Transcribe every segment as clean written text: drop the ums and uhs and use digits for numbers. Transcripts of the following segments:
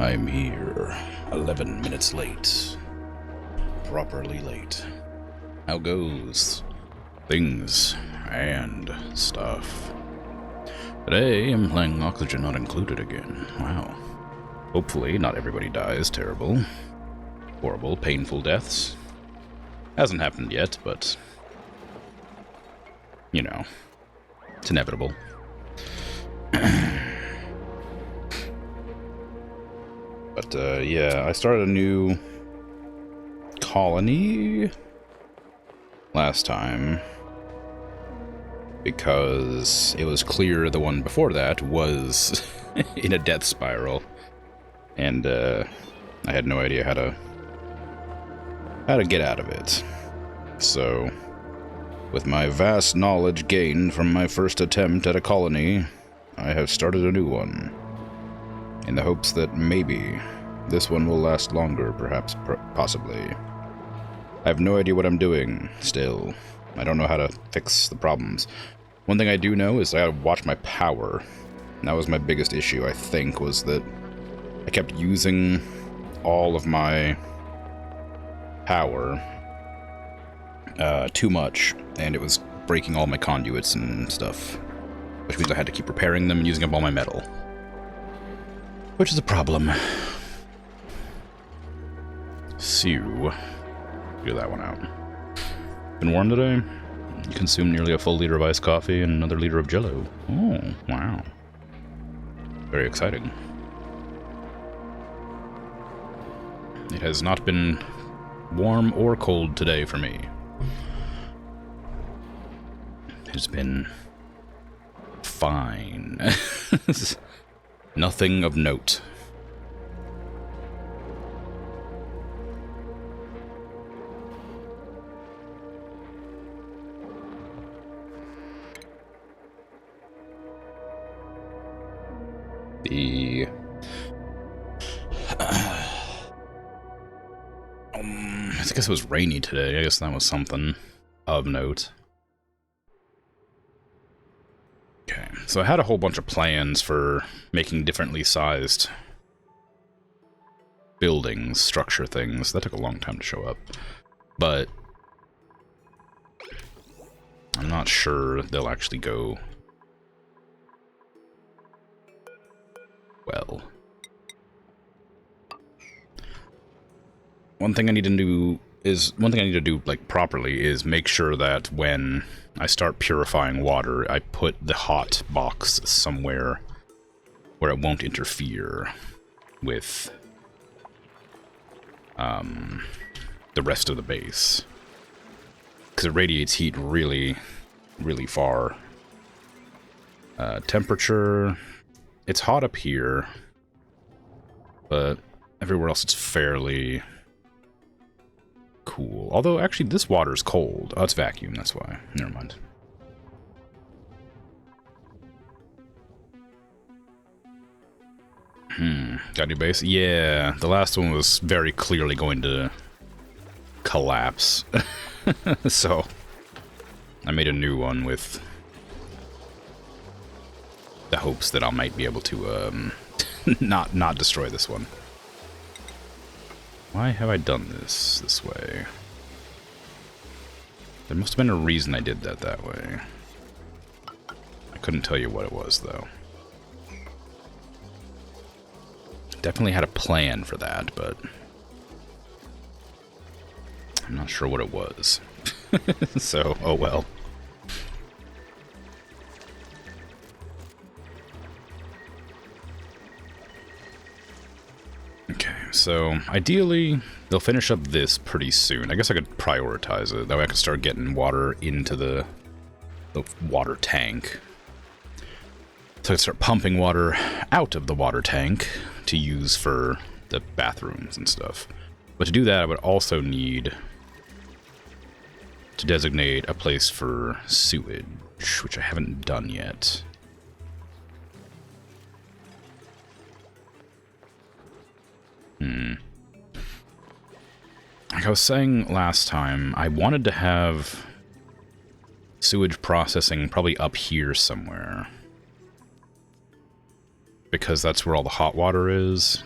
I'm here, 11 minutes late. Properly late. How goes? Things and stuff. Today, I'm playing Oxygen Not Included again. Wow. Hopefully, not everybody dies terrible. Horrible, painful deaths. Hasn't happened yet, but... you know. It's inevitable. But, yeah, I started a new colony last time because it was clear the one before that was in a death spiral, and I had no idea how to get out of it. So, with my vast knowledge gained from my first attempt at a colony, I have started a new one, in the hopes that maybe this one will last longer, perhaps, possibly. I have no idea what I'm doing, still. I don't know how to fix the problems. One thing I do know is I gotta watch my power. And that was my biggest issue, I think, was that I kept using all of my power too much, and it was breaking all my conduits and stuff. Which means I had to keep repairing them and using up all my metal. Which is a problem. So, figure that one out. Been warm today? You consumed nearly a full liter of iced coffee and another liter of Jell-O. Oh, wow. Very exciting. It has not been warm or cold today for me. It's been fine. Nothing of note. I guess it was rainy today. I guess that was something of note. Okay, so I had a whole bunch of plans for making differently sized buildings, structure things. That took a long time to show up. But I'm not sure they'll actually go well. One thing I need to do like properly is make sure that when I start purifying water, I put the hot box somewhere where it won't interfere with the rest of the base, because it radiates heat really, really far. Temperature, it's hot up here, but everywhere else it's fairly cool. Although, actually, this water's cold. Oh, it's vacuum, that's why. Never mind. Got your base? Yeah, the last one was very clearly going to collapse. So, I made a new one with the hopes that I might be able to, not destroy this one. Why have I done this way? There must have been a reason I did that way. I couldn't tell you what it was, though. Definitely had a plan for that, but I'm not sure what it was. So, oh well. Okay, so ideally, they'll finish up this pretty soon. I guess I could prioritize it. That way I could start getting water into the water tank. So I could start pumping water out of the water tank to use for the bathrooms and stuff. But to do that, I would also need to designate a place for sewage, which I haven't done yet. Like I was saying last time, I wanted to have sewage processing probably up here somewhere, because that's where all the hot water is.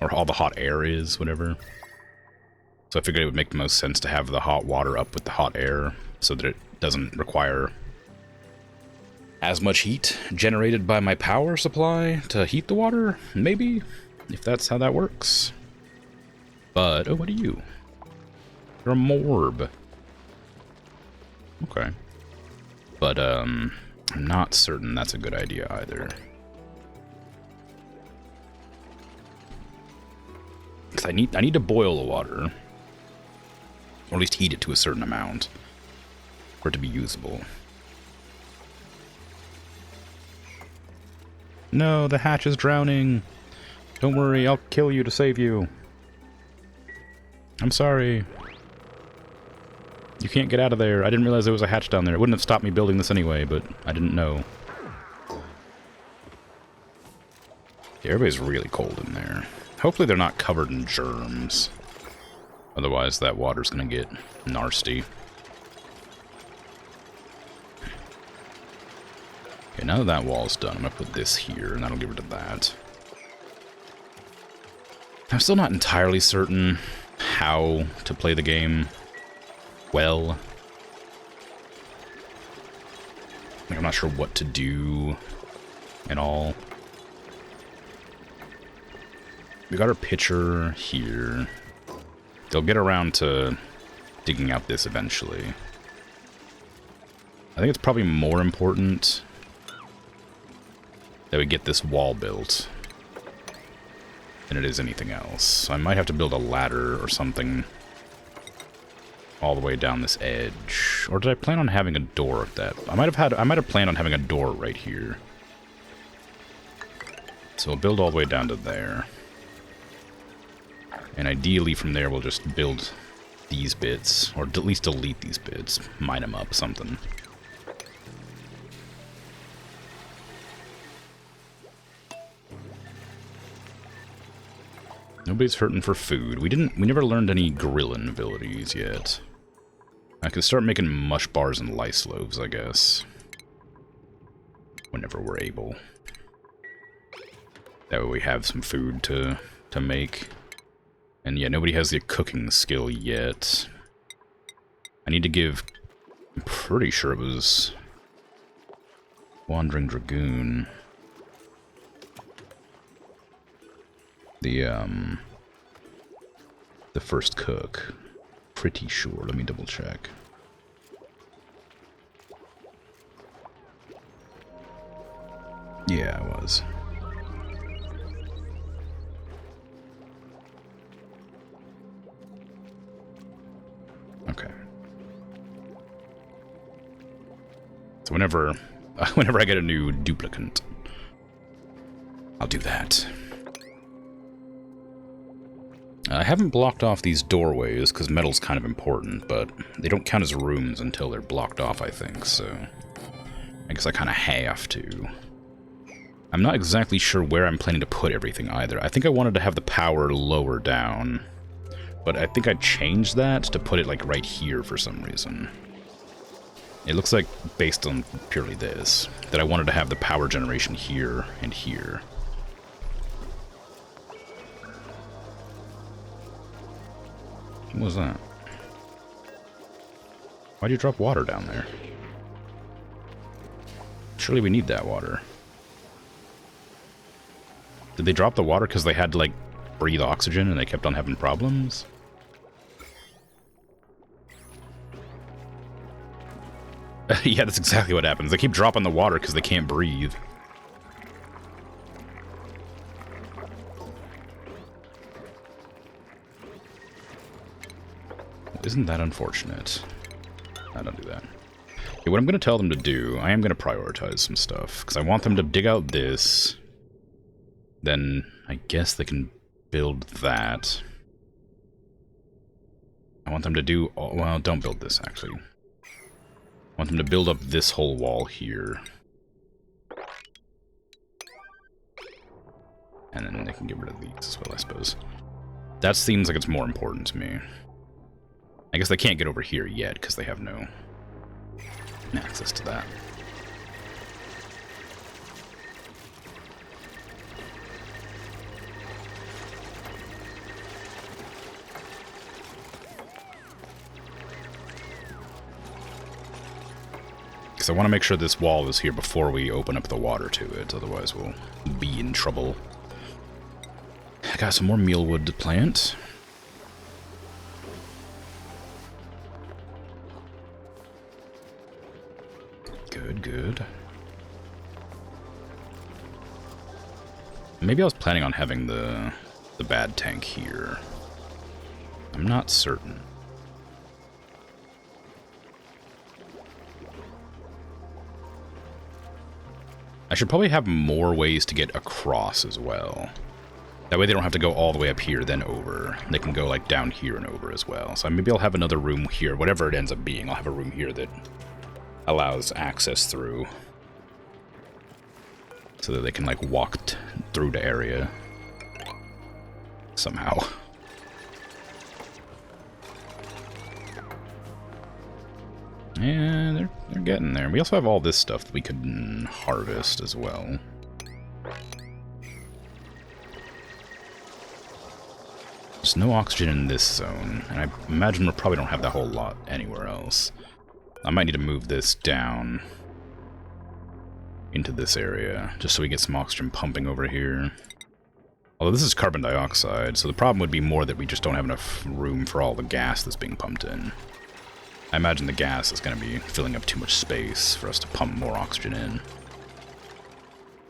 Or all the hot air is, whatever. So I figured it would make the most sense to have the hot water up with the hot air so that it doesn't require as much heat generated by my power supply to heat the water, maybe, if that's how that works. But, oh, what are you? You're a morb. Okay. But, I'm not certain that's a good idea either. Because I need to boil the water. Or at least heat it to a certain amount for it to be usable. No, the hatch is drowning. Don't worry, I'll kill you to save you. I'm sorry. You can't get out of there. I didn't realize there was a hatch down there. It wouldn't have stopped me building this anyway, but I didn't know. Yeah, everybody's really cold in there. Hopefully they're not covered in germs. Otherwise that water's gonna get nasty. Okay, now that that wall's done, I'm gonna put this here, and that'll get rid of that. I'm still not entirely certain how to play the game well. Like, I'm not sure what to do at all. We got our pitcher here. They'll get around to digging out this eventually. I think it's probably more important that we get this wall built than it is anything else. So I might have to build a ladder or something all the way down this edge. Or did I plan on having a door at that? I might have planned on having a door right here. So we'll build all the way down to there. And ideally from there we'll just build these bits, or at least delete these bits, mine them up, something. Nobody's hurting for food. We never learned any grilling abilities yet. I could start making mush bars and lice loaves, I guess. Whenever we're able. That way we have some food to make. And yeah, nobody has the cooking skill yet. I need to give... I'm pretty sure it was... Wandering Dragoon. The first cook. Pretty sure. Let me double check. Yeah, I was. Okay. So whenever I get a new duplicant, I'll do that. I haven't blocked off these doorways because metal's kind of important, but they don't count as rooms until they're blocked off, I think, so I guess I kind of have to. I'm not exactly sure where I'm planning to put everything either. I think I wanted to have the power lower down, but I think I changed that to put it like right here for some reason. It looks like, based on purely this, that I wanted to have the power generation here and here. What was that? Why'd you drop water down there? Surely we need that water. Did they drop the water because they had to, like, breathe oxygen and they kept on having problems? Yeah, that's exactly what happens. They keep dropping the water because they can't breathe. Isn't that unfortunate? I don't do that. Okay, what I'm going to tell them to do, I am going to prioritize some stuff, because I want them to dig out this. Then I guess they can build that. I want them to do... well, don't build this, actually. I want them to build up this whole wall here. And then they can get rid of these as well, I suppose. That seems like it's more important to me. I guess they can't get over here yet, because they have no access to that. Because I want to make sure this wall is here before we open up the water to it, otherwise we'll be in trouble. I got some more mealwood to plant. Good, good. Maybe I was planning on having the bad tank here. I'm not certain. I should probably have more ways to get across as well. That way they don't have to go all the way up here, then over. They can go, like, down here and over as well. So maybe I'll have another room here. Whatever it ends up being, I'll have a room here that allows access through. So that they can, like, walk through the area. Somehow. Yeah, they're getting there. We also have all this stuff that we could harvest as well. There's no oxygen in this zone, and I imagine we probably don't have that whole lot anywhere else. I might need to move this down into this area, just so we get some oxygen pumping over here. Although this is carbon dioxide, so the problem would be more that we just don't have enough room for all the gas that's being pumped in. I imagine the gas is going to be filling up too much space for us to pump more oxygen in.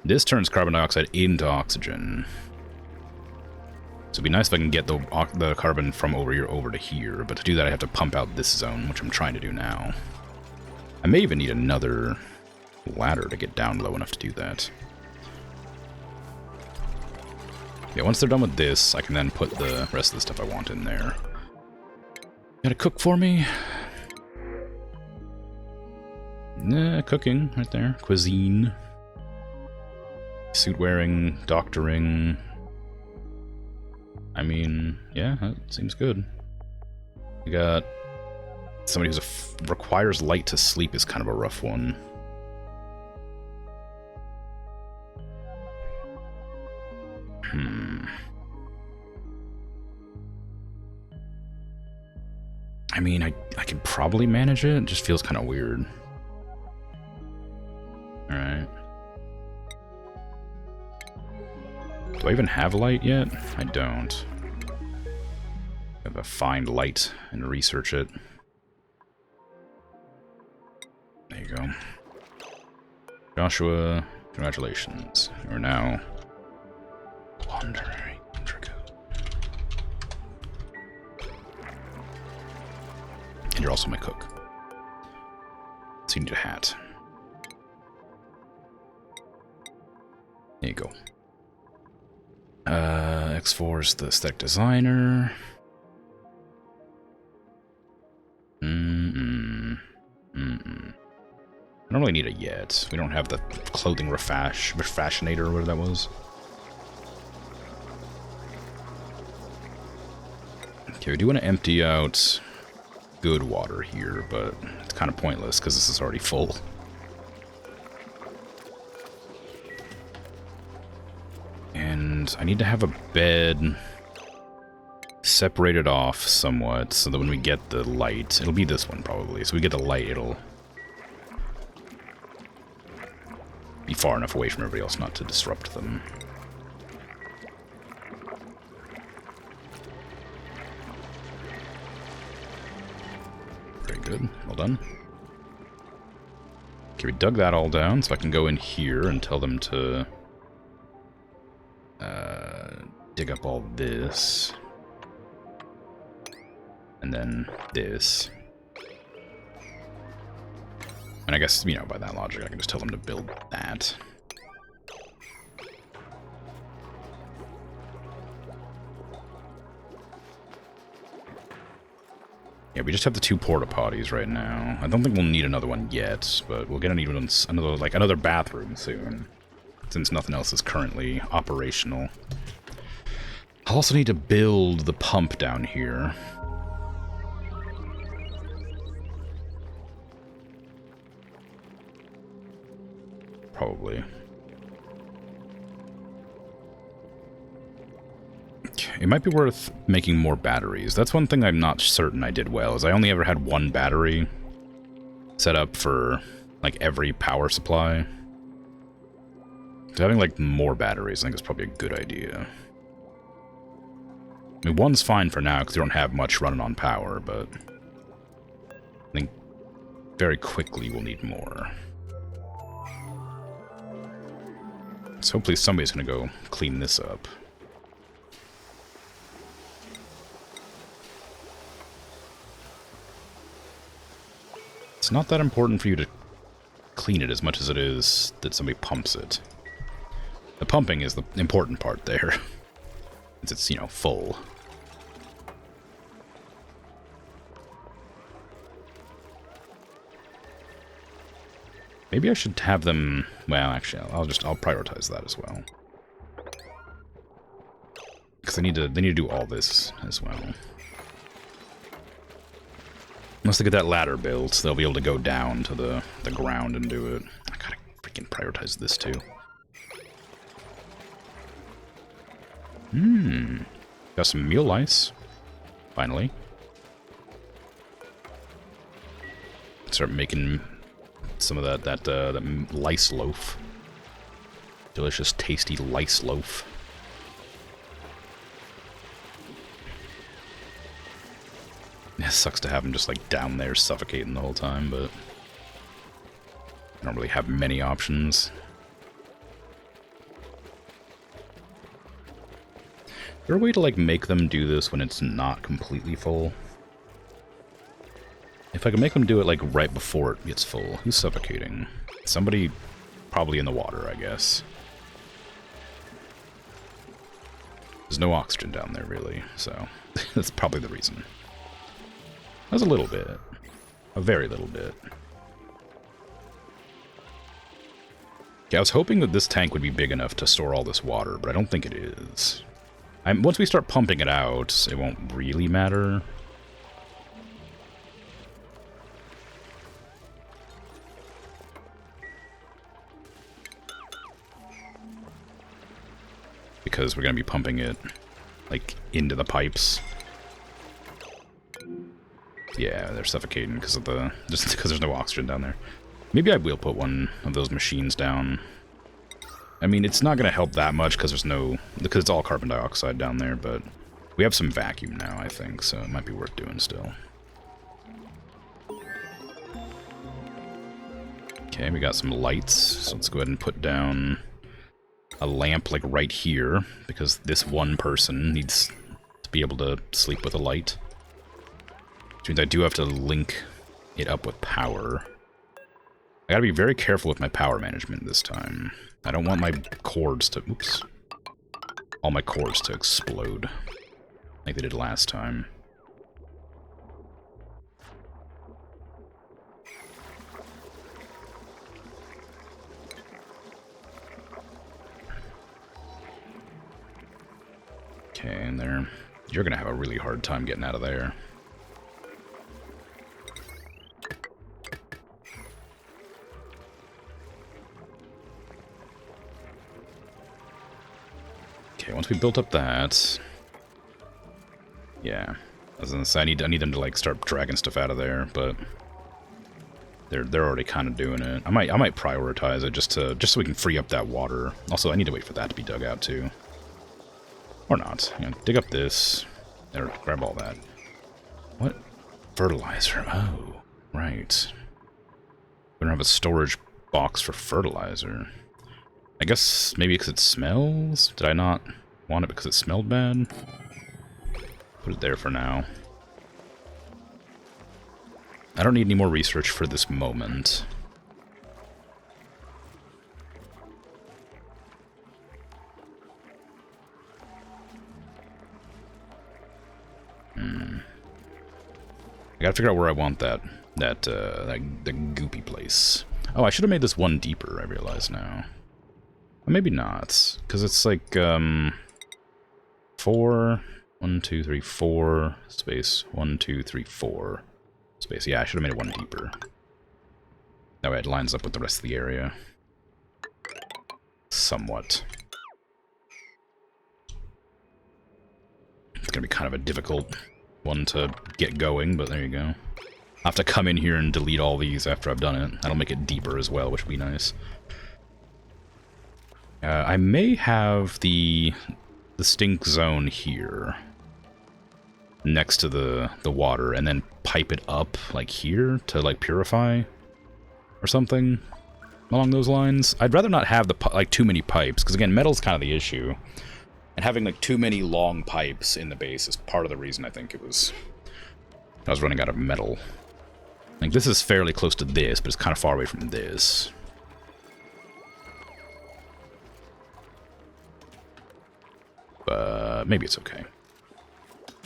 This turns carbon dioxide into oxygen. So it'd be nice if I can get the carbon from over here over to here, but to do that I have to pump out this zone, which I'm trying to do now. I may even need another ladder to get down low enough to do that. Yeah, once they're done with this, I can then put the rest of the stuff I want in there. Gotta cook for me? Cooking, right there. Cuisine. Suit wearing, doctoring. I mean, yeah, that seems good. We got somebody who requires light to sleep is kind of a rough one. I mean, I could probably manage it. It just feels kind of weird. Alright. Do I even have light yet? I don't. I have to find light and research it. There you go. Joshua, congratulations. You are now wandering Draco. And you're also my cook. So you need a hat. There you go. X4 is the aesthetic designer. I don't really need it yet. We don't have the clothing refashionator or whatever that was. Okay, we do want to empty out good water here, but it's kind of pointless because this is already full. And I need to have a bed separated off somewhat so that when we get the light, it'll be this one probably, so we get the light, it'll be far enough away from everybody else not to disrupt them. Very good, well done. Okay, we dug that all down, so I can go in here and tell them to dig up all this. And then this. And I guess, you know, by that logic, I can just tell them to build that. Yeah, we just have the 2 porta potties right now. I don't think we'll need another one yet, but we'll get another bathroom soon, since nothing else is currently operational. I'll also need to build the pump down here. Probably. It might be worth making more batteries. That's one thing I'm not certain I did well, is I only ever had one battery set up for like every power supply. So having like more batteries I think is probably a good idea. I mean, one's fine for now because you don't have much running on power, but I think very quickly we'll need more. So hopefully somebody's going to go clean this up. It's not that important for you to clean it as much as it is that somebody pumps it. The pumping is the important part there. It's, you know, full. Maybe I should have them... Well, actually, I'll prioritize that as well. Because they need to do all this as well. Once they get that ladder built, they'll be able to go down to the ground and do it. I gotta freaking prioritize this too. Got some mule ice. Finally. Start making some of that lice loaf. Delicious, tasty lice loaf. It sucks to have him just like down there suffocating the whole time, but I don't really have many options. Is there a way to like make them do this when it's not completely full? If I can make them do it like right before it gets full. Who's suffocating? Somebody probably in the water, I guess. There's no oxygen down there really, so that's probably the reason. That's a little bit. A very little bit. Yeah, I was hoping that this tank would be big enough to store all this water, but I don't think it is. Once we start pumping it out, it won't really matter. Because we're going to be pumping it, like, into the pipes. Yeah, they're suffocating because of just because there's no oxygen down there. Maybe I will put one of those machines down. I mean, it's not going to help that much because because it's all carbon dioxide down there, but we have some vacuum now, I think, so it might be worth doing still. Okay, we got some lights, so let's go ahead and put down a lamp, like, right here, because this one person needs to be able to sleep with a light. Which means I do have to link it up with power. I gotta be very careful with my power management this time. I don't want my cords to... Oops. All my cords to explode. Like they did last time. Okay, and there... You're gonna have a really hard time getting out of there. Okay, once we built up that... Yeah. I was gonna say, I need them to, like, start dragging stuff out of there, but... They're already kind of doing it. I might prioritize it just so we can free up that water. Also, I need to wait for that to be dug out, too. Or not. You know, dig up this. Or grab all that. What? Fertilizer. Oh, right. We don't have a storage box for fertilizer. I guess maybe because it smells? Did I not want it because it smelled bad? Put it there for now. I don't need any more research for this moment. I gotta figure out where I want the goopy place. Oh, I should have made this one deeper, I realize now. Or maybe not, because it's like, 4, 1, 2, 3, 4, space, 1, 2, 3, 4, space. Yeah, I should have made it one deeper. That way it lines up with the rest of the area. Somewhat. It's gonna be kind of a difficult one to get going, but there you go. I'll have to come in here and delete all these after I've done it. That'll make it deeper as well, which would be nice. I may have the stink zone here next to the water, and then pipe it up like here to like purify or something along those lines. I'd rather not have the like too many pipes, because again, metal's kind of the issue, and having like too many long pipes in the base is part of the reason I think I was running out of metal. Like this is fairly close to this, but it's kind of far away from this. But maybe it's okay.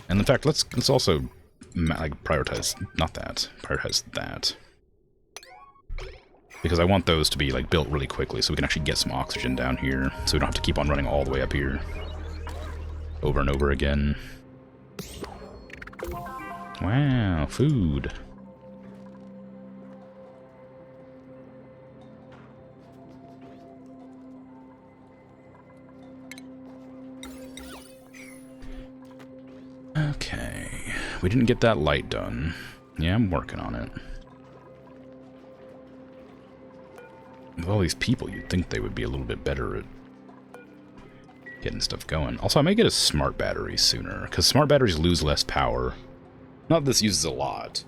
And in fact, let's also like prioritize prioritize that, because I want those to be like built really quickly so we can actually get some oxygen down here, so we don't have to keep on running all the way up here over and over again. Wow, food. Okay, we didn't get that light done. Yeah, I'm working on it. With all these people, you'd think they would be a little bit better at getting stuff going. Also, I may get a smart battery sooner, because smart batteries lose less power. Not that this uses a lot,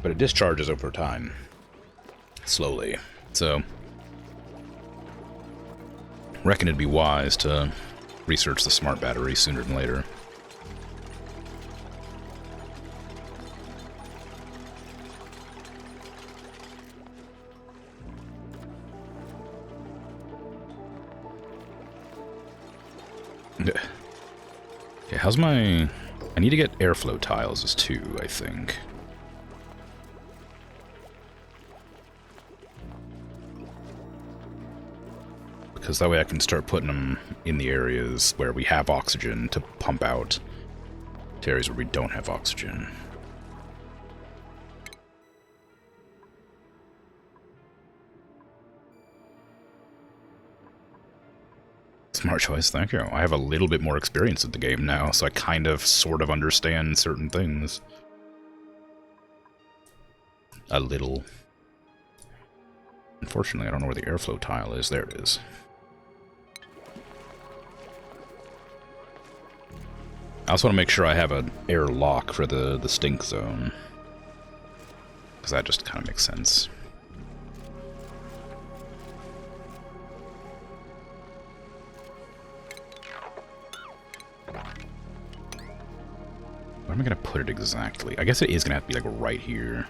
but it discharges over time, slowly. So reckon it'd be wise to research the smart battery sooner than later. Okay, how's my... I need to get airflow tiles as 2, I think. Because that way I can start putting them in the areas where we have oxygen to pump out to areas where we don't have oxygen. Smart choice, thank you. I have a little bit more experience with the game now, so I kind of sort of understand certain things. A little. Unfortunately, I don't know where the airflow tile is. There it is. I also want to make sure I have an air lock for the stink zone, because that just kind of makes sense. Where am I going to put it exactly? I guess it is going to have to be like right here.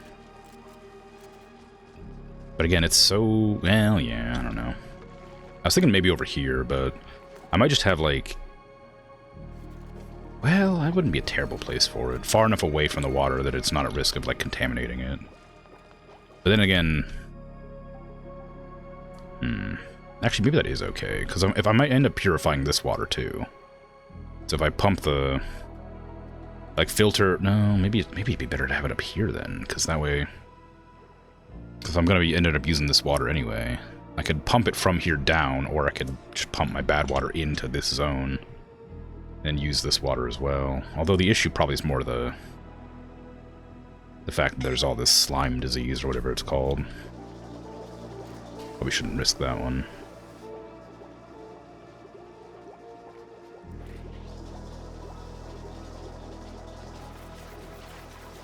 But again, it's so... well, yeah, I don't know. I was thinking maybe over here, but I might just have like... well, that wouldn't be a terrible place for it. Far enough away from the water that it's not at risk of like contaminating it. But then again... actually, maybe that is okay, because if I might end up purifying this water too. So if I pump the... like filter... no, maybe it'd be better to have it up here then, because that way... because I'm going to be ended up using this water anyway. I could pump it from here down, or I could just pump my bad water into this zone and use this water as well. Although the issue probably is more the fact that there's all this slime disease or whatever it's called. Probably shouldn't risk that one.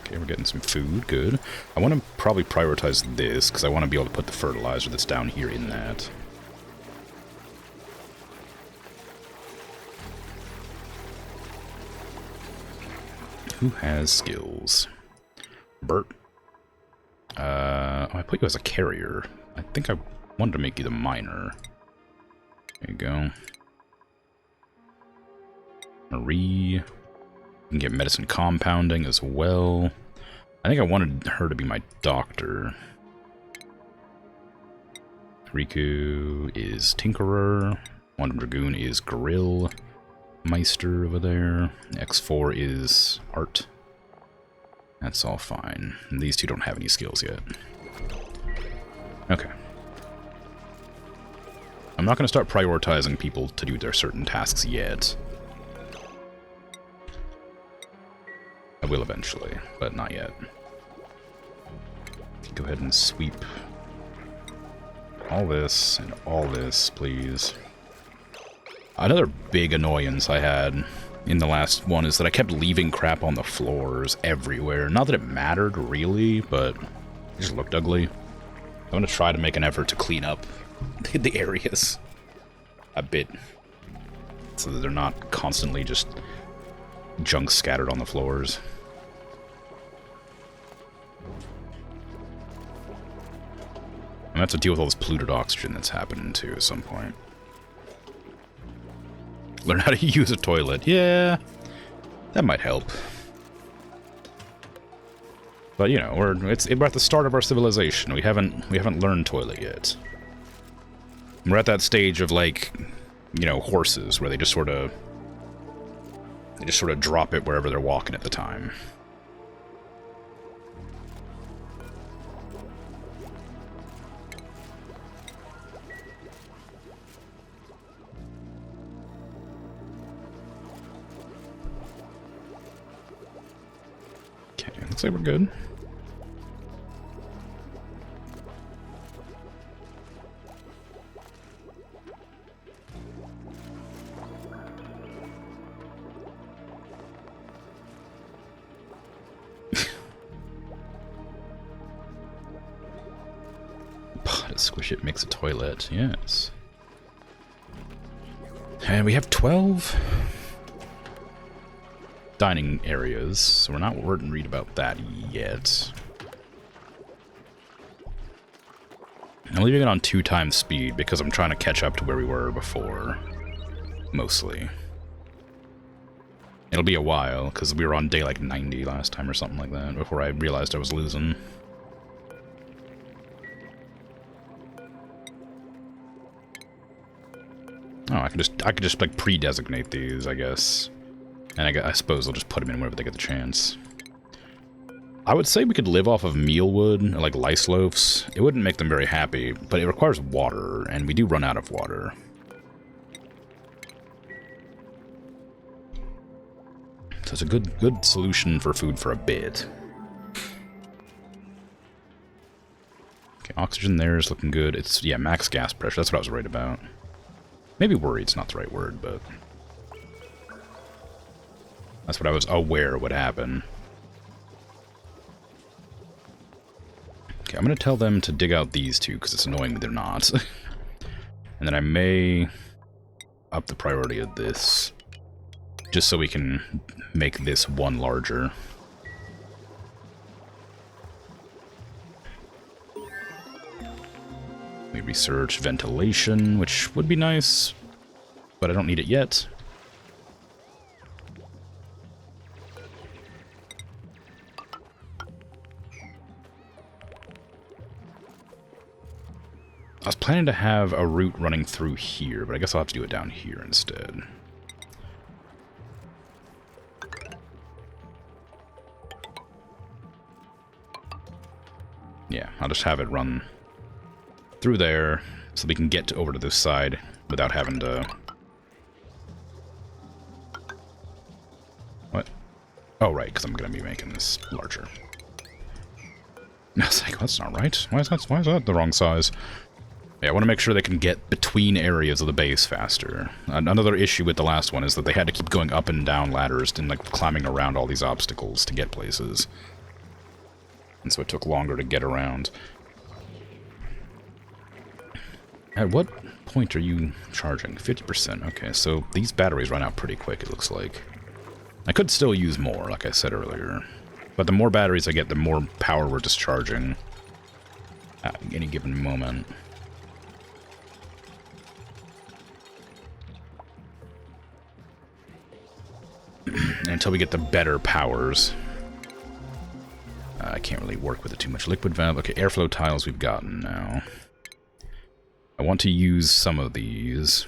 Okay, we're getting some food, good. I want to probably prioritize this, because I want to be able to put the fertilizer that's down here in that. Who has skills? Bert. Oh, I put you as a carrier. I think I wanted to make you the miner. There you go. Marie. You can get medicine compounding as well. I think I wanted her to be my doctor. Riku is Tinkerer. Wandering Dragoon is Grill Meister over there. X4 is Art. That's all fine. And these two don't have any skills yet. Okay. I'm not going to start prioritizing people to do their certain tasks yet. I will eventually, but not yet. Go ahead and sweep all this and all this, please. Another big annoyance I had in the last one is that I kept leaving crap on the floors everywhere. Not that it mattered, really, but it just looked ugly. I'm going to try to make an effort to clean up the areas a bit, so that they're not constantly just junk scattered on the floors. I have to deal with all this polluted oxygen that's happening too at some point. Learn how to use a toilet. Yeah, that might help. But you know, we're at the start of our civilization. We haven't learned toilet yet. We're at that stage of, like, you know, horses where they just sort of drop it wherever they're walking at the time. Okay, looks like we're good. Squish it makes a toilet, yes. And we have 12 dining areas, so we're not worried about that yet. I'm leaving it on 2 times speed because I'm trying to catch up to where we were before, mostly. It'll be a while, because we were on day like 90 last time or something like that, before I realized I was losing. Oh, I could just like pre-designate these, I guess, and I suppose I'll just put them in whenever they get the chance. I would say we could live off of mealwood or like lice loafs. It wouldn't make them very happy, but it requires water, and we do run out of water. So it's a good solution for food for a bit. Okay, oxygen there is looking good. It's, yeah, max gas pressure. That's what I was worried about. Maybe worried's not the right word, but that's what I was aware would happen. Okay, I'm going to tell them to dig out these two, because it's annoying that they're not. And then I may up the priority of this, just so we can make this one larger. We research ventilation, which would be nice, but I don't need it yet. I was planning to have a route running through here, but I guess I'll have to do it down here instead. Yeah, I'll just have it run through there, so we can get over to this side without having to... What? Oh, right, because I'm going to be making this larger. I was like, that's not right. Why is that the wrong size? Yeah, I want to make sure they can get between areas of the base faster. Another issue with the last one is that they had to keep going up and down ladders and like climbing around all these obstacles to get places. And so it took longer to get around. At what point are you charging? 50%. Okay, so these batteries run out pretty quick, it looks like. I could still use more, like I said earlier. But the more batteries I get, the more power we're discharging at any given moment. And until we get the better powers, I can't really work with it too much. Liquid valve. Okay, airflow tiles we've gotten now. I want to use some of these.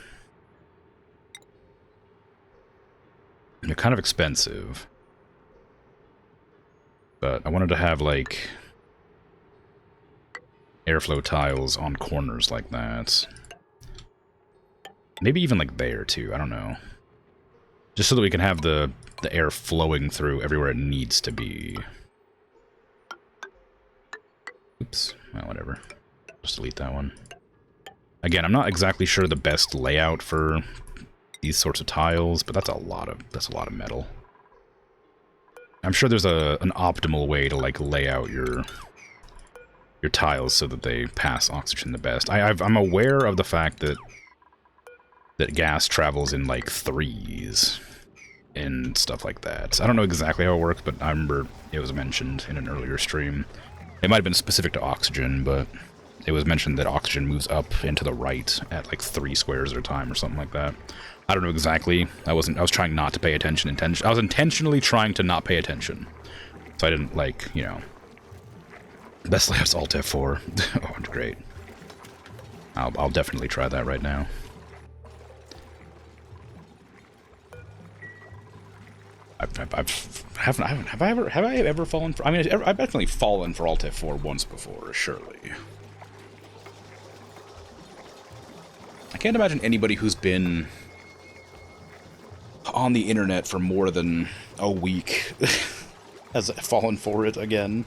They're kind of expensive. But I wanted to have, like, airflow tiles on corners like that. Maybe even, like, there, too. I don't know. Just so that we can have the air flowing through everywhere it needs to be. Oops. Well, whatever. Just delete that one. Again, I'm not exactly sure the best layout for these sorts of tiles, but that's a lot of metal. I'm sure there's an optimal way to like lay out your tiles so that they pass oxygen the best. I'm aware of the fact that gas travels in like threes and stuff like that. I don't know exactly how it works, but I remember it was mentioned in an earlier stream. It might have been specific to oxygen, but it was mentioned that oxygen moves up and to the right at like 3 squares at a time or something like that. I don't know exactly. I was trying not to pay attention. I was intentionally trying to not pay attention. So I didn't, like, you know. Best layout's Alt F4. Oh, great. I'll definitely try that right now. Have I ever fallen for? I mean, I've definitely fallen for Alt F4 once before, surely. I can't imagine anybody who's been on the internet for more than a week has fallen for it again.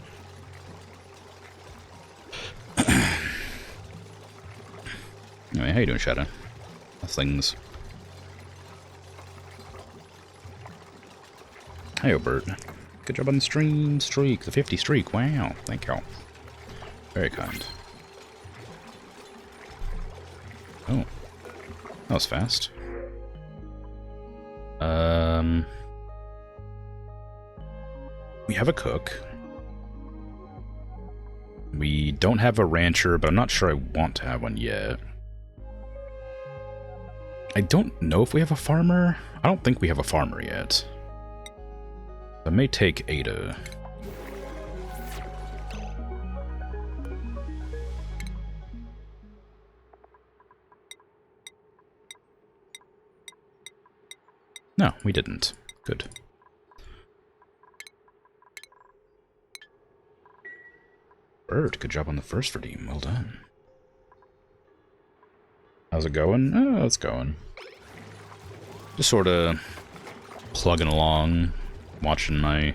Anyway, how you doing, Shadow? How's things? Hey, Bert. Good job on the stream streak, the 50 streak. Wow, thank you. Very kind. Oh, that was fast. We have a cook. We don't have a rancher, but I'm not sure I want to have one yet. I don't know if we have a farmer. I don't think we have a farmer yet. It may take Ada. No, we didn't. Good. Bird, good job on the first redeem. Well done. How's it going? Oh, it's going. Just sort of plugging along, watching my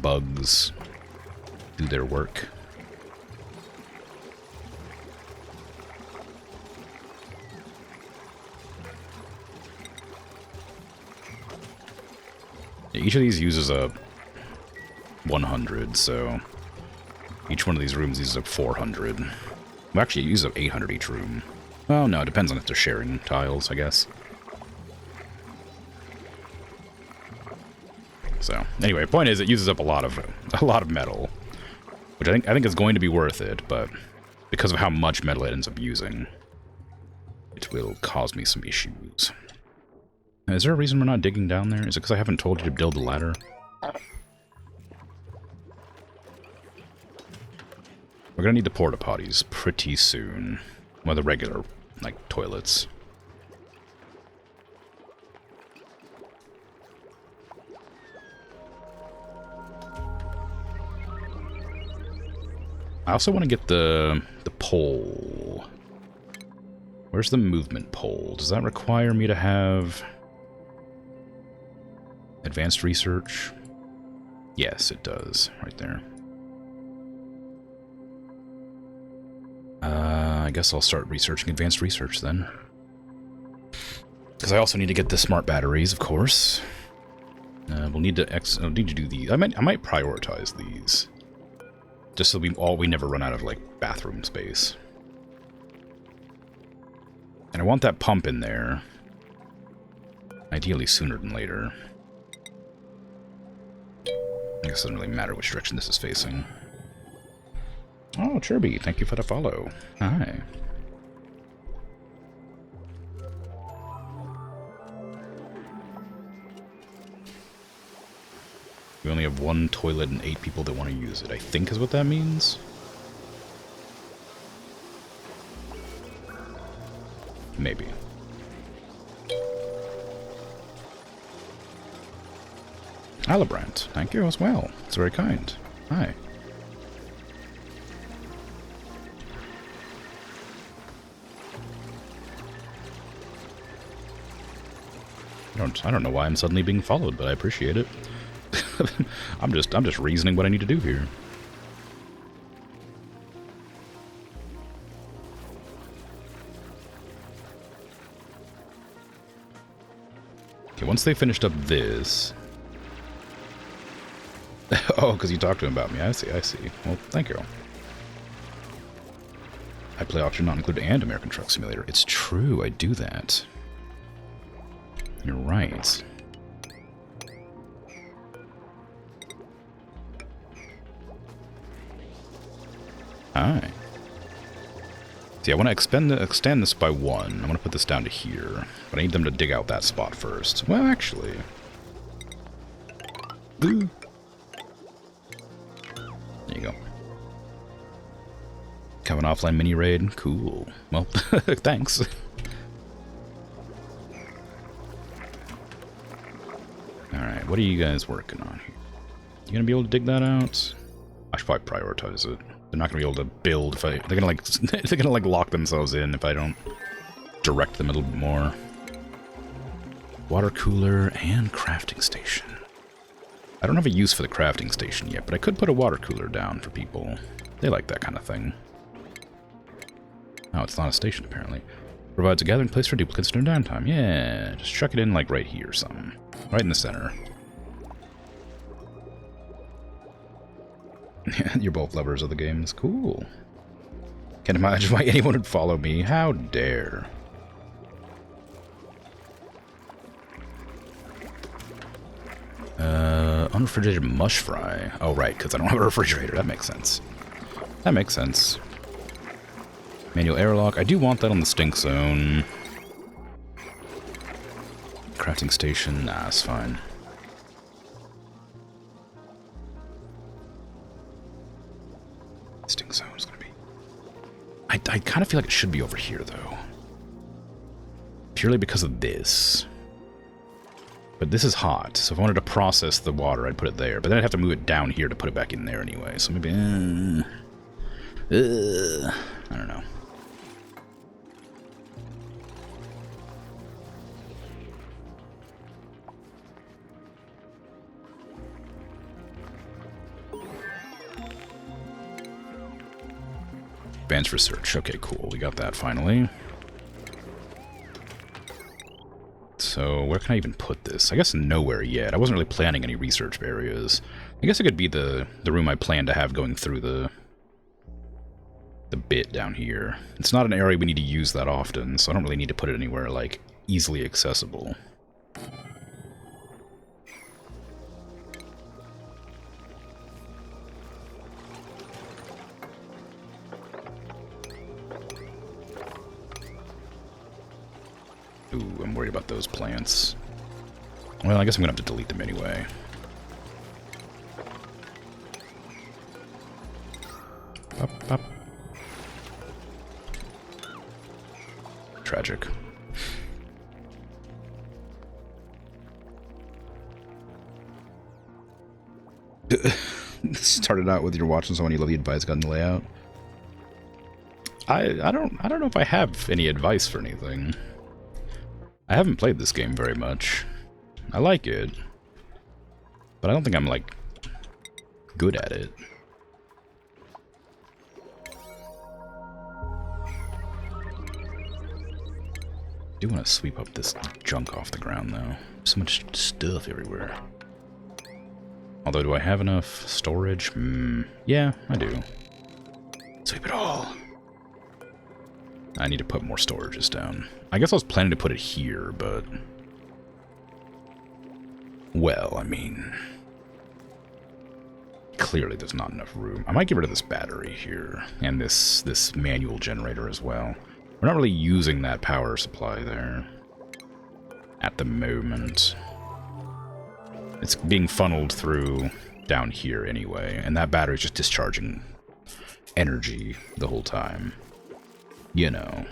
bugs do their work. Each of these uses a 100, so each one of these rooms uses up 400. Well, actually, it uses up 800 each room. Well, no, it depends on if they're sharing tiles, I guess. So, anyway, point is, it uses up a lot of metal, which I think is going to be worth it, but because of how much metal it ends up using, it will cause me some issues. Now, is there a reason we're not digging down there? Is it because I haven't told you to build the ladder? We're gonna need the porta potties pretty soon. Well, the regular, like, toilets. I also want to get the pole. Where's the movement pole? Does that require me to have advanced research? Yes, it does. Right there. I guess I'll start researching advanced research then. Because I also need to get the smart batteries, of course. We'll need to do these. I might prioritize these, just so we never run out of like bathroom space. And I want that pump in there, ideally sooner than later. I guess it doesn't really matter which direction this is facing. Oh, Chirby, thank you for the follow. Hi. We only have 1 toilet and 8 people that want to use it, I think is what that means. Maybe. Alabrant, thank you as well. It's very kind. Hi. I don't know why I'm suddenly being followed, but I appreciate it. I'm just reasoning what I need to do here. Okay, once they finished up this... Oh, because you talked to him about me. I see, I see. Well, thank you. I play option not included and American Truck Simulator. It's true, I do that. You're right. Alright. See, I want to extend this by 1. I'm going to put this down to here. But I need them to dig out that spot first. Well, actually... Boo! There you go. Have an offline mini raid? Cool. Well, thanks. Alright, what are you guys working on here? You gonna be able to dig that out? I should probably prioritize it. They're not gonna be able to build if I... They're gonna like lock themselves in if I don't direct them a little bit more. Water cooler and crafting station. I don't have a use for the crafting station yet, but I could put a water cooler down for people. They like that kind of thing. Oh, it's not a station, apparently. Provides a gathering place for duplicates during downtime. Yeah, just chuck it in, like, right here or something. Right in the center. You're both lovers of the games. Cool. Can't imagine why anyone would follow me. How dare. Unrefrigerated mush fry. Oh, right, because I don't have a refrigerator. That makes sense. That makes sense. Manual airlock. I do want that on the stink zone. Crafting station. Nah, it's fine. Stink zone is going to be... I kind of feel like it should be over here, though. Purely because of this. But this is hot, so if I wanted to process the water, I'd put it there. But then I'd have to move it down here to put it back in there anyway. So maybe... I don't know. Advanced research. Okay, cool. We got that finally. So where can I even put this? I guess nowhere yet. I wasn't really planning any research areas. I guess it could be the room I plan to have going through the bit down here. It's not an area we need to use that often, so I don't really need to put it anywhere, like, easily accessible. Ooh, I'm worried about those plants. Well, I guess I'm gonna have to delete them anyway. Up, up. Tragic. Started out with you're watching someone you love the advice got in the layout. I don't know if I have any advice for anything. I haven't played this game very much. I like it, but I don't think I'm like good at it. I do want to sweep up this junk off the ground though. So much stuff everywhere. Although, do I have enough storage? Yeah, I do. Sweep it all. I need to put more storages down. I guess I was planning to put it here, but... Well, I mean... Clearly there's not enough room. I might get rid of this battery here, and this manual generator as well. We're not really using that power supply there at the moment. It's being funneled through down here anyway, and that battery's just discharging energy the whole time. You know.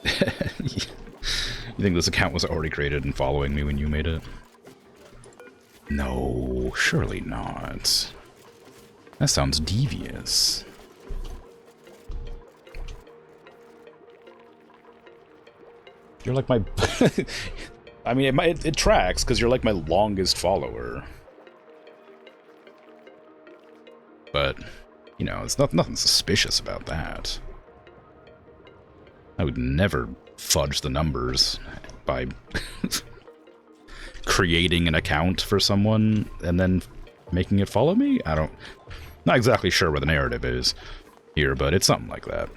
You think this account was already created and following me when you made it? No, surely not. That sounds devious. You're like my... I mean, it tracks, because you're like my longest follower. But, you know, it's nothing suspicious about that. I would never fudge the numbers by creating an account for someone and then making it follow me. Not exactly sure what the narrative is here, but it's something like that.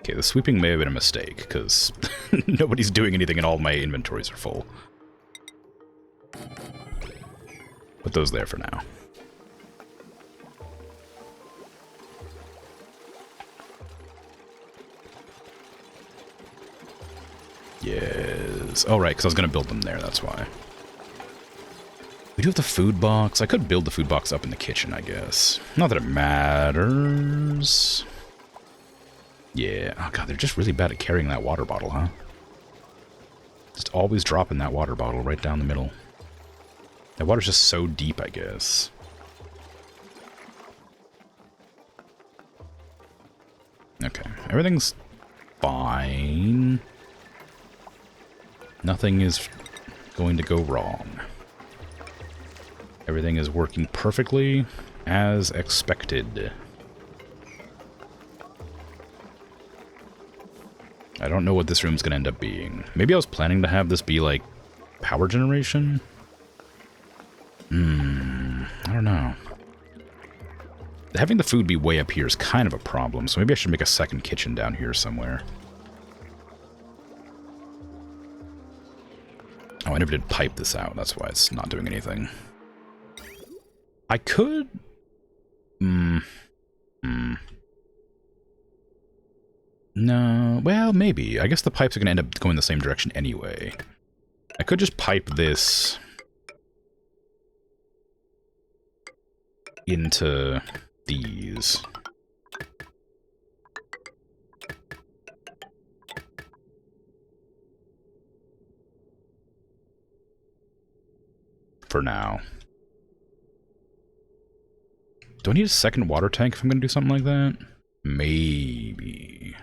Okay, the sweeping may have been a mistake, because nobody's doing anything and all my inventories are full. Put those there for now. Yes. Oh, right, because I was going to build them there, that's why. We do have the food box. I could build the food box up in the kitchen, I guess. Not that it matters. Yeah. Oh, God, they're just really bad at carrying that water bottle, huh? Just always dropping that water bottle right down the middle. That water's just so deep, I guess. Okay. Everything's fine. Nothing is going to go wrong. Everything is working perfectly as expected. I don't know what this room's gonna end up being. Maybe I was planning to have this be like power generation? I don't know. Having the food be way up here is kind of a problem, so maybe I should make a second kitchen down here somewhere. Oh, I never did pipe this out, that's why it's not doing anything. I could... No, well, maybe. I guess the pipes are going to end up going the same direction anyway. I could just pipe this into these. For now. Do I need a second water tank if I'm going to do something like that? Maybe.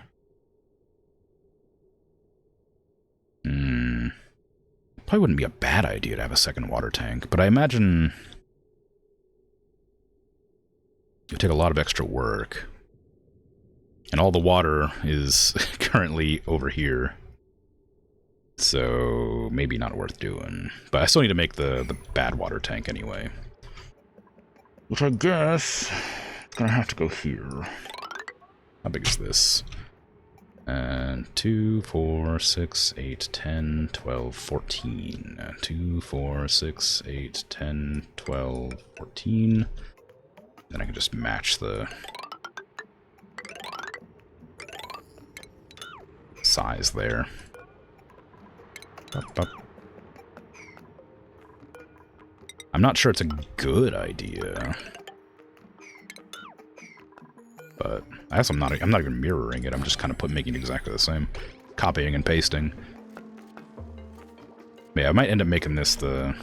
Probably wouldn't be a bad idea to have a second water tank, but I imagine it would take a lot of extra work. And all the water is currently over here. So maybe not worth doing. But I still need to make the bad water tank anyway. Which I guess is gonna have to go here. How big is this? 2, 4, 6, 8, 10, 12, 14. 2, 4, 6, 8, 10, 12, 14. Then I can just match the size there. Up, up. I'm not sure it's a good idea. But I guess I'm not even mirroring it. I'm just kind of making it exactly the same, copying and pasting. Yeah, I might end up making this the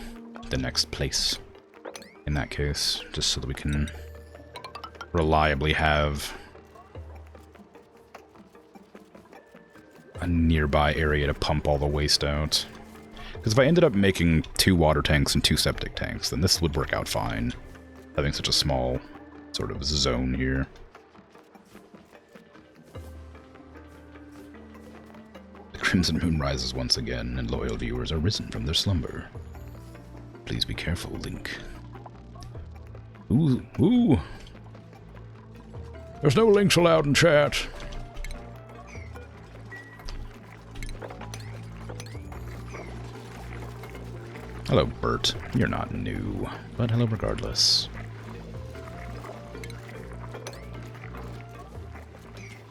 next place. In that case, just so that we can reliably have a nearby area to pump all the waste out. Because if I ended up making 2 water tanks and 2 septic tanks, then this would work out fine. Having such a small sort of zone here. The crimson moon rises once again, and loyal viewers are risen from their slumber. Please be careful, Link. Ooh, ooh. There's no links allowed in chat. Hello, Bert. You're not new, but hello regardless.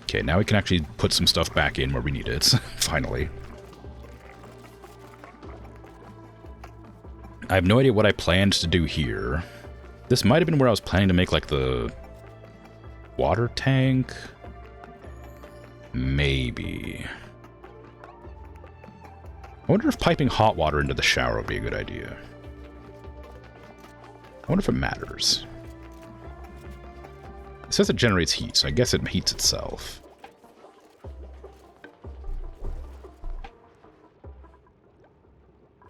Okay, now we can actually put some stuff back in where we need it, finally. I have no idea what I planned to do here. This might have been where I was planning to make, like, the water tank? Maybe. I wonder if piping hot water into the shower would be a good idea. I wonder if it matters. It says it generates heat, so I guess it heats itself.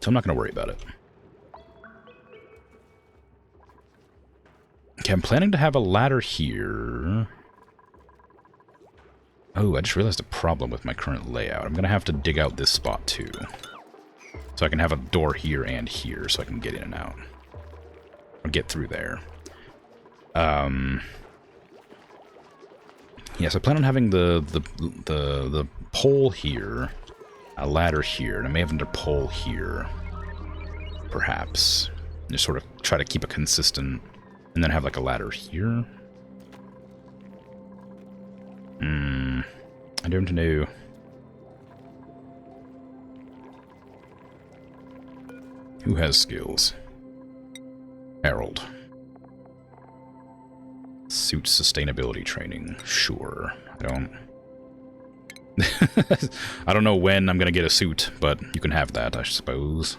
So I'm not going to worry about it. Okay, I'm planning to have a ladder here. Oh, I just realized a problem with my current layout. I'm going to have to dig out this spot too. So I can have a door here and here so I can get in and out. Or get through there. Yes, I plan on having the pole here, a ladder here, and I may have another pole here, perhaps. Just sort of try to keep it consistent, and then have like a ladder here. I don't know. Who has skills? Harold. Suit sustainability training. Sure. I don't know when I'm gonna get a suit, but you can have that, I suppose.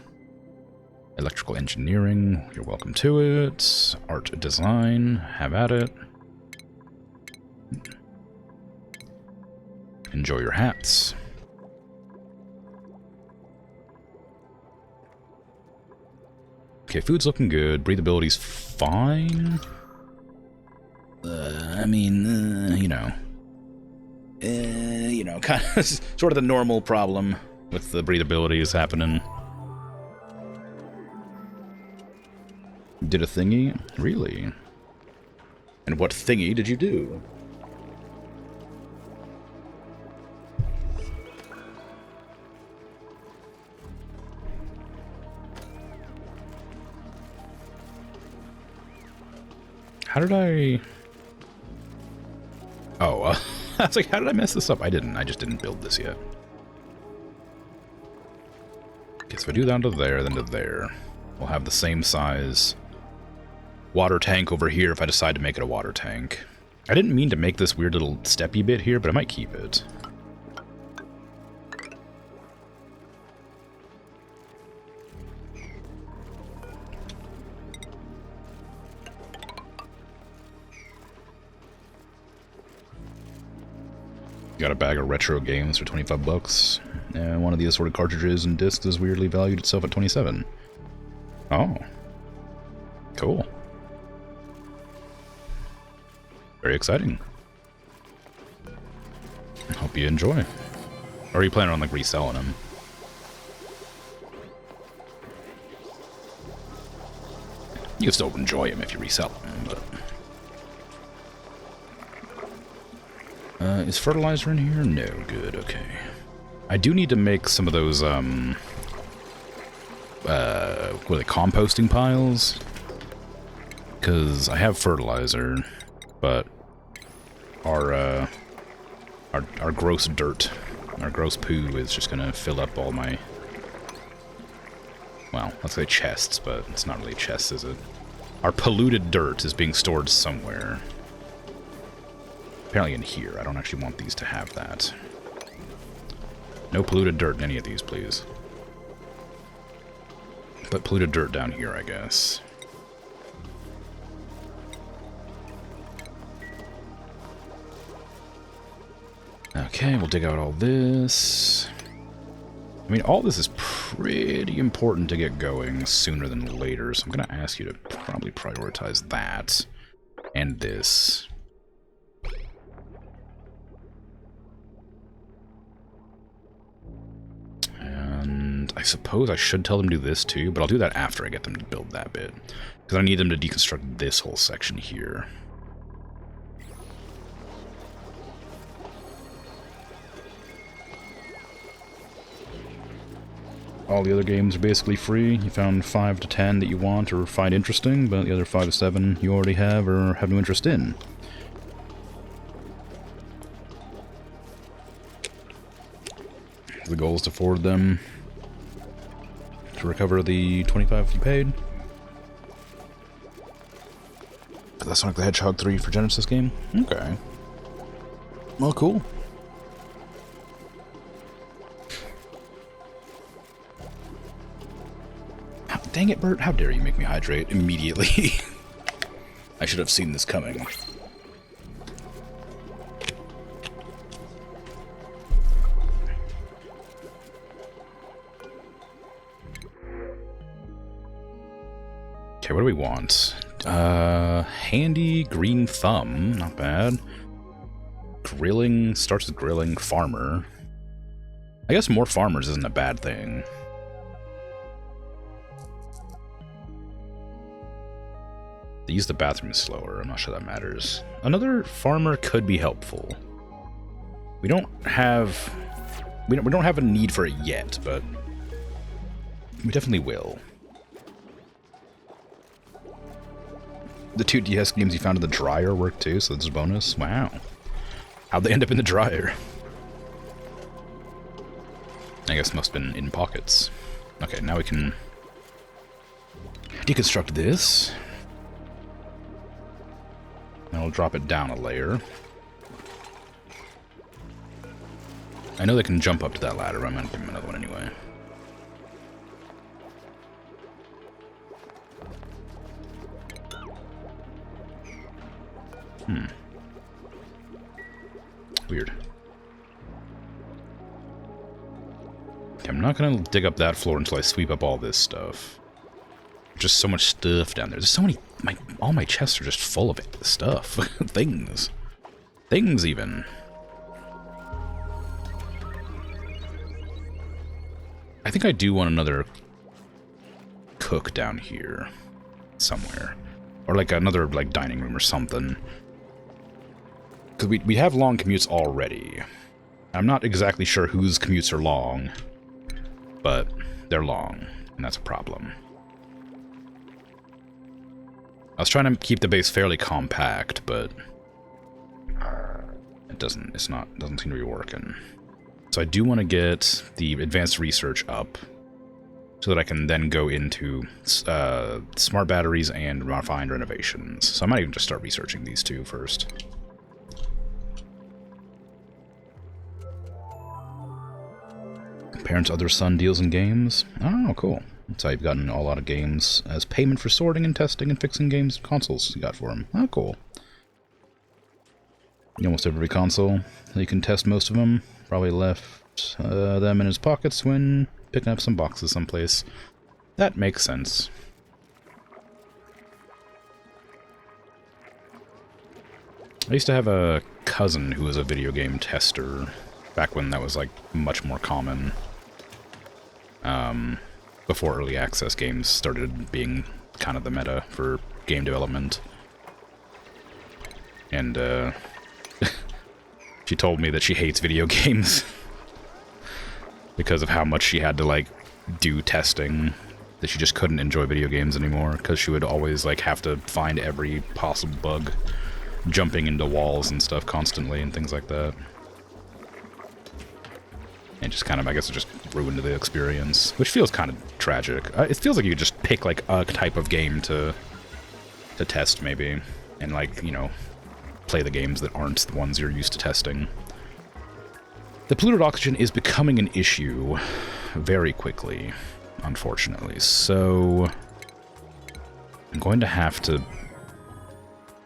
Electrical engineering. You're welcome to it. Art design. Have at it. Enjoy your hats. Okay, food's looking good. Breathability's fine. I mean, you know, kind of sort of the normal problem with the breathability is happening. Did a thingy? Really? And what thingy did you do? How did I... Oh, I was like, how did I mess this up? I didn't. I just didn't build this yet. Okay, so if I do down to there, then to there, we'll have the same size water tank over here if I decide to make it a water tank. I didn't mean to make this weird little steppy bit here, but I might keep it. Got a bag of retro games for 25 bucks. And one of the assorted cartridges and discs is weirdly valued itself at 27. Oh. Cool. Very exciting. Hope you enjoy. Or are you planning on, like, reselling them? You can still enjoy them if you resell them, but... is fertilizer in here? No, good, okay. I do need to make some of those, what are they, composting piles? Because I have fertilizer, but our gross dirt, our gross poo is just gonna fill up all my, well, let's say chests, but it's not really chests, is it? Our polluted dirt is being stored somewhere. Apparently in here. I don't actually want these to have that. No polluted dirt in any of these, please. But polluted dirt down here, I guess. Okay, we'll dig out all this. I mean, all this is pretty important to get going sooner than later, so I'm going to ask you to probably prioritize that and this. And I suppose I should tell them to do this too, but I'll do that after I get them to build that bit. Because I need them to deconstruct this whole section here. All the other games are basically free. You found 5 to 10 that you want or find interesting, but the other 5 to 7 you already have or have no interest in. The goal is to forward them to recover the 25 you paid. That's Sonic the Hedgehog 3 for Genesis game? Okay. Well, cool. Dang it, Bert. How dare you make me hydrate immediately? I should have seen this coming. Okay, what do we want? Handy green thumb. Not bad. Grilling. Starts with grilling. Farmer. I guess more farmers isn't a bad thing. They use the bathroom slower. I'm not sure that matters. Another farmer could be helpful. We don't have a need for it yet, but we definitely will. The 2 DS games you found in the dryer work too, so that's a bonus. Wow. How'd they end up in the dryer? I guess must have been in pockets. Okay, now we can deconstruct this. And I'll drop it down a layer. I know they can jump up to that ladder, but I'm gonna give them another one anyway. Weird. Okay, I'm not gonna dig up that floor until I sweep up all this stuff. Just so much stuff down there. There's so many... all my chests are just full of stuff. Things. Things, even. I think I do want another cook down here. Somewhere. Or like another like dining room or something. Because we have long commutes already. I'm not exactly sure whose commutes are long. But they're long. And that's a problem. I was trying to keep the base fairly compact, but it doesn't seem to be working. So I do want to get the advanced research up so that I can then go into smart batteries and refined renovations. So I might even just start researching these two first. Parents' other son deals in games. Oh, cool. So I've gotten a lot of games as payment for sorting and testing and fixing games consoles you got for him. Oh, cool. Almost every console. You can test most of them. Probably left them in his pockets when picking up some boxes someplace. That makes sense. I used to have a cousin who was a video game tester back when that was like much more common. Before early access games started being kind of the meta for game development. And, she told me that she hates video games because of how much she had to, like, do testing, that she just couldn't enjoy video games anymore, because she would always, like, have to find every possible bug, jumping into walls and stuff constantly and things like that. And just kind of, I guess, it just ruined the experience, which feels kind of tragic. It feels like you could just pick, like, a type of game to test, maybe, and, like, you know, play the games that aren't the ones you're used to testing. The polluted oxygen is becoming an issue very quickly, unfortunately, so I'm going to have to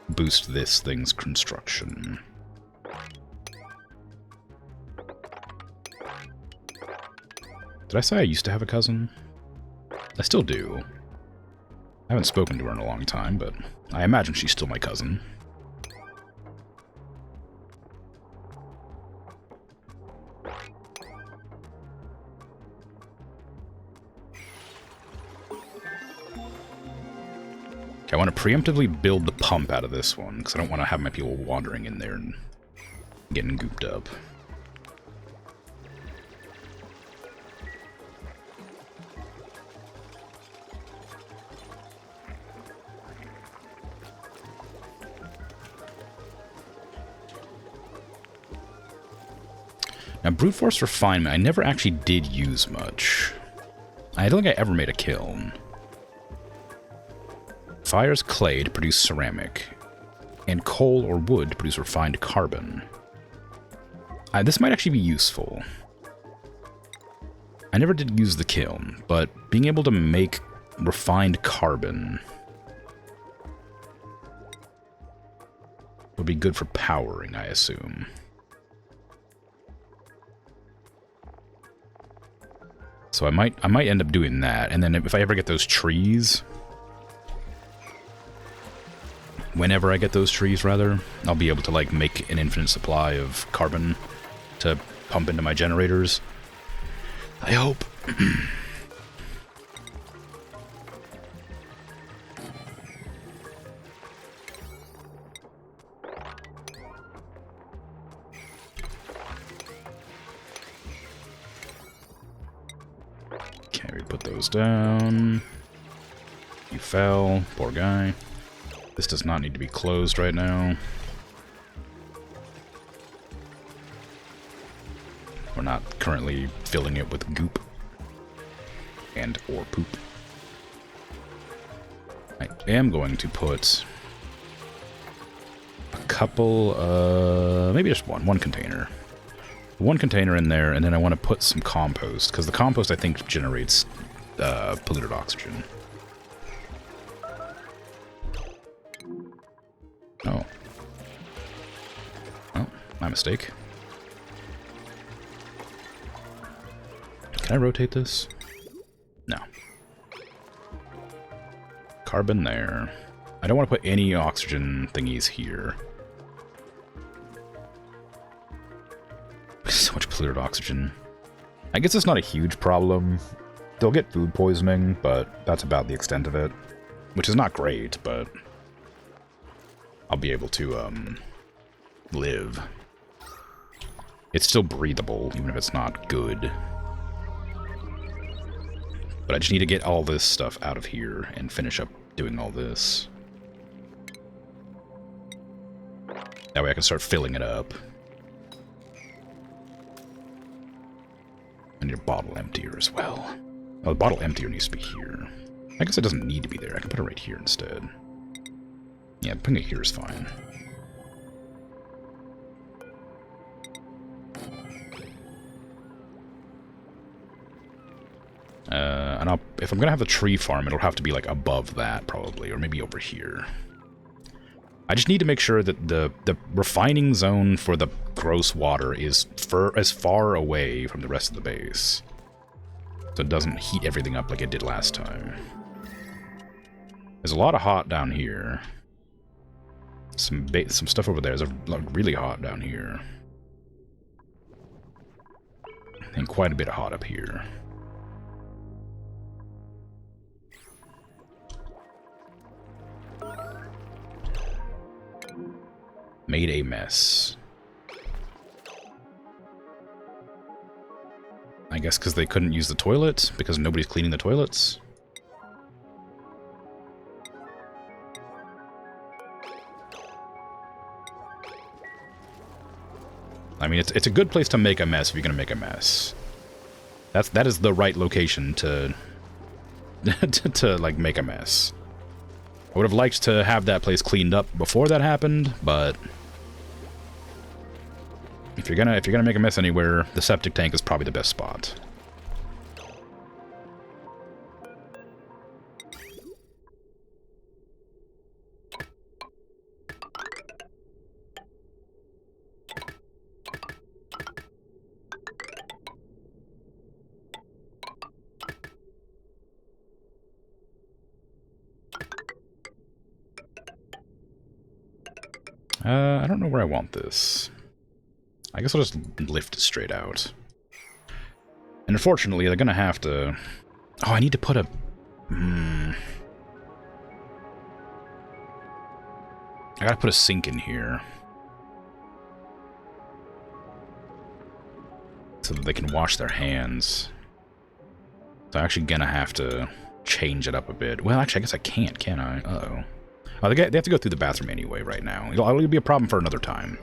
boost this thing's construction. Did I say I used to have a cousin? I still do. I haven't spoken to her in a long time, but I imagine she's still my cousin. Okay, I want to preemptively build the pump out of this one, because I don't want to have my people wandering in there and getting gooped up. Now, brute force refinement, I never actually did use much. I don't think I ever made a kiln. Fires clay to produce ceramic, and coal or wood to produce refined carbon. This might actually be useful. I never did use the kiln, but being able to make refined carbon would be good for powering, I assume. So I might end up doing that, and then if I ever get those trees, whenever I get those trees, rather, I'll be able to, like, make an infinite supply of carbon to pump into my generators. I hope. Okay, we put those down. You fell. Poor guy. This does not need to be closed right now. We're not currently filling it with goop and or poop. I am going to put a couple, maybe just one container. One container in there, and then I want to put some compost, because the compost, I think, generates polluted oxygen. Oh. Oh, my mistake. Can I rotate this? No. Carbon there. I don't want to put any oxygen thingies here. So much polluted oxygen. I guess it's not a huge problem. They'll get food poisoning, but that's about the extent of it. Which is not great, but I'll be able to, live. It's still breathable, even if it's not good. But I just need to get all this stuff out of here and finish up doing all this. That way I can start filling it up. I need a bottle emptier as well. Oh, the bottle emptier needs to be here. I guess it doesn't need to be there. I can put it right here instead. Yeah, putting it here is fine. And if I'm gonna have the tree farm, it'll have to be like above that probably, or maybe over here. I just need to make sure that the refining zone for the gross water is as far away from the rest of the base, so it doesn't heat everything up like it did last time. There's a lot of hot down here. Some stuff over there is really hot down here. And quite a bit of hot up here. Made a mess. I guess because they couldn't use the toilet, because nobody's cleaning the toilets. I mean, it's a good place to make a mess if you're gonna make a mess. That is the right location to to like make a mess. I would have liked to have that place cleaned up before that happened, but if you're gonna make a mess anywhere, the septic tank is probably the best spot. I don't know where I want this. I guess I'll just lift it straight out. And unfortunately, they're gonna have to... Oh, I need to put a... I gotta put a sink in here. So that they can wash their hands. So I'm actually gonna have to change it up a bit. Well, actually, I guess I can't I? Uh-oh. Oh, they have to go through the bathroom anyway right now. It'll be a problem for another time.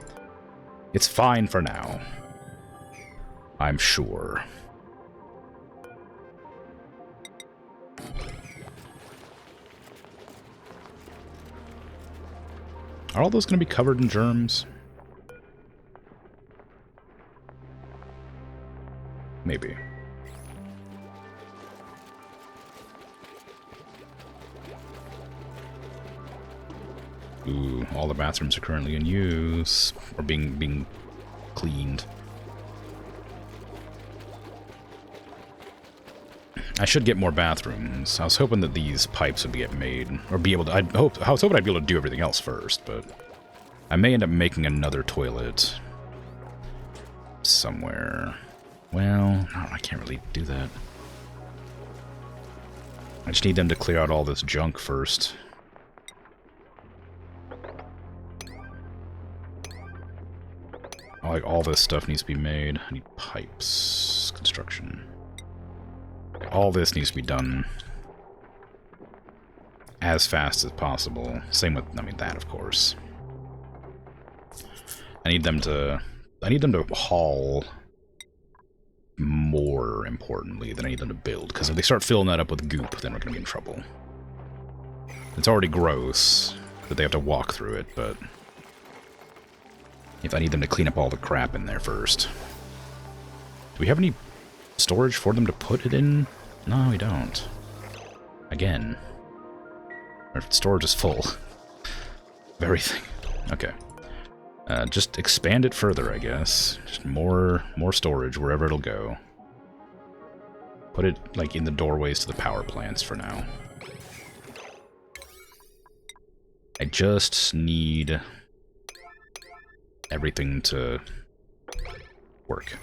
It's fine for now. I'm sure. Are all those going to be covered in germs? Maybe. Ooh, all the bathrooms are currently in use, or being cleaned. I should get more bathrooms. I was hoping that these pipes would get made, or be able to. I was hoping I'd be able to do everything else first, but I may end up making another toilet somewhere. Well, no, I can't really do that. I just need them to clear out all this junk first. Like, all this stuff needs to be made. I need pipes. Construction. All this needs to be done as fast as possible. Same with, I mean, that, of course. I need them to haul more, importantly, than I need them to build. Because if they start filling that up with goop, then we're going to be in trouble. It's already gross that they have to walk through it, but if I need them to clean up all the crap in there first. Do we have any storage for them to put it in? No, we don't. Again. Our storage is full. Of everything. Okay. Just expand it further, I guess. Just more storage wherever it'll go. Put it, like, in the doorways to the power plants for now. I just need everything to work.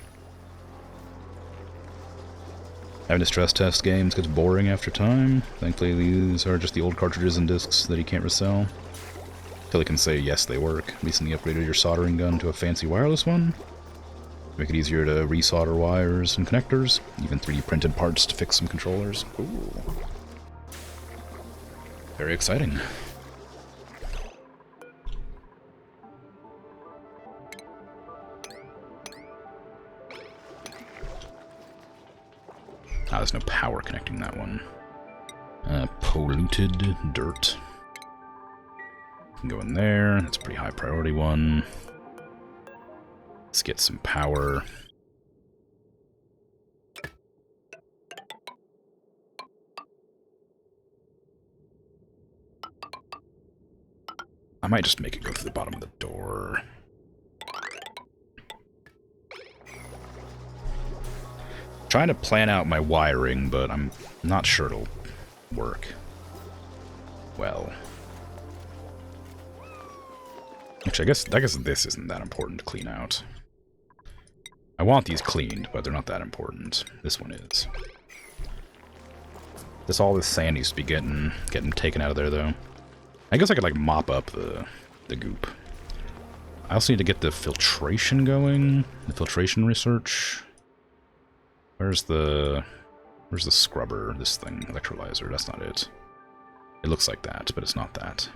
Having to stress test games gets boring after time. Thankfully, these are just the old cartridges and discs that he can't resell. Till he can say, yes, they work. Recently upgraded your soldering gun to a fancy wireless one. Make it easier to resolder wires and connectors. Even 3D printed parts to fix some controllers. Ooh. Very exciting. Ah, there's no power connecting that one. Polluted dirt. Can go in there. That's a pretty high priority one. Let's get some power. I might just make it go through the bottom of the door. Trying to plan out my wiring, but I'm not sure it'll work well. Actually, I guess this isn't that important to clean out. I want these cleaned, but they're not that important. This one is. All this sand needs to be getting taken out of there, though. I guess I could, like, mop up the goop. I also need to get the filtration going. The filtration research. Where's the scrubber? This thing, electrolyzer. That's not it. It looks like that, but it's not that.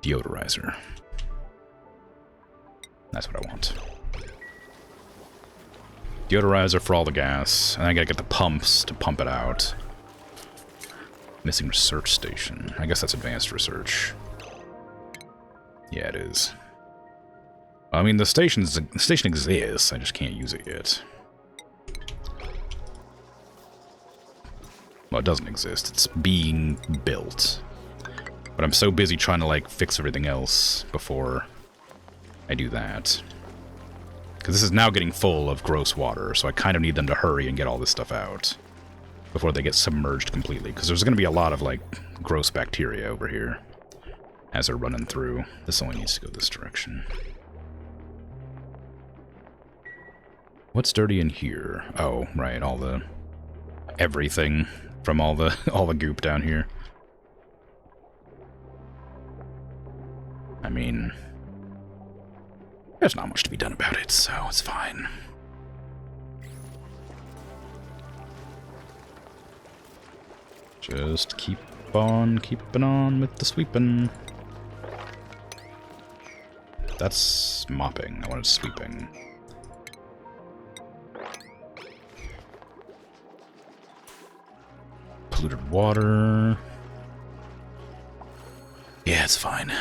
Deodorizer. That's what I want. Deodorizer for all the gas, and I gotta get the pumps to pump it out. Missing research station. I guess that's advanced research. Yeah, it is. I mean, the station exists. I just can't use it yet. Well, it doesn't exist. It's being built. But I'm so busy trying to, like, fix everything else before I do that. Because this is now getting full of gross water, so I kind of need them to hurry and get all this stuff out before they get submerged completely. Because there's going to be a lot of, like, gross bacteria over here as they're running through. This only needs to go this direction. What's dirty in here? Oh, right, all the everything from all the goop down here. I mean, there's not much to be done about it, so it's fine. Just keep on keeping on with the sweeping. That's mopping. I wanted sweeping. Polluted water. Yeah, it's fine.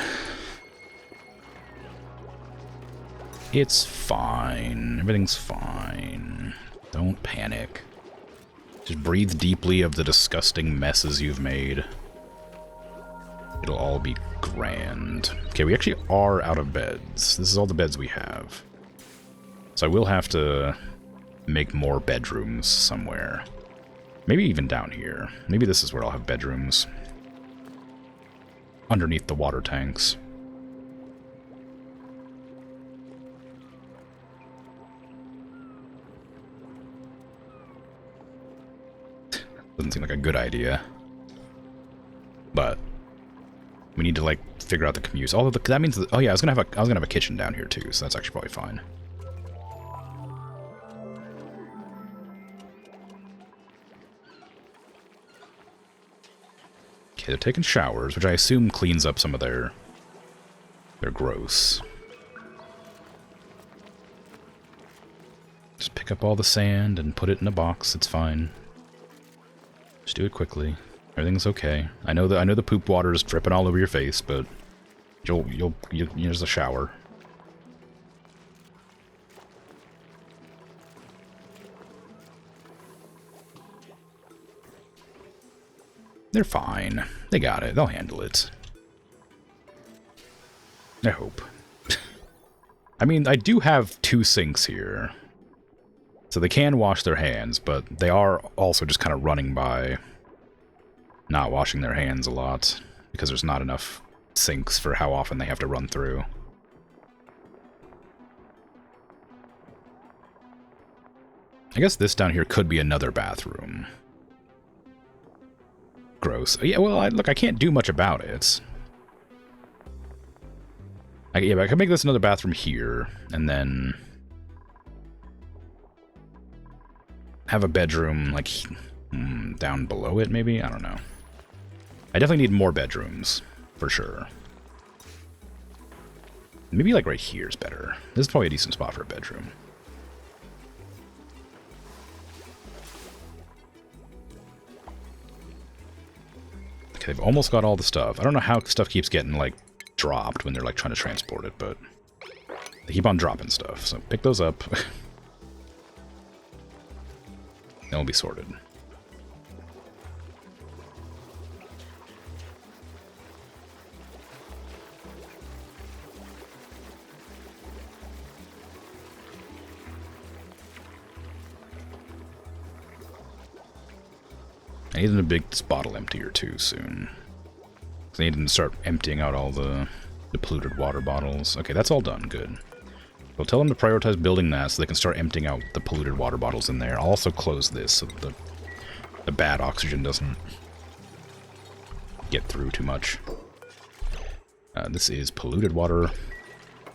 It's fine. Everything's fine. Don't panic. Just breathe deeply of the disgusting messes you've made. it'll all be grand. Okay, we actually are out of beds. This is all the beds we have. So I will have to make more bedrooms somewhere. Maybe even down here. Maybe this is where I'll have bedrooms. Underneath the water tanks. Doesn't seem like a good idea. But we need to like figure out the commutes. Although that means that, oh yeah, I was gonna have a kitchen down here too, so that's actually probably fine. Okay, they're taking showers, which I assume cleans up some of their gross. Just pick up all the sand and put it in a box. It's fine. Just do it quickly. Everything's okay. I know the poop water is dripping all over your face, but you'll there's a shower. They're fine. They got it. They'll handle it. I hope. I mean, I do have 2 sinks here. So they can wash their hands, but they are also just kind of running by not washing their hands a lot because there's not enough sinks for how often they have to run through. I guess this down here could be another bathroom. Gross. Yeah, well, look, I can't do much about it. Yeah, but I could make this another bathroom here, and then have a bedroom, like, down below it, maybe? I don't know. I definitely need more bedrooms, for sure. Maybe, like, right here is better. This is probably a decent spot for a bedroom. Okay, they've almost got all the stuff. I don't know how stuff keeps getting, like, dropped when they're, like, trying to transport it, but they keep on dropping stuff, so pick those up. They'll be sorted. I need a big bottle emptier too soon. I need to start emptying out all the polluted water bottles. Okay, that's all done. Good. So tell them to prioritize building that so they can start emptying out the polluted water bottles in there. I'll also close this so that the bad oxygen doesn't get through too much. This is polluted water.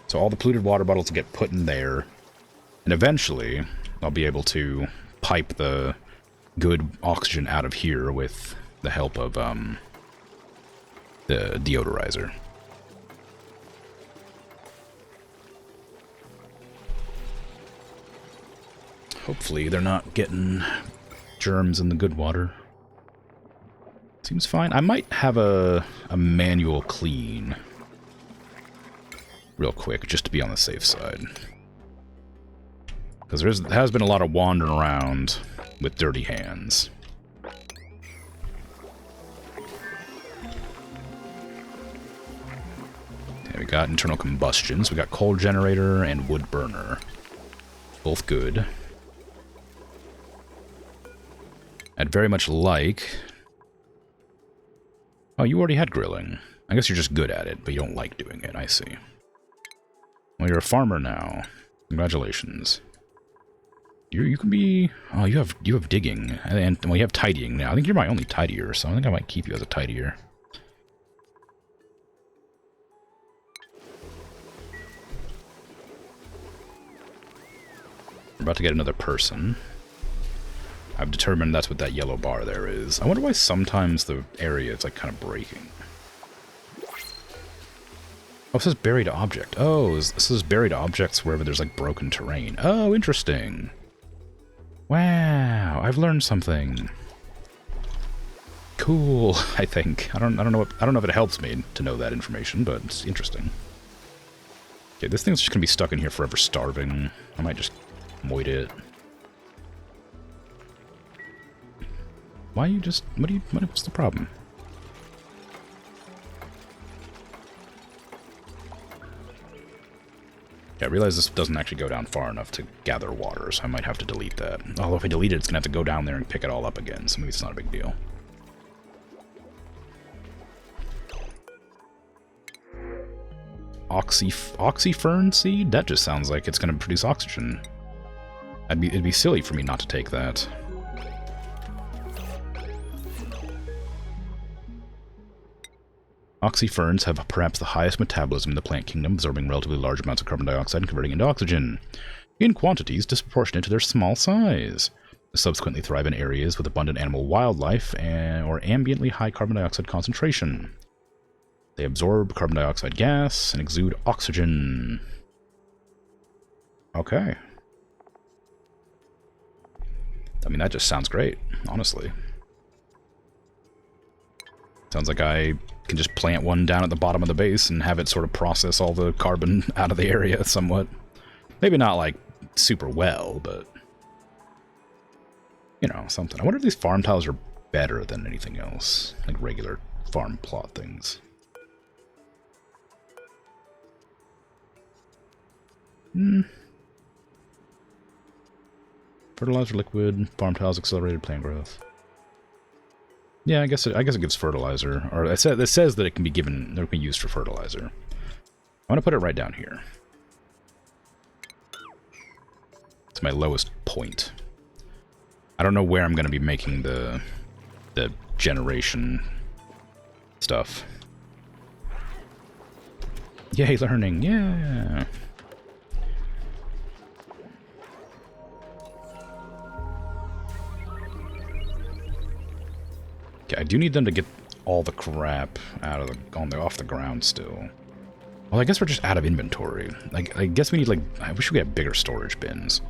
So all the polluted water bottles get put in there. And eventually, I'll be able to pipe the good oxygen out of here with the help of the deodorizer. Hopefully they're not getting germs in the good water. Seems fine. I might have a manual clean real quick, just to be on the safe side. Because there has been a lot of wandering around with dirty hands. Okay, we got internal combustions. We got coal generator and wood burner. Both good. I'd very much like... Oh, you already had grilling. I guess you're just good at it, but you don't like doing it. I see. Well, you're a farmer now. Congratulations. You can be... Oh, you have digging. And, well, you have tidying now. I think you're my only tidier, so I think I might keep you as a tidier. We're about to get another person. I've determined that's what that yellow bar there is. I wonder why sometimes the area is, like, kind of breaking. Oh, it says buried object. Oh, this is buried objects wherever there's, like, broken terrain. Oh, interesting. Wow, I've learned something. Cool, I think. I don't know if it helps me to know that information, but it's interesting. Okay, this thing's just gonna be stuck in here forever starving. I might just moid it. Why you just... what's the problem? I realize this doesn't actually go down far enough to gather water, so I might have to delete that. Although if I delete it, it's going to have to go down there and pick it all up again, so maybe it's not a big deal. Oxyfern seed? That just sounds like it's going to produce oxygen. It'd be silly for me not to take that. Oxyferns have perhaps the highest metabolism in the plant kingdom, absorbing relatively large amounts of carbon dioxide and converting into oxygen, in quantities disproportionate to their small size. They subsequently thrive in areas with abundant animal wildlife or ambiently high carbon dioxide concentration. They absorb carbon dioxide gas and exude oxygen. Okay. I mean, that just sounds great, honestly. Sounds like I can just plant one down at the bottom of the base and have it sort of process all the carbon out of the area somewhat. Maybe not, like, super well, but... you know, something. I wonder if these farm tiles are better than anything else. Like regular farm plot things. Fertilizer liquid, farm tiles, accelerated plant growth. Yeah, I guess it gives fertilizer, or it says that it can be used for fertilizer. I'm gonna put it right down here. It's my lowest point. I don't know where I'm gonna be making the generation stuff. Yay, learning! Yeah. Okay, I do need them to get all the crap out of off the ground still. Well, I guess we're just out of inventory. Like, I guess we need, like, I wish we had bigger storage bins.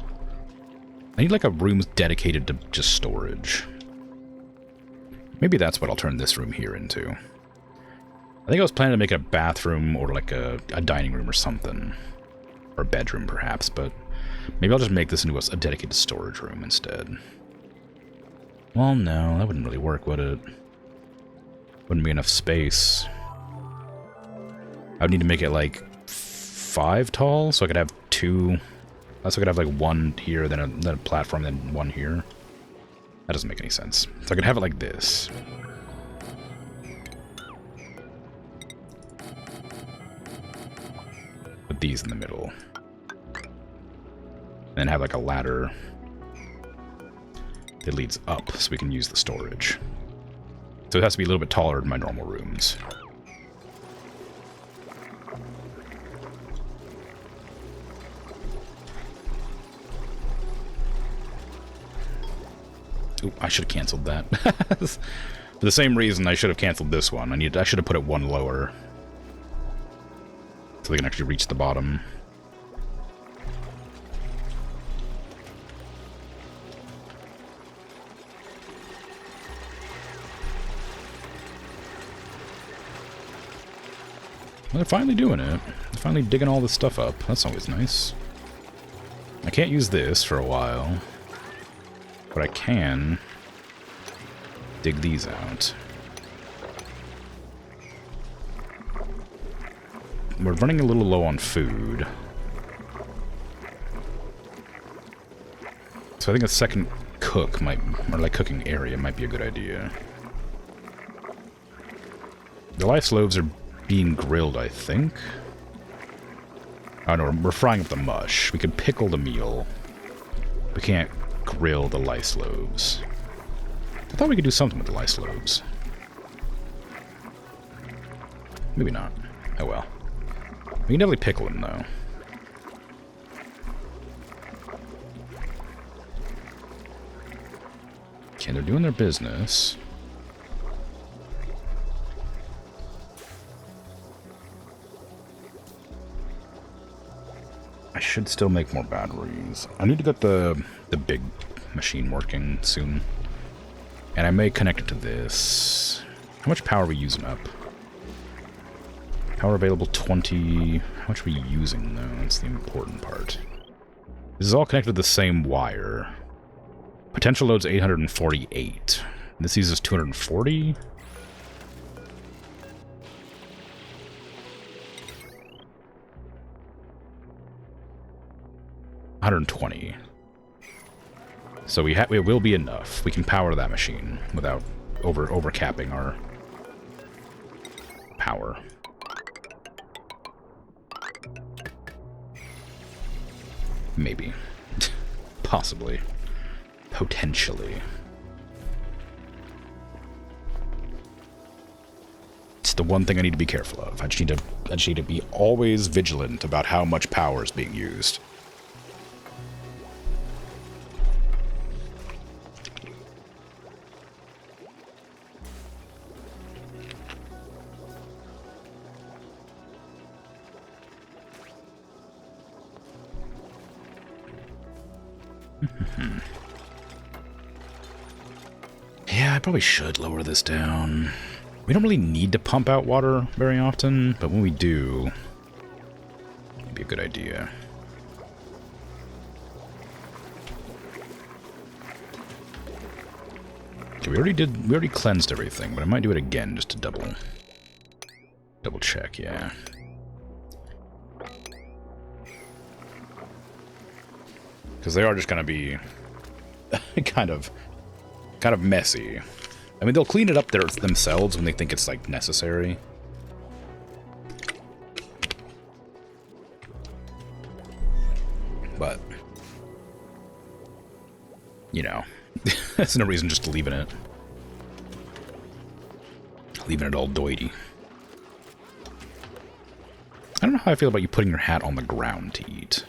I need, like, a room dedicated to just storage. Maybe that's what I'll turn this room here into. I think I was planning to make a bathroom or, like, a dining room or something. Or a bedroom, perhaps, but maybe I'll just make this into a dedicated storage room instead. Well, no, that wouldn't really work, would it? Wouldn't be enough space. I would need to make it, like, 5 tall, so I could have 2... so I could have, like, 1 here, then a platform, then 1 here. That doesn't make any sense. So I could have it like this. Put these in the middle. And then have, like, a ladder that leads up so we can use the storage. So it has to be a little bit taller than my normal rooms. Ooh, I should have canceled that. For the same reason I should have canceled this one. I should have put it 1 lower. So they can actually reach the bottom. Well, they're finally doing it. They're finally digging all this stuff up. That's always nice. I can't use this for a while. But I can dig these out. We're running a little low on food. So I think a second cook or like cooking area might be a good idea. The lice loaves are being grilled, I think. Oh no, we're frying up the mush. We could pickle the meal. We can't grill the lice loaves. I thought we could do something with the lice loaves. Maybe not. Oh well. We can definitely pickle them, though. Okay, they're doing their business. I should still make more batteries. I need to get the big machine working soon. And I may connect it to this. How much power are we using up? Power available 20. How much are we using, though? That's the important part. This is all connected to the same wire. Potential load's 848. This uses 240. 120. So it will be enough. We can power that machine without overcapping our power. Maybe. Possibly. Potentially. It's the one thing I need to be careful of. I just need to be always vigilant about how much power is being used. Yeah, I probably should lower this down. We don't really need to pump out water very often, but when we do, it'd be a good idea. Okay, we already cleansed everything, but I might do it again just to double check, yeah. Because they are just gonna be kind of messy. I mean, they'll clean it up themselves when they think it's, like, necessary. But, you know, there's no reason just to leaving it. Leaving it all doity. I don't know how I feel about you putting your hat on the ground to eat.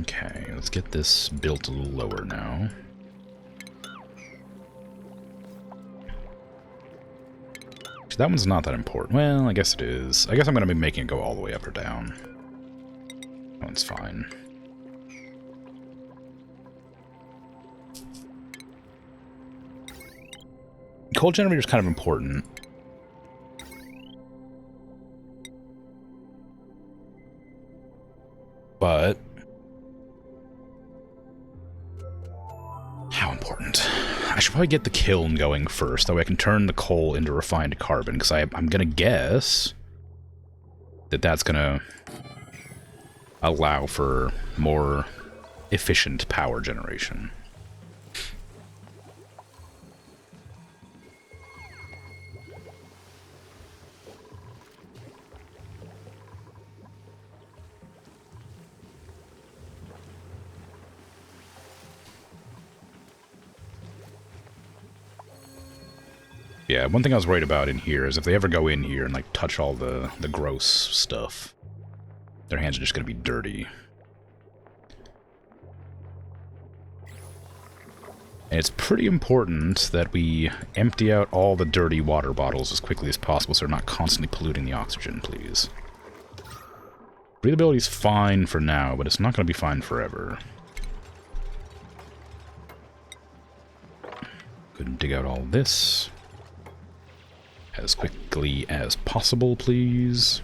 Okay, let's get this built a little lower now. That one's not that important. Well, I guess it is. I guess I'm going to be making it go all the way up or down. That one's fine. Coal generator is kind of important. But how important? I should probably get the kiln going first, that way I can turn the coal into refined carbon, because I'm gonna guess that that's gonna allow for more efficient power generation. Yeah, one thing I was worried about in here is if they ever go in here and, like, touch all the gross stuff, their hands are just going to be dirty. And it's pretty important that we empty out all the dirty water bottles as quickly as possible so they're not constantly polluting the oxygen, please. Breathability's fine for now, but it's not going to be fine forever. Go ahead and dig out all this. As quickly as possible, please.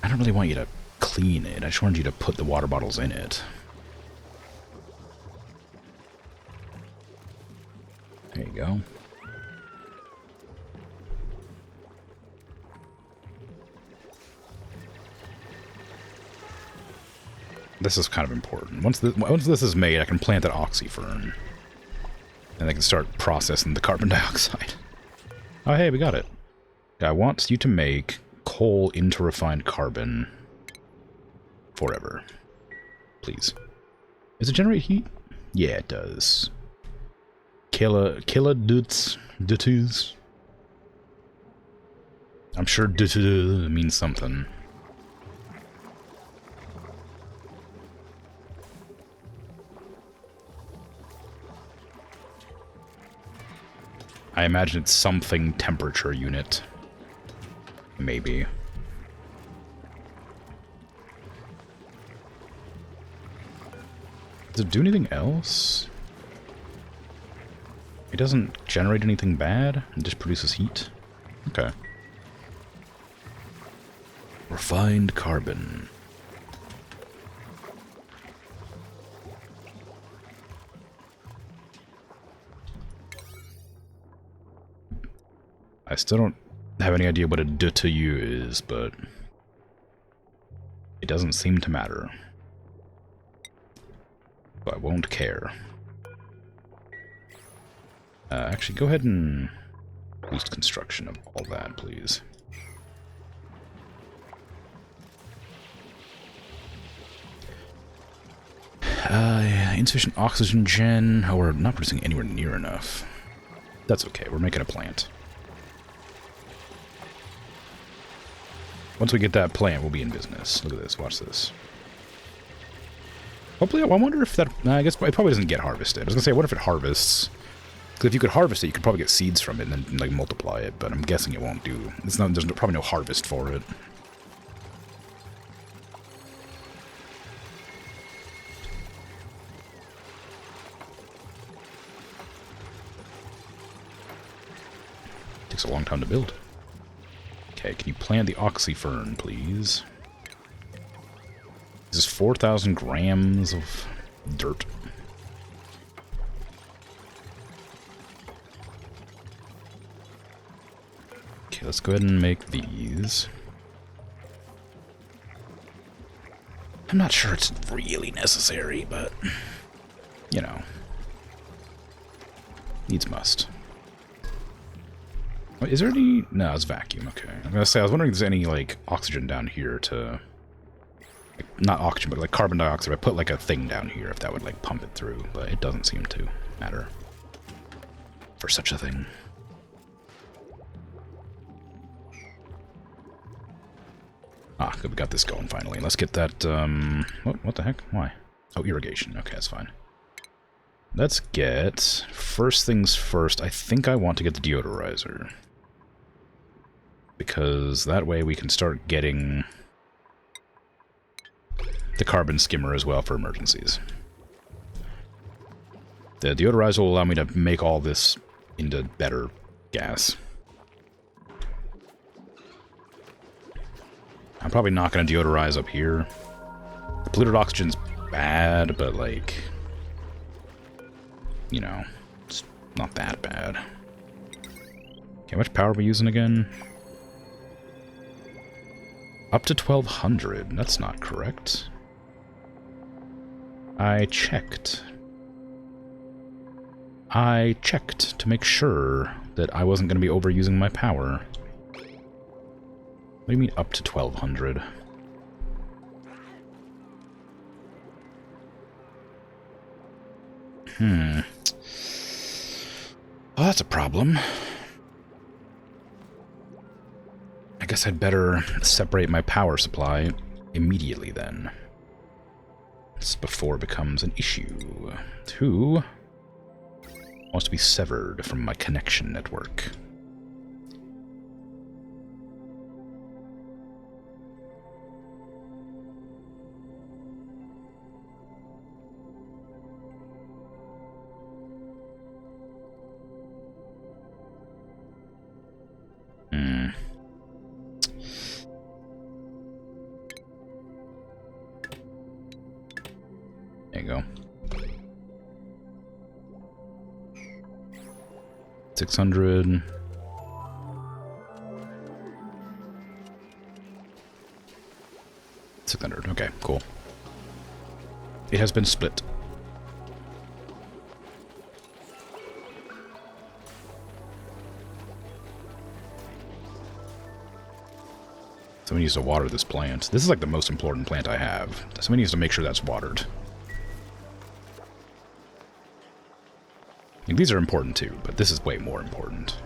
I don't really want you to clean it. I just wanted you to put the water bottles in it. There you go. This is kind of important. Once this is made, I can plant that oxyfern. And they can start processing the carbon dioxide. Oh, hey, we got it. I want you to make coal into refined carbon forever. Please. Does it generate heat? Yeah, it does. Kiloduts. I'm sure dutu means something. I imagine it's something temperature unit. Maybe. Does it do anything else? It doesn't generate anything bad? It just produces heat? Okay. Refined carbon. still don't have any idea what a DTU is, but it doesn't seem to matter. So I won't care. Actually, go ahead and boost construction of all that, please. Insufficient oxygen gen. Oh, we're not producing anywhere near enough. That's okay, we're making a plant. Once we get that plant, we'll be in business. Look at this, watch this. Hopefully, I wonder if that... I guess it probably doesn't get harvested. I was gonna say, what if it harvests? Because if you could harvest it, you could probably get seeds from it and then, like, multiply it, but I'm guessing it won't do... There's probably no harvest for it. Takes a long time to build. Okay, can you plant the oxyfern, please? This is 4,000 grams of dirt. Okay, let's go ahead and make these. I'm not sure it's really necessary, but, you know, needs must. Wait, is there any... No, it's vacuum, okay. I'm gonna say, I was wondering if there's any, like, oxygen down here to... Like, not oxygen, but, like, carbon dioxide. I put, like, a thing down here if that would, like, pump it through, but it doesn't seem to matter for such a thing. Ah, good, we got this going finally. Let's get that, what the heck? Why? Oh, irrigation. Okay, that's fine. Let's get... First things first, I think I want to get the deodorizer. Because that way we can start getting the carbon skimmer as well for emergencies. The deodorizer will allow me to make all this into better gas. I'm probably not going to deodorize up here. The polluted oxygen's bad, but, like, you know, it's not that bad. Okay, how much power are we using again? Up to 1,200. That's not correct. I checked. I checked to make sure that I wasn't going to be overusing my power. What do you mean up to 1,200? Well, that's a problem. I guess I'd better separate my power supply immediately then. This before it becomes an issue. Who wants to be severed from my connection network? There you go. 600. Okay, cool. It has been split. Somebody needs to water this plant. This is like the most important plant I have. Somebody needs to make sure that's watered. I mean, these are important too, but this is way more important.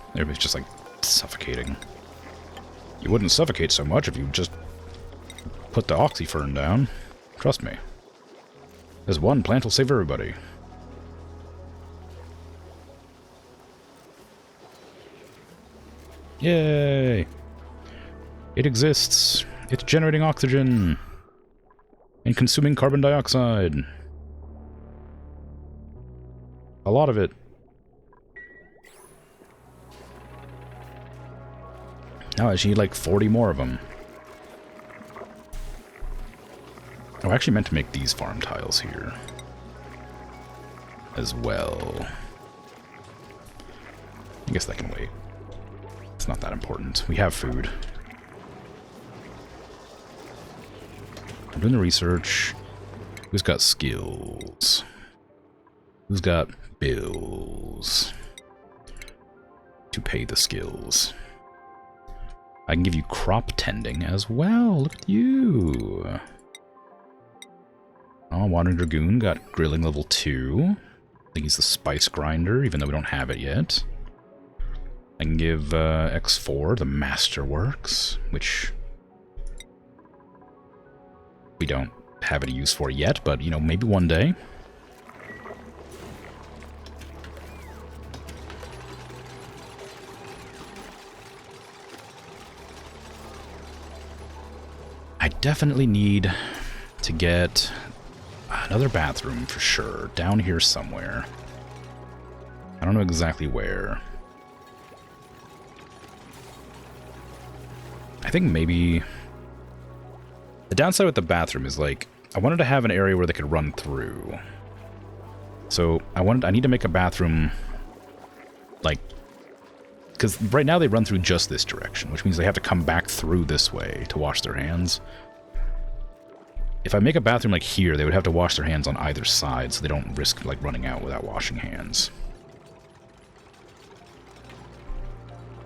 Everybody's just like suffocating. You wouldn't suffocate so much if you just put the oxyfern down. Trust me. This one plant will save everybody. Yay! It exists. It's generating oxygen and consuming carbon dioxide. A lot of it. Now I just need like 40 more of them. Oh, I actually meant to make these farm tiles here as well. I guess that can wait. It's not that important. We have food. I'm doing the research. Who's got skills? Who's got bills to pay the skills? I can give you crop tending as well. Look at you. Oh, Wandering Dragoon got grilling level 2. I think he's the spice grinder, even though we don't have it yet. I can give X4 the Masterworks, which we don't have any use for yet, but, you know, maybe one day. I definitely need to get another bathroom for sure, down here somewhere. I don't know exactly where. I think maybe the downside with the bathroom is, like, I wanted to have an area where they could run through. So I need to make a bathroom, like, because right now they run through just this direction, which means they have to come back through this way to wash their hands. If I make a bathroom like here, they would have to wash their hands on either side, so they don't risk, like, running out without washing hands.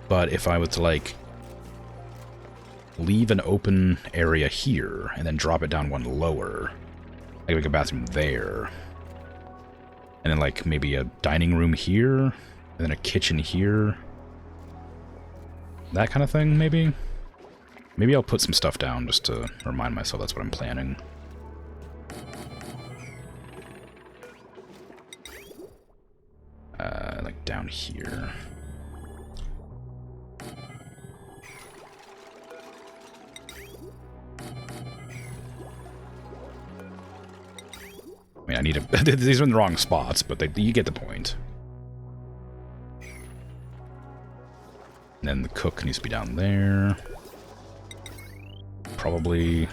But if I was to, like, leave an open area here and then drop it down one lower, I could make a bathroom there. And then, like, maybe a dining room here, and then a kitchen here. That kind of thing, maybe? Maybe I'll put some stuff down just to remind myself that's what I'm planning. Like down here. I mean, I need to... These are in the wrong spots, but you get the point. And then the cook needs to be down there. Probably...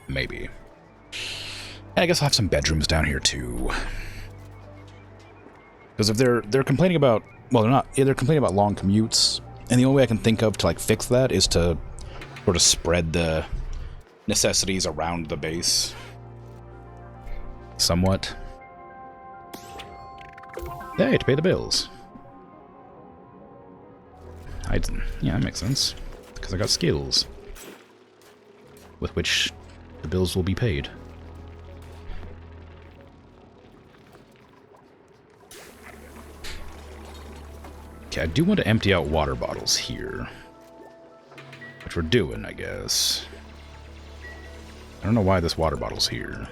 Maybe. I guess I'll have some bedrooms down here, too. Because if they're complaining about... Well, they're not. Yeah, they're complaining about long commutes. And the only way I can think of to, like, fix that is to sort of spread the necessities around the base. Somewhat. Hey, to pay the bills. Yeah, that makes sense. Because I got skills. With which the bills will be paid. Okay, I do want to empty out water bottles here. Which we're doing, I guess. I don't know why this water bottle's here.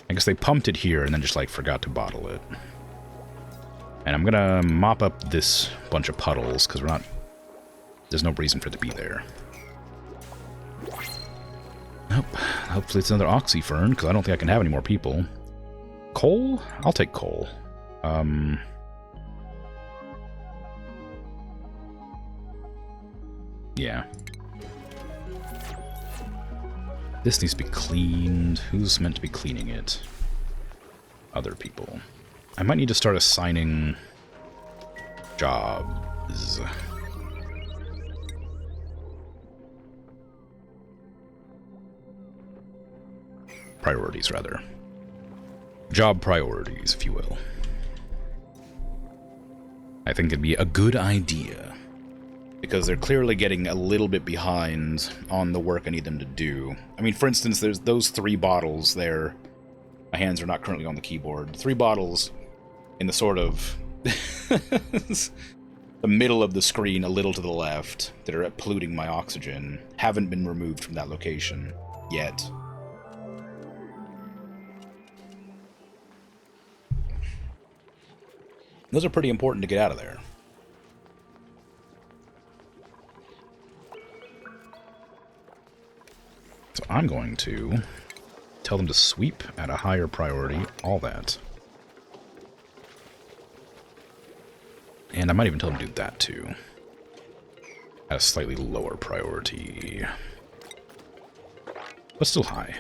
I guess they pumped it here and then just, like, forgot to bottle it. And I'm gonna mop up this bunch of puddles, because we're not... There's no reason for it to be there. Nope. Hopefully it's another oxyfern, because I don't think I can have any more people. Coal? I'll take coal. Yeah. This needs to be cleaned. Who's meant to be cleaning it? Other people. I might need to start assigning jobs. Priorities, rather. Job priorities, if you will. I think it'd be a good idea. Because they're clearly getting a little bit behind on the work I need them to do. I mean, for instance, there's those 3 bottles there. My hands are not currently on the keyboard. 3 bottles in the sort of... the middle of the screen, a little to the left, that are polluting my oxygen, haven't been removed from that location yet. Those are pretty important to get out of there. So I'm going to tell them to sweep at a higher priority, all that. And I might even tell them to do that too. At a slightly lower priority. But still high.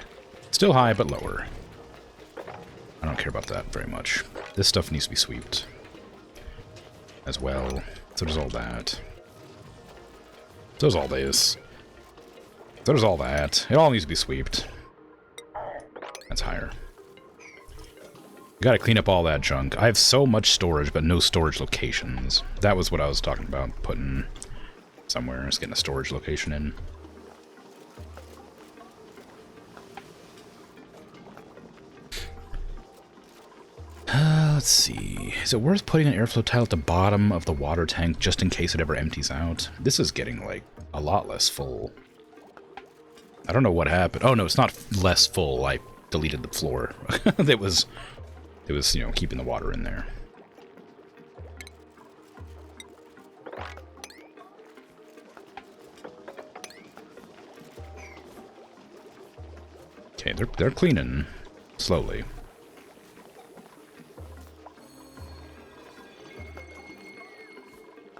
Still high, but lower. I don't care about that very much. This stuff needs to be swept. As well. So does all that. So does all this. So does all that. It all needs to be swept. That's higher. We gotta clean up all that junk. I have so much storage, but no storage locations. That was what I was talking about, putting somewhere. Just getting a storage location in. Let's see. Is it worth putting an airflow tile at the bottom of the water tank just in case it ever empties out? This is getting, like, a lot less full. I don't know what happened. Oh, no, it's not less full. I deleted the floor. It was, you know, keeping the water in there. Okay, they're cleaning slowly.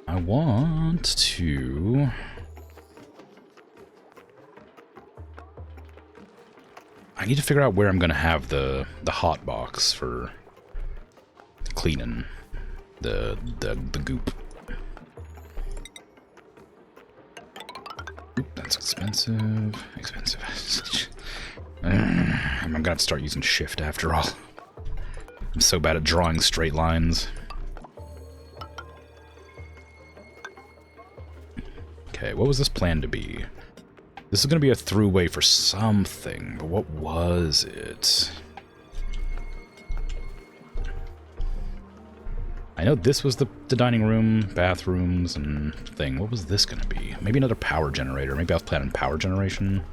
I want to... I need to figure out where I'm going to have the hot box for cleaning the goop. Oop, that's expensive. Expensive. I'm going to have to start using shift after all. I'm so bad at drawing straight lines. Okay, what was this planned to be? This is going to be a throughway for something, but what was it? I know this was the dining room, bathrooms, and thing. What was this going to be? Maybe another power generator. Maybe I was planning power generation.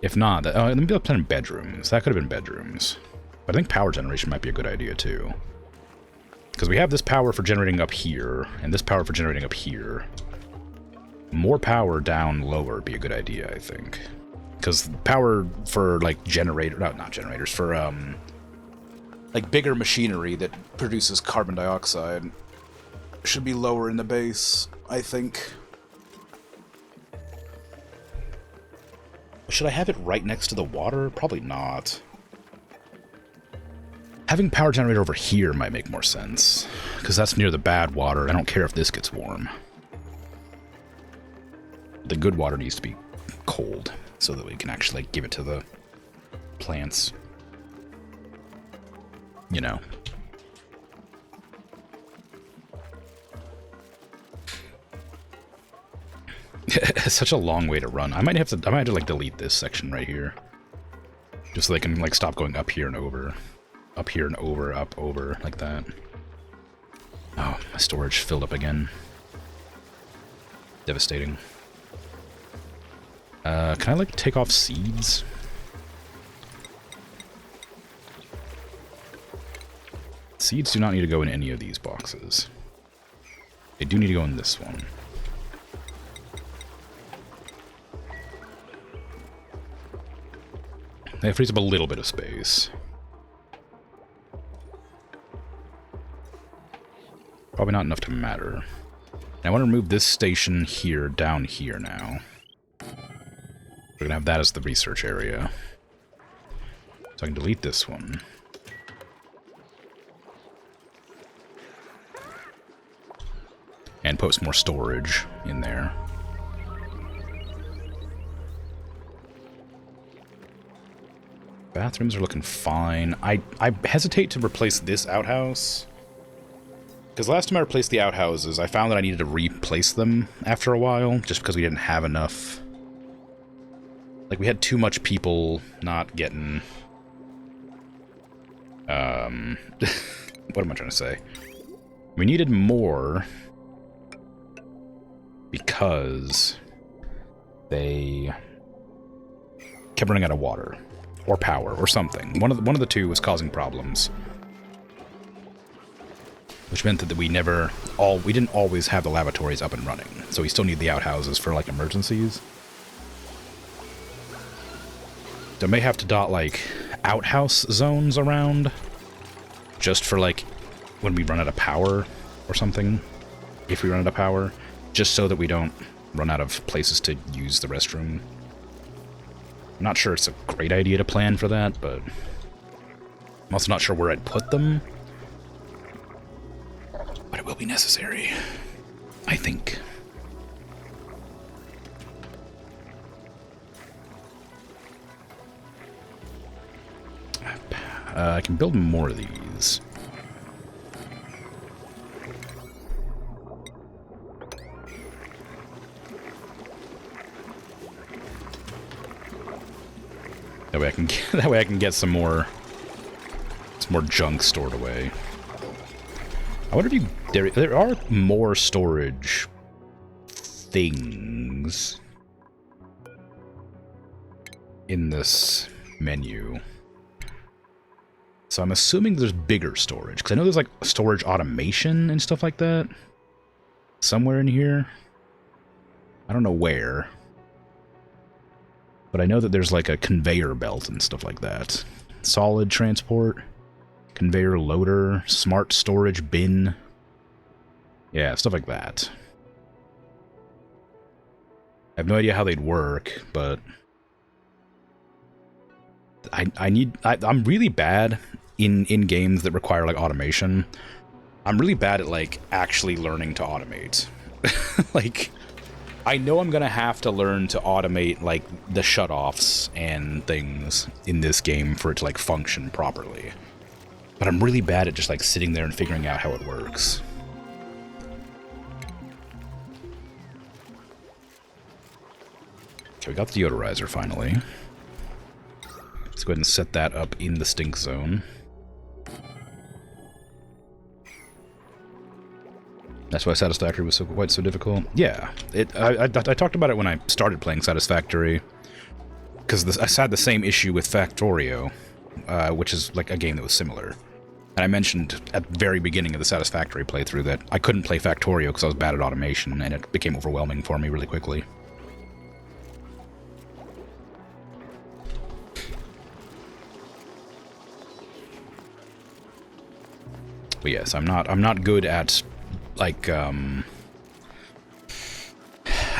If not, maybe I was planning bedrooms. That could have been bedrooms. But I think power generation might be a good idea, too. Because we have this power for generating up here, and this power for generating up here. More power down lower would be a good idea, I think. Because power for, like, not generators, for, like, bigger machinery that produces carbon dioxide should be lower in the base, I think. Should I have it right next to the water? Probably not. Having power generator over here might make more sense, because that's near the bad water. I don't care if this gets warm. The good water needs to be cold, so that we can actually, like, give it to the plants. You know. It's such a long way to run. I might have to like delete this section right here, just so they can like stop going up here and over. Up here and over, up, over, like that. Oh, my storage filled up again. Devastating. Can I, like, take off seeds? Seeds do not need to go in any of these boxes. They do need to go in this one. That frees up a little bit of space. Probably not enough to matter. I want to remove this station here, down here now. We're going to have that as the research area. So I can delete this one. And put some more storage in there. Bathrooms are looking fine. I hesitate to replace this outhouse. Because last time I replaced the outhouses, I found that I needed to replace them after a while, just because we didn't have enough. Like, we had too much people not getting... what am I trying to say? We needed more because they kept running out of water or power or something. One of the two was causing problems. Which meant that we didn't always have the lavatories up and running. So we still need the outhouses for, like, emergencies. So I may have to dot, like, outhouse zones around. Just for, like, when we run out of power or something. If we run out of power. just so that we don't run out of places to use the restroom. I'm not sure it's a great idea to plan for that, but I'm also not sure where I'd put them. But it will be necessary, I think. I can build more of these. That way I can get some more junk stored away. I wonder if there are more storage things in this menu. So I'm assuming there's bigger storage, because I know there's like storage automation and stuff like that somewhere in here. I don't know where, but I know that there's like a conveyor belt and stuff like that. Solid transport, conveyor loader, smart storage bin. Yeah, stuff like that. I have no idea how they'd work, but I'm really bad in games that require like automation. I'm really bad at like actually learning to automate. Like, I know I'm gonna have to learn to automate like the shutoffs and things in this game for it to like function properly. But I'm really bad at just like sitting there and figuring out how it works. Okay, we got the deodorizer finally. Let's go ahead and set that up in the stink zone. That's why Satisfactory was quite so difficult. Yeah, I talked about it when I started playing Satisfactory, because I had the same issue with Factorio, which is like a game that was similar. And I mentioned at the very beginning of the Satisfactory playthrough that I couldn't play Factorio because I was bad at automation, and it became overwhelming for me really quickly. But yes, I'm not good at like I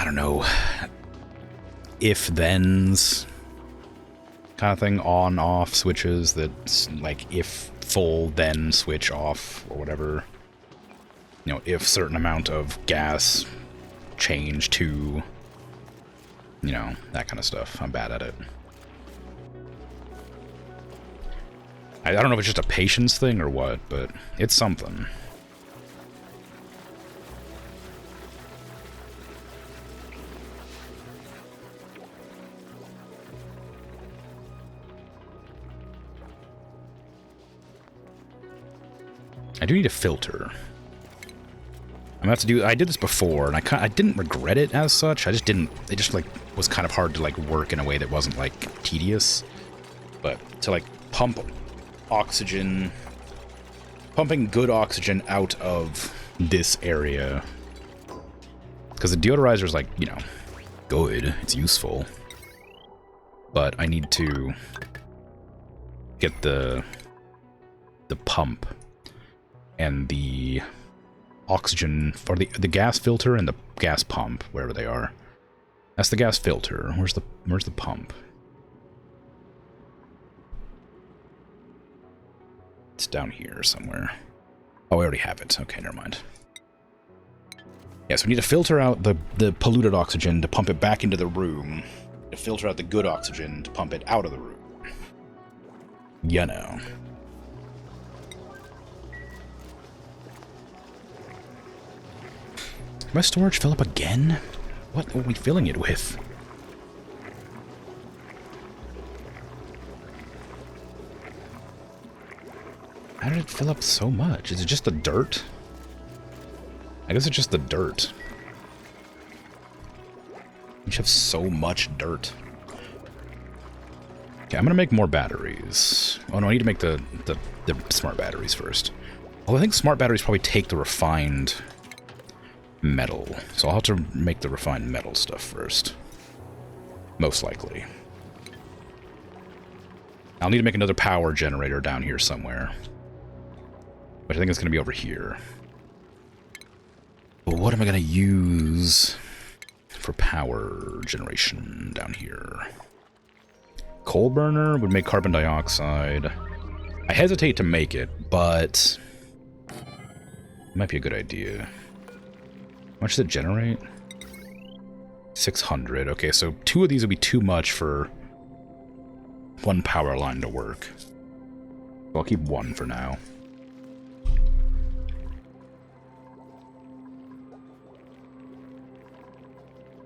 don't know, if-thens kind of thing, on-off switches that like if full then switch off or whatever. You know, if certain amount of gas change to, you know, that kind of stuff. I'm bad at it. I don't know if it's just a patience thing or what, but it's something. I do need a filter. I'm gonna have to do. I did this before, and I didn't regret it as such. I just didn't. It just like was kind of hard to like work in a way that wasn't like tedious. But to like pump oxygen, pumping good oxygen out of this area, because the deodorizer is like, you know, good. It's useful, but I need to get the pump and the oxygen for the gas filter and the gas pump, wherever they are. That's the gas filter. Where's the pump? It's down here somewhere. Oh, I already have it. Okay, never mind. Yeah, so we need to filter out the polluted oxygen to pump it back into the room, to filter out the good oxygen to pump it out of the room. You know. Did my storage fill up again? What are we filling it with? How did it fill up so much? Is it just the dirt? I guess it's just the dirt. You have so much dirt. Okay, I'm gonna make more batteries. Oh no, I need to make the smart batteries first. Although I think smart batteries probably take the refined metal. So I'll have to make the refined metal stuff first. Most likely. I'll need to make another power generator down here somewhere. But I think it's going to be over here. But what am I going to use for power generation down here? Coal burner would make carbon dioxide. I hesitate to make it, but it might be a good idea. How much does it generate? 600. Okay, so 2 of these would be too much for 1 power line to work. I'll keep 1 for now.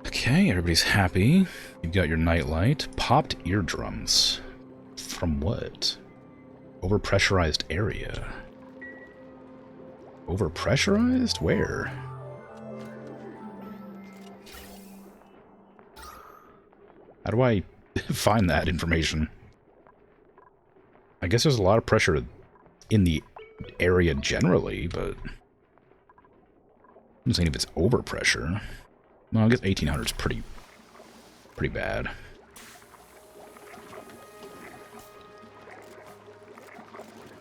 Okay, everybody's happy. You've got your nightlight. Popped eardrums. From what? Overpressurized area. Overpressurized? Where? How do I find that information? I guess there's a lot of pressure in the area generally, but I'm saying if it's overpressure. No, I guess 1800 is pretty bad.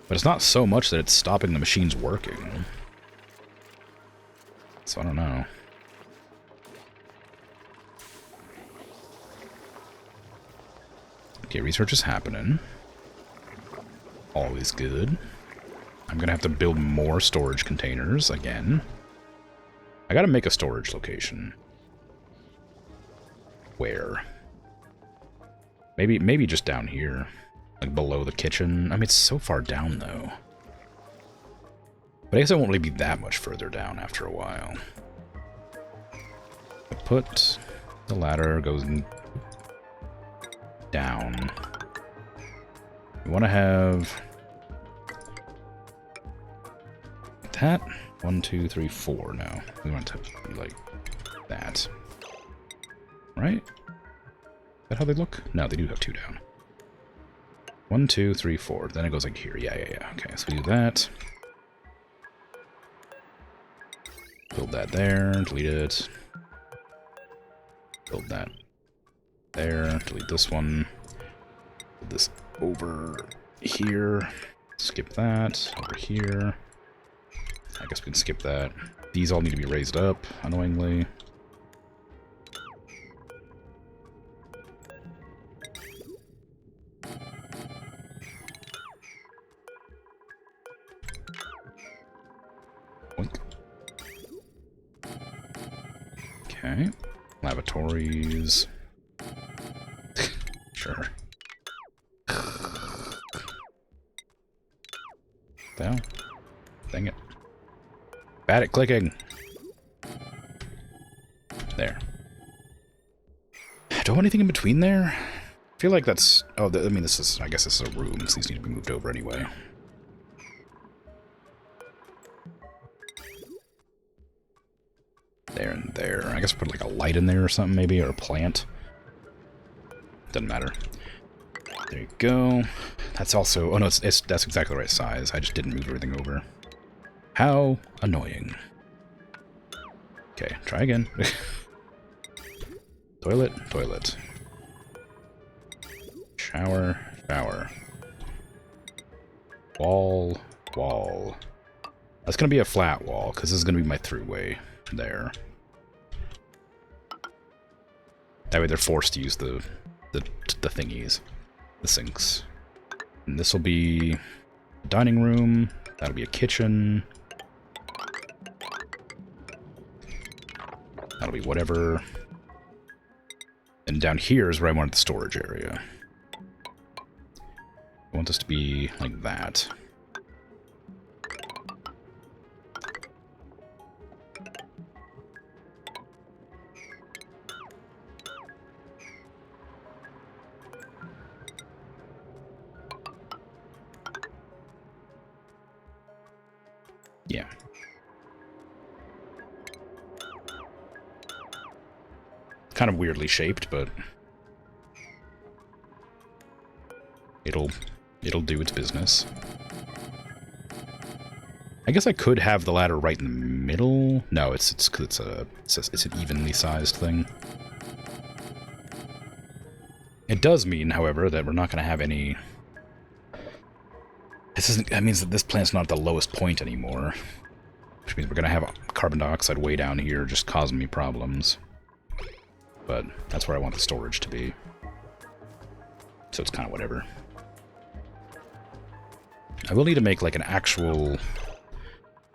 But it's not so much that it's stopping the machines working. So I don't know. Okay, research is happening. Always good. I'm gonna have to build more storage containers again. I gotta make a storage location. Where? Maybe just down here. Like below the kitchen. I mean, it's so far down though. But I guess it won't really be that much further down after a while. Put the ladder goes down. You want to have that 1, 2, 3, 4. No, we want to be like that, right? Is that how they look? No, they do have 2 down. 1, 2, 3, 4. Then it goes like here. Yeah. Okay, so we do that. Build that there. Delete it. Build that there. Delete this one. Build this over here. Skip that. Over here. I guess we can skip that. These all need to be raised up, annoyingly. Oink. Okay. Lavatories. Sure. Down. Dang it. Bad at clicking. There. Do I want anything in between there? I feel like that's... Oh, I mean, this is... I guess this is a room, so these need to be moved over anyway. There and there. I guess put like a light in there or something, maybe, or a plant. Doesn't matter. There you go. That's also... Oh, no, that's exactly the right size. I just didn't move everything over. How annoying. Okay, try again. Toilet, toilet. Shower, shower. Wall, wall. That's going to be a flat wall, because this is going to be my throughway there. That way they're forced to use the thingies. The sinks. And this will be a dining room. That'll be a kitchen. That'll be whatever. And down here is where I wanted the storage area. I want this to be like that. Yeah. Kind of weirdly shaped, but it'll do its business. I guess I could have the ladder right in the middle. No, it's an evenly sized thing. It does mean, however, that we're not going to have any. That means that this plant's not at the lowest point anymore. which means we're going to have carbon dioxide way down here just causing me problems. But that's where I want the storage to be. So it's kind of whatever. I will need to make like an actual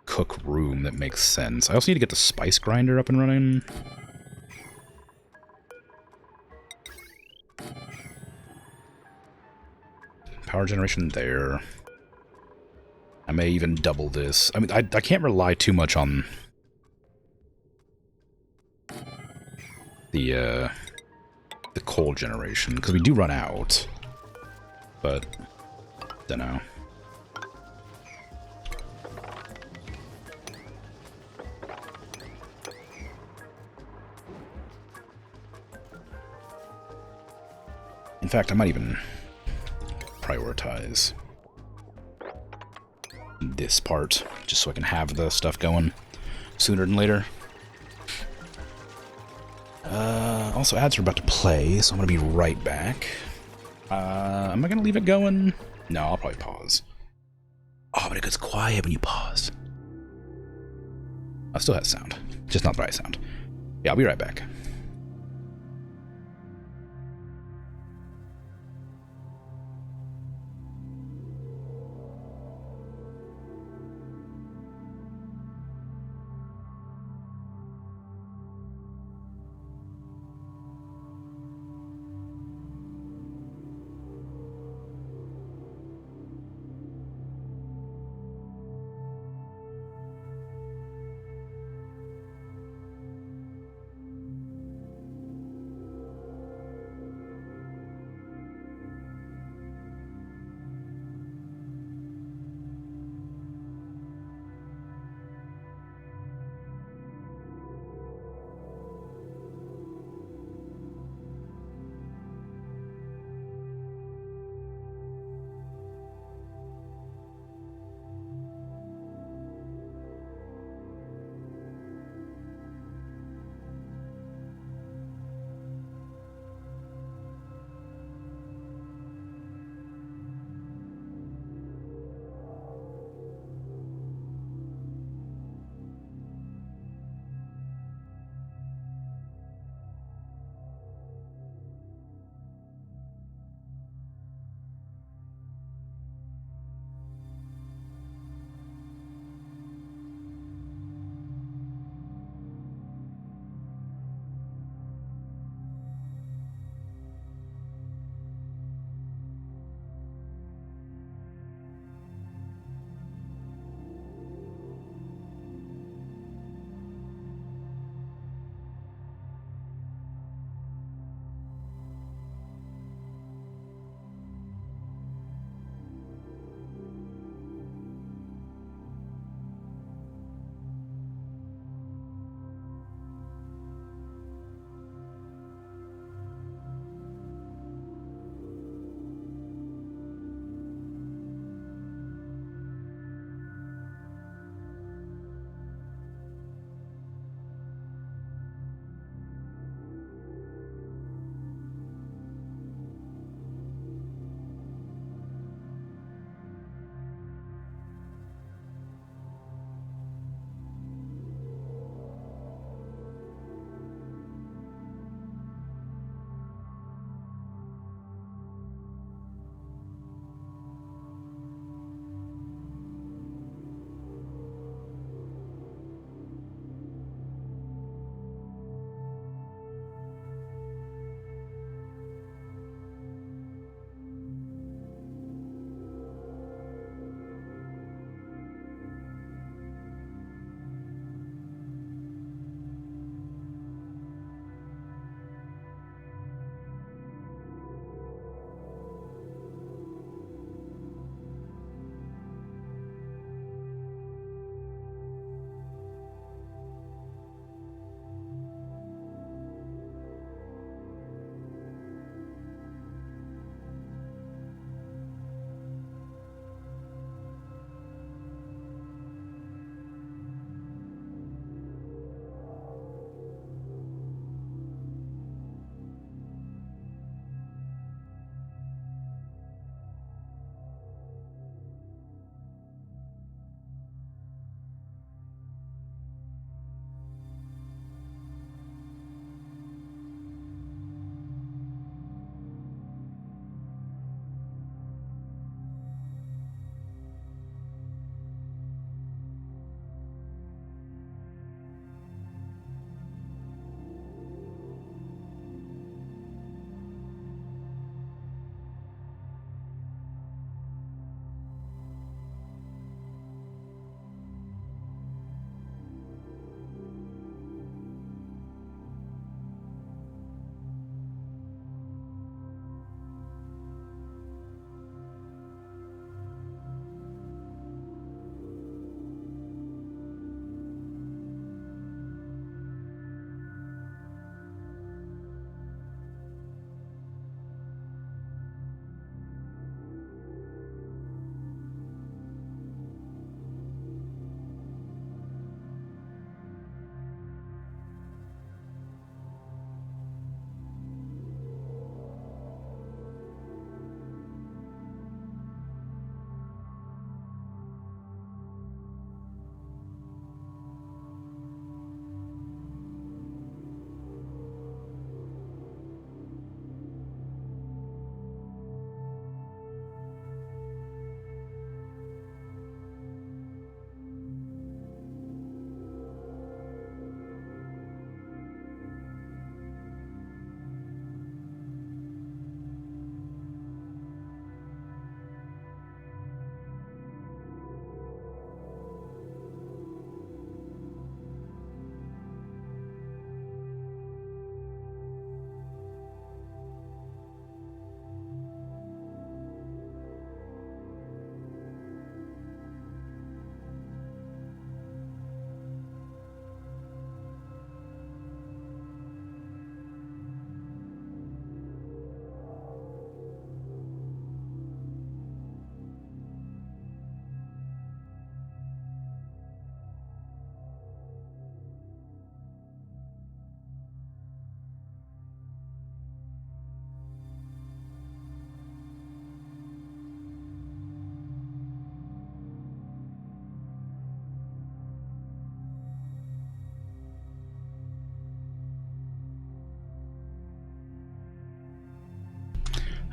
cook room that makes sense. I also need to get the spice grinder up and running. Power generation there. I may even double this. I mean, I can't rely too much on the coal generation, because we do run out. But, dunno. In fact, I might even prioritize this part, just so I can have the stuff going sooner than later. Also, ads are about to play, so I'm going to be right back. Am I going to leave it going? No, I'll probably pause. Oh, but it gets quiet when you pause. I still has sound, just not the right sound. Yeah, I'll be right back.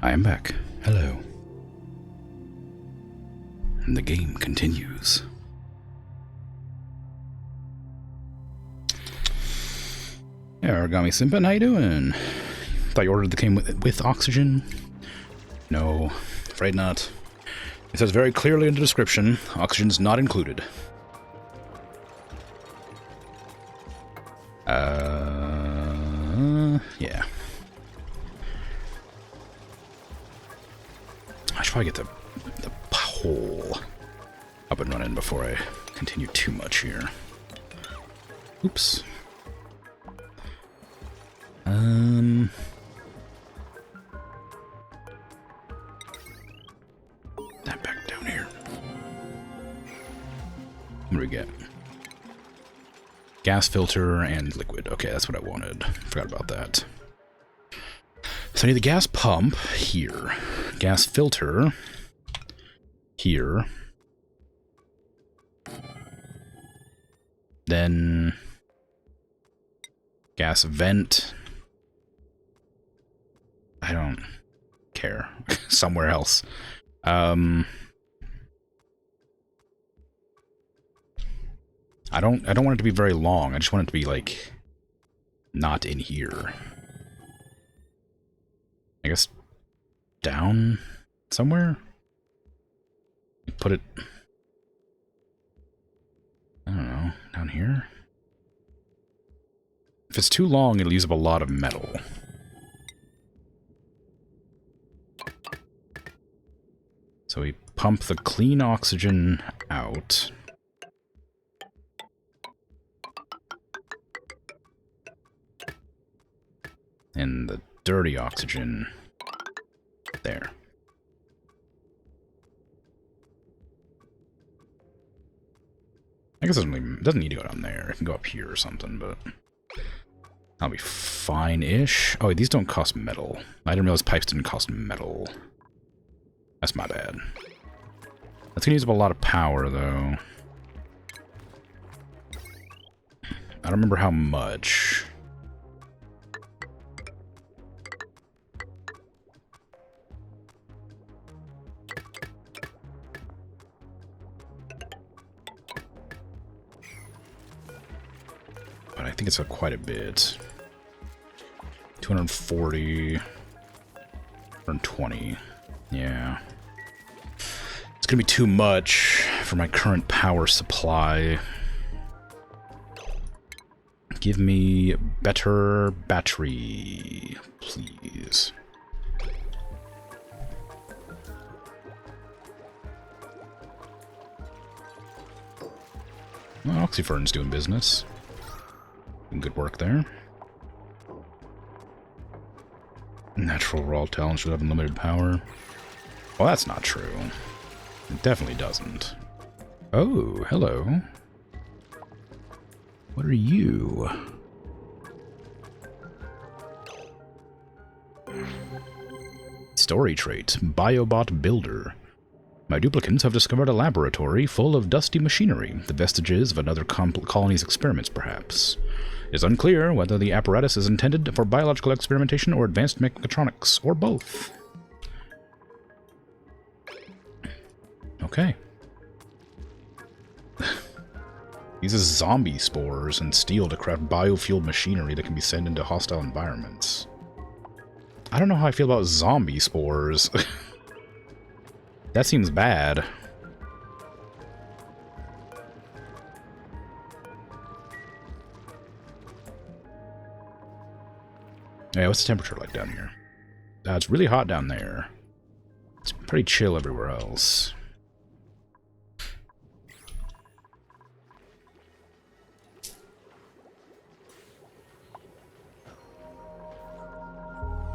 I am back. Hello. And the game continues. Hey, Origami Simpen, how you doing? Thought you ordered the game with oxygen? No, afraid not. It says very clearly in the description, oxygen's not included. Yeah. I should probably get the pole up and running before I continue too much here. Oops. That back down here. What do we get? Gas filter and liquid. Okay, that's what I wanted. Forgot about that. So I need the gas pump here. Gas filter here. Then gas vent. I don't care. Somewhere else. I don't want it to be very long. I just want it to be like not in here. I guess down somewhere? Put it, I don't know, down here? If it's too long, it'll use up a lot of metal. So we pump the clean oxygen out. And the dirty oxygen there. I guess it doesn't need to go down there. It can go up here or something, but that'll be fine-ish. Oh, wait, these don't cost metal. I didn't realize pipes didn't cost metal. That's my bad. That's gonna use up a lot of power, though. I don't remember how much. But I think it's quite a bit. 240, 120. Yeah. It's gonna be too much for my current power supply. Give me better battery, please. Well, Oxyfern's doing business. Good work there. Natural raw talent should have unlimited power. Well, that's not true. It definitely doesn't. Oh, hello. What are you? Story trait, Biobot Builder. My duplicants have discovered a laboratory full of dusty machinery, the vestiges of another colony's experiments, perhaps. It is unclear whether the apparatus is intended for biological experimentation or advanced mechatronics, or both. Okay. Uses zombie spores and steel to craft biofueled machinery that can be sent into hostile environments. I don't know how I feel about zombie spores. That seems bad. Yeah, what's the temperature like down here? It's really hot down there. It's pretty chill everywhere else.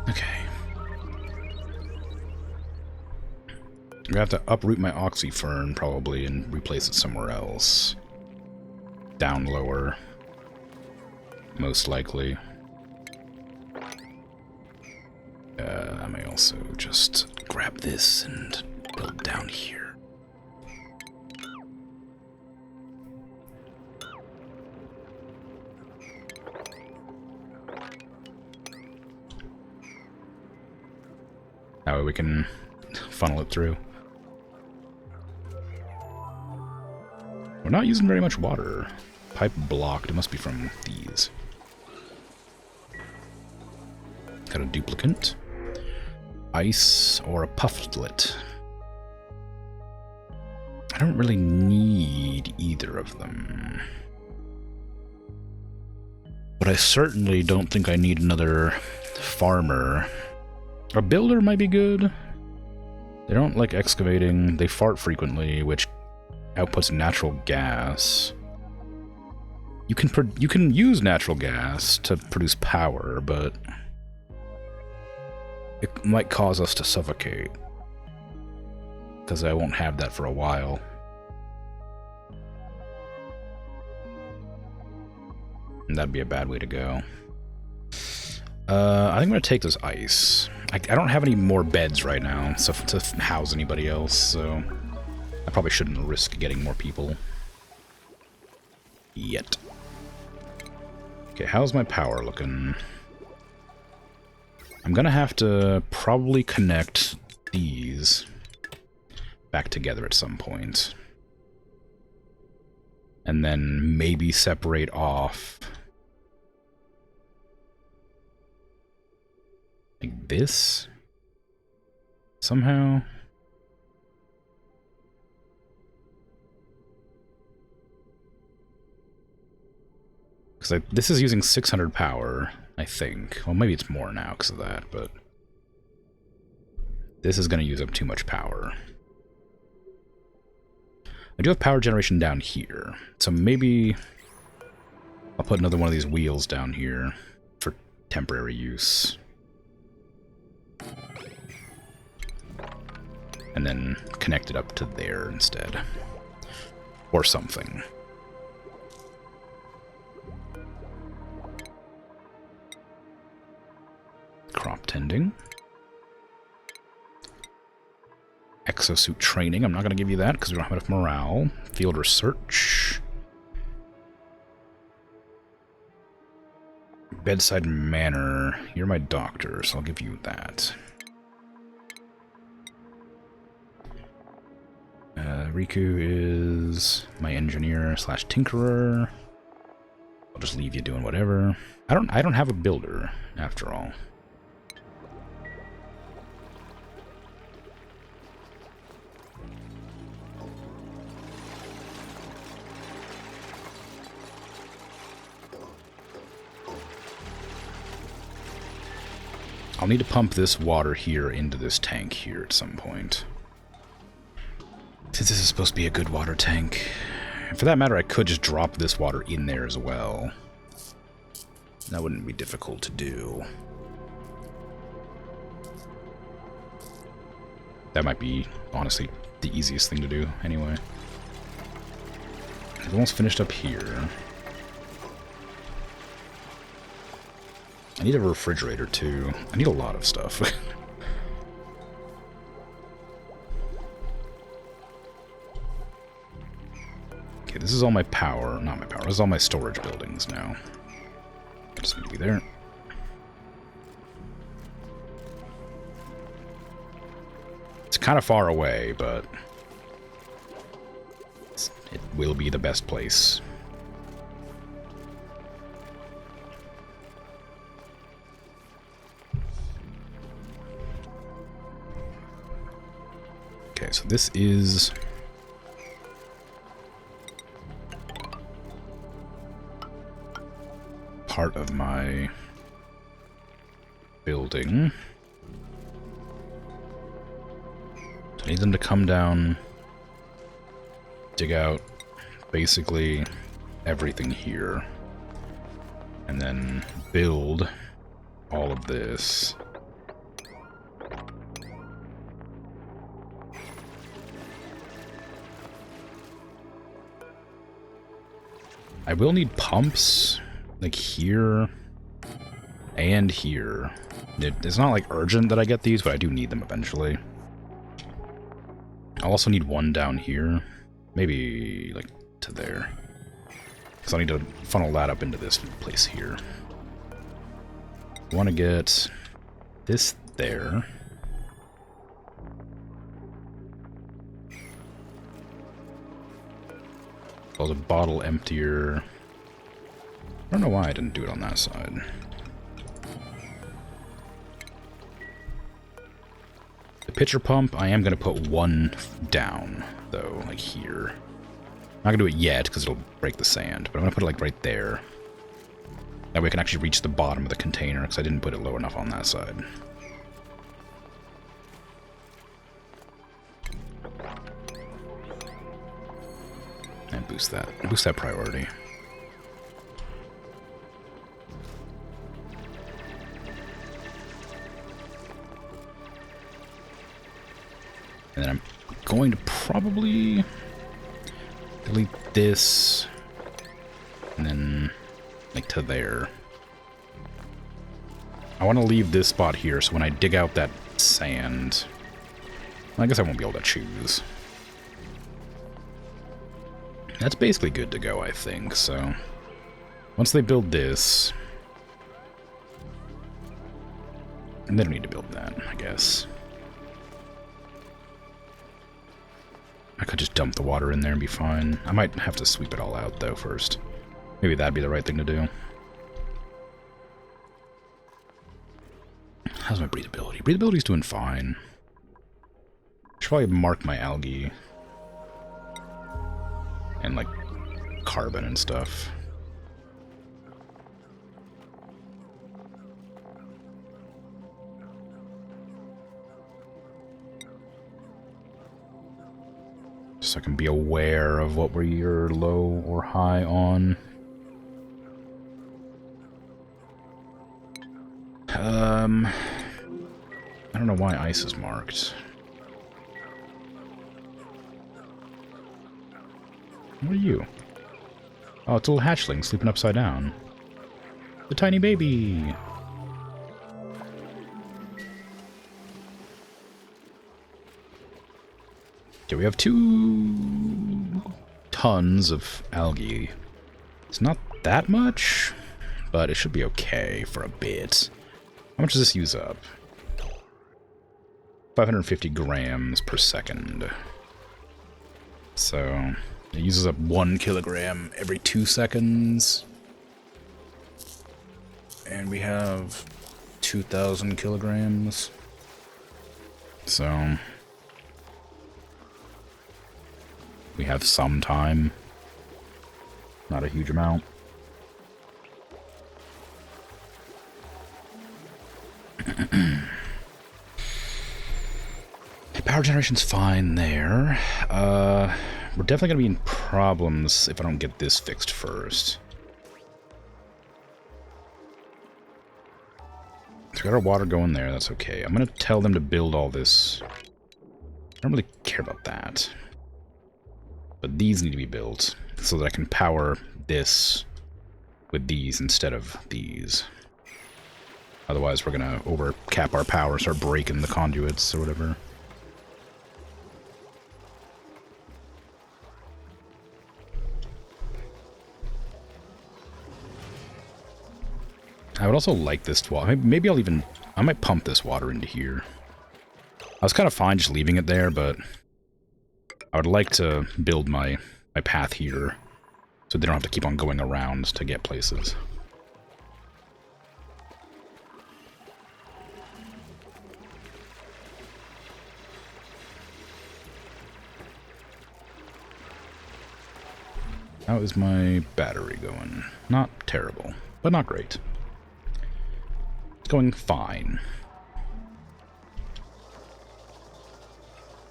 Okay. I'm gonna have to uproot my Oxyfern probably and replace it somewhere else. Down lower. Most likely. I may also just grab this and build down here. That way we can funnel it through. We're not using very much water. Pipe blocked. It must be from these. Got a duplicate. Ice or a pufflet. I don't really need either of them. But I certainly don't think I need another farmer. A builder might be good. They don't like excavating. They fart frequently, which outputs natural gas. You can use natural gas to produce power, but it might cause us to suffocate. Because I won't have that for a while. And that'd be a bad way to go. I think I'm going to take this ice. I don't have any more beds right now so to house anybody else, so I probably shouldn't risk getting more people. Yet. Okay, how's my power looking? I'm going to have to probably connect these back together at some point. And then maybe separate off like this somehow. Because this is using 600 power, I think. Well, maybe it's more now because of that, but this is going to use up too much power. I do have power generation down here, so maybe I'll put another one of these wheels down here for temporary use. And then connect it up to there instead. Or something. Crop tending. Exosuit training. I'm not going to give you that because we don't have enough morale. Field research. Bedside manner. You're my doctor, so I'll give you that. Riku is my engineer / tinkerer. I'll just leave you doing whatever. I don't have a builder after all. I'll need to pump this water here into this tank here at some point. Since this is supposed to be a good water tank. For that matter, I could just drop this water in there as well. That wouldn't be difficult to do. That might be, honestly, the easiest thing to do anyway. I've almost finished up here. I need a refrigerator, too. I need a lot of stuff. Okay, this is all my power. Not my power. This is all my storage buildings now. I just need to be there. It's kind of far away, but it will be the best place. Okay, so this is part of my building. So I need them to come down, dig out basically everything here, and then build all of this. I will need pumps, like here and here. It's not like urgent that I get these, but I do need them eventually. I'll also need one down here, maybe like to there. Because I'll need to funnel that up into this place here. I want to get this there. Well, the bottle emptier. I don't know why I didn't do it on that side. The pitcher pump, I am going to put one down, though, like here. I'm not going to do it yet, because it'll break the sand, but I'm going to put it, like, right there. That way I can actually reach the bottom of the container, because I didn't put it low enough on that side. And boost that priority. And then I'm going to probably delete this, and then, like, to there. I want to leave this spot here, so when I dig out that sand, well, I guess I won't be able to choose. That's basically good to go, I think, so once they build this, and they don't need to build that, I guess. I could just dump the water in there and be fine. I might have to sweep it all out, though, first. Maybe that'd be the right thing to do. How's my breathability? Breathability's doing fine. Should probably mark my algae. And, like, carbon and stuff. So I can be aware of what we're low or high on. I don't know why ice is marked. What are you? Oh, it's a little hatchling sleeping upside down. The tiny baby! Okay, we have 2 tons of algae. It's not that much, but it should be okay for a bit. How much does this use up? 550 grams per second. So it uses up 1 kilogram every 2 seconds. And we have 2,000 kilograms. So we have some time. Not a huge amount. Power generation's fine there. We're definitely going to be in problems if I don't get this fixed first. So we got our water going there, that's okay. I'm going to tell them to build all this. I don't really care about that. But these need to be built so that I can power this with these instead of these. Otherwise we're going to overcap our power, start breaking the conduits or whatever. I would also like this water. Maybe I might pump this water into here. I was kind of fine just leaving it there, but I would like to build my path here so they don't have to keep on going around to get places. How is my battery going? Not terrible, but not great. It's going fine.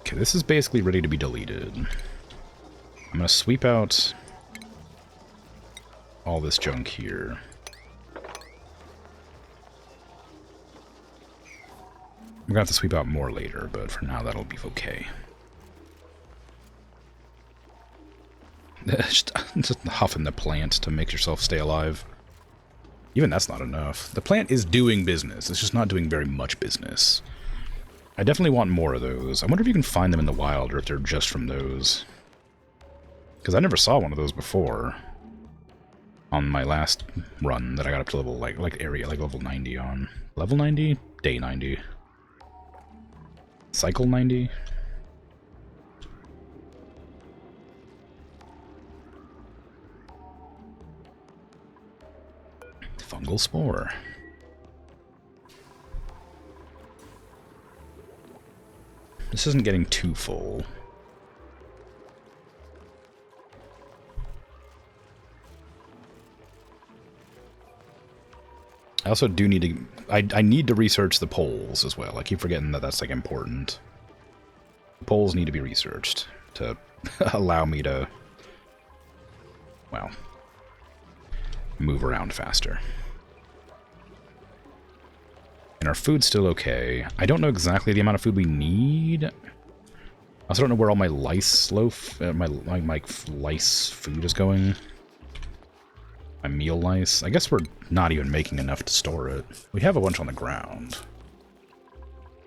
Okay, this is basically ready to be deleted. I'm going to sweep out all this junk here. We're going to have to sweep out more later, but for now that'll be okay. just huffing the plant to make yourself stay alive. Even that's not enough. The plant is doing business. It's just not doing very much business. I definitely want more of those. I wonder if you can find them in the wild or if they're just from those. Because I never saw one of those before. On my last run that I got up to level, like level 90 on. Level 90? Day 90. Cycle 90? Fungal spore. This isn't getting too full. I also do need to... I need to research the poles as well. I keep forgetting that that's, like, important. The poles need to be researched to allow me to, well, move around faster. And our food's still okay. I don't know exactly the amount of food we need. I also don't know where all my lice loaf, my lice food is going. My meal lice. I guess we're not even making enough to store it. We have a bunch on the ground.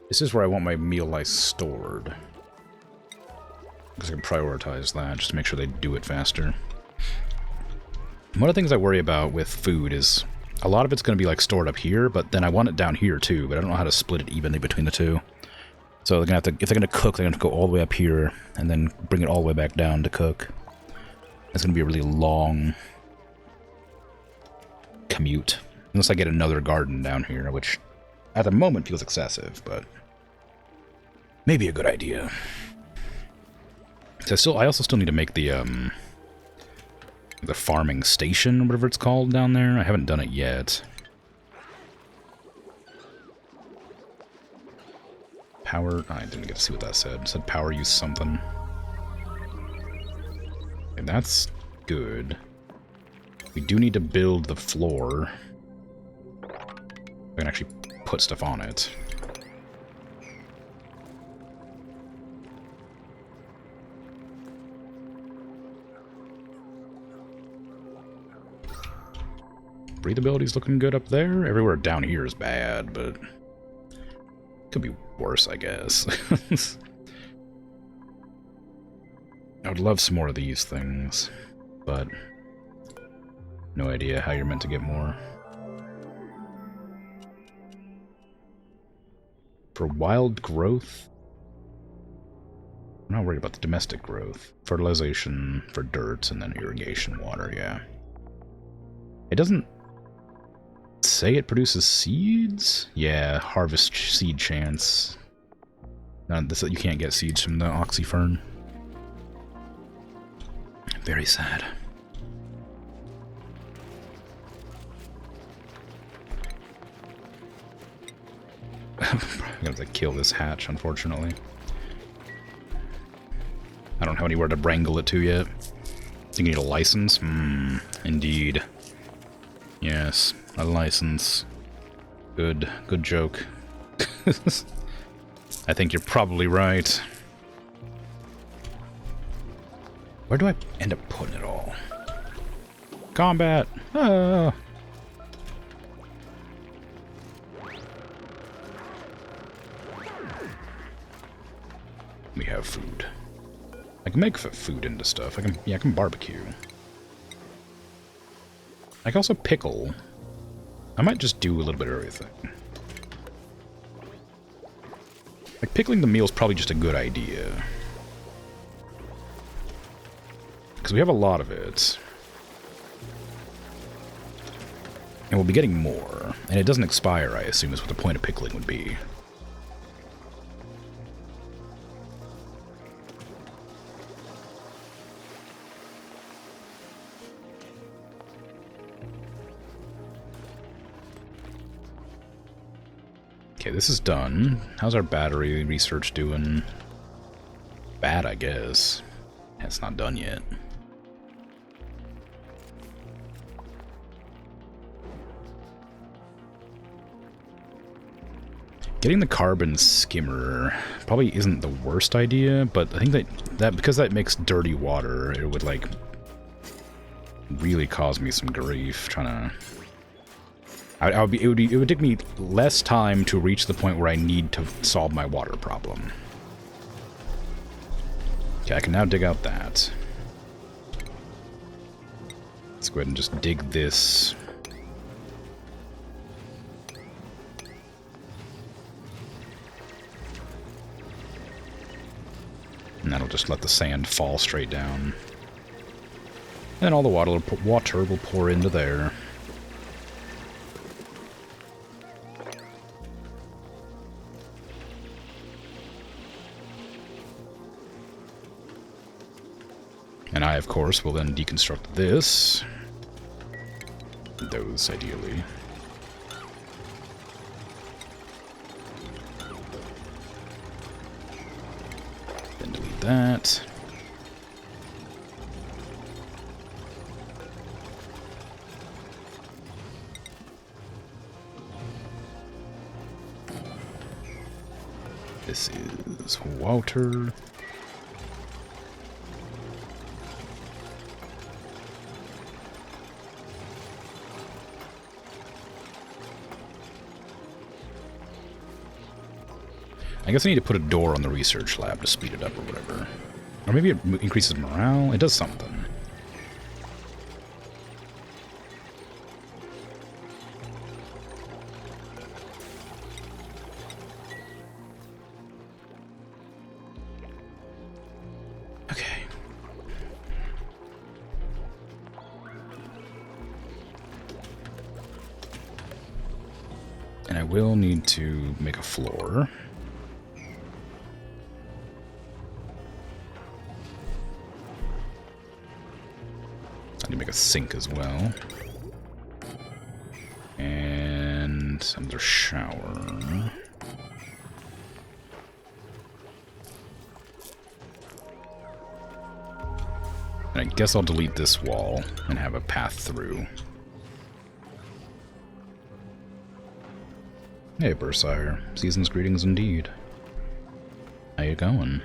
This is where I want my meal lice stored. Because I can prioritize that just to make sure they do it faster. One of the things I worry about with food is a lot of it's going to be like stored up here, but then I want it down here too, but I don't know how to split it evenly between the two. So they're going to have to, if they're going to cook, they're going to go all the way up here and then bring it all the way back down to cook. It's going to be a really long commute. Unless I get another garden down here, which at the moment feels excessive, but maybe a good idea. So I also still need to make the farming station, or whatever it's called down there. I haven't done it yet. Power... I didn't get to see what that said. It said power use something. Okay, that's good. We do need to build the floor. I can actually put stuff on it. Breathability's looking good up there. Everywhere down here is bad, but could be worse, I guess. I would love some more of these things, but no idea how you're meant to get more. For wild growth, I'm not worried about the domestic growth. Fertilization for dirt and then irrigation water, yeah. It doesn't say it produces seeds? Yeah, harvest seed chance. No, this, you can't get seeds from the oxyfern. Very sad. I'm gonna have to kill this hatch, unfortunately. I don't have anywhere to wrangle it to yet. You need a license? Indeed. Yes, a license. Good joke. I think you're probably right. Where do I end up putting it all? Combat! Ah! We have food. I can make food into stuff. I can barbecue. I can also pickle. I might just do a little bit of everything. Like, pickling the meal is probably just a good idea. Because we have a lot of it. And we'll be getting more. And it doesn't expire, I assume, is what the point of pickling would be. Okay, this is done. How's our battery research doing? Bad, I guess. It's not done yet. Getting the carbon skimmer probably isn't the worst idea, but I think that because that makes dirty water, it would, like, really cause me some grief trying to... It would take me less time to reach the point where I need to solve my water problem. Okay, I can now dig out that. Let's go ahead and just dig this. And that'll just let the sand fall straight down. And all the water will pour into there. And I, of course, will then deconstruct this. Those, ideally. Then delete that. This is water. I guess I need to put a door on the research lab to speed it up or whatever. Or maybe it increases morale? It does something. Okay. And I will need to make a floor. I need to make a sink as well. And another shower. And I guess I'll delete this wall and have a path through. Hey, Bursire. Season's greetings indeed. How you going?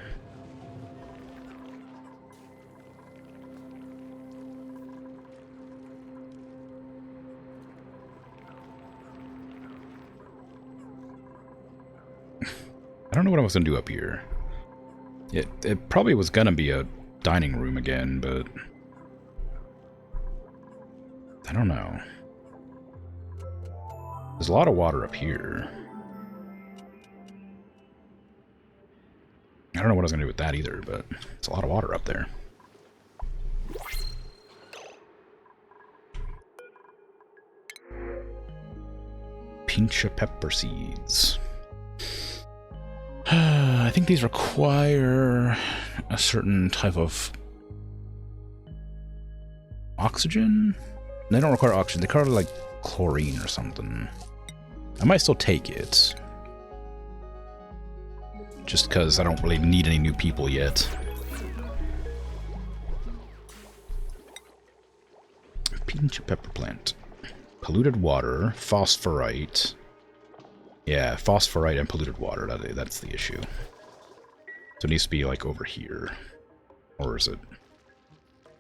I don't know what I was going to do up here. It probably was going to be a dining room again, but I don't know. There's a lot of water up here. I don't know what I was going to do with that either, but it's a lot of water up there. Pinch of pepper seeds. I think these require a certain type of oxygen? They don't require oxygen, they require like chlorine or something. I might still take it. Just because I don't really need any new people yet. Pinch of pepper plant. Polluted water, phosphorite. Yeah, phosphorite and polluted water, that's the issue. So it needs to be like over here. Or is it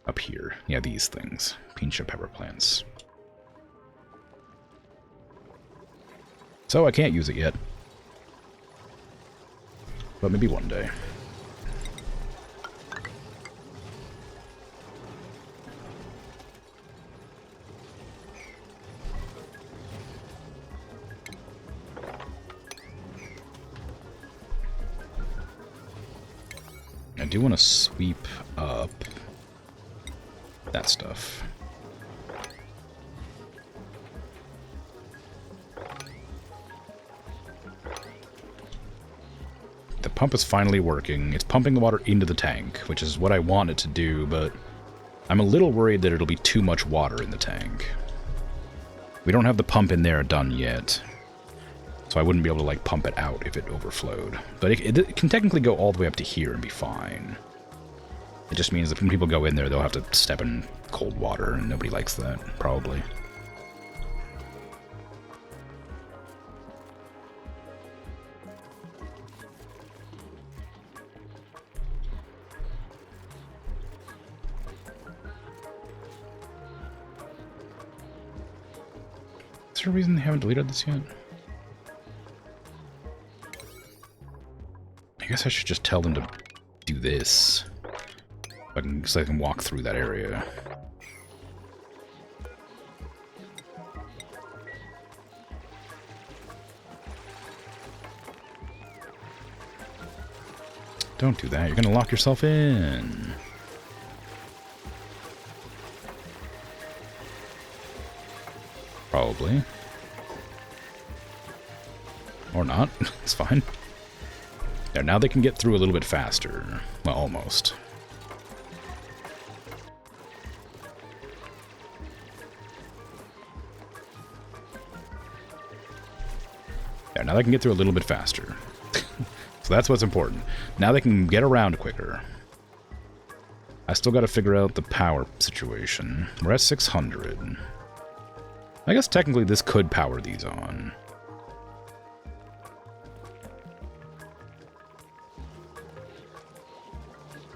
up here? Yeah, these things. Pinch of pepper plants. So I can't use it yet. But maybe one day. I do want to sweep up that stuff. The pump is finally working. It's pumping the water into the tank, which is what I want it to do, but I'm a little worried that it'll be too much water in the tank. We don't have the pump in there done yet, so I wouldn't be able to like pump it out if it overflowed. But it can technically go all the way up to here and be fine. It just means that when people go in there, they'll have to step in cold water, and nobody likes that, probably. Is there a reason they haven't deleted this yet? I guess I should just tell them to do this. So I can walk through that area. Don't do that, you're gonna lock yourself in. Probably. Or not, it's fine. There, now they can get through a little bit faster. Well, almost. Alright, now they can get through a little bit faster. So that's what's important. Now they can get around quicker. I still gotta figure out the power situation. We're at 600. I guess technically this could power these on.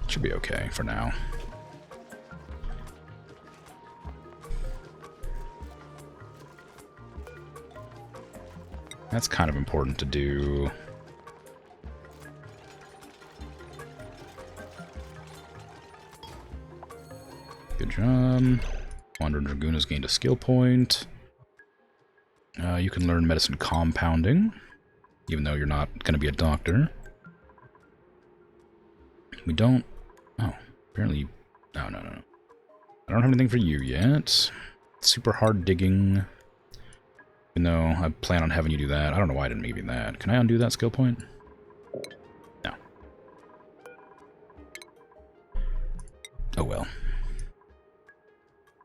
Should be okay for now. That's kind of important to do. Good job. Wandering Dragoon has gained a skill point. You can learn medicine compounding, even though you're not going to be a doctor. We don't... Oh, apparently... No. I don't have anything for you yet. Super hard digging. Even though I plan on having you do that. I don't know why I didn't give you that. Can I undo that skill point? No. Oh well.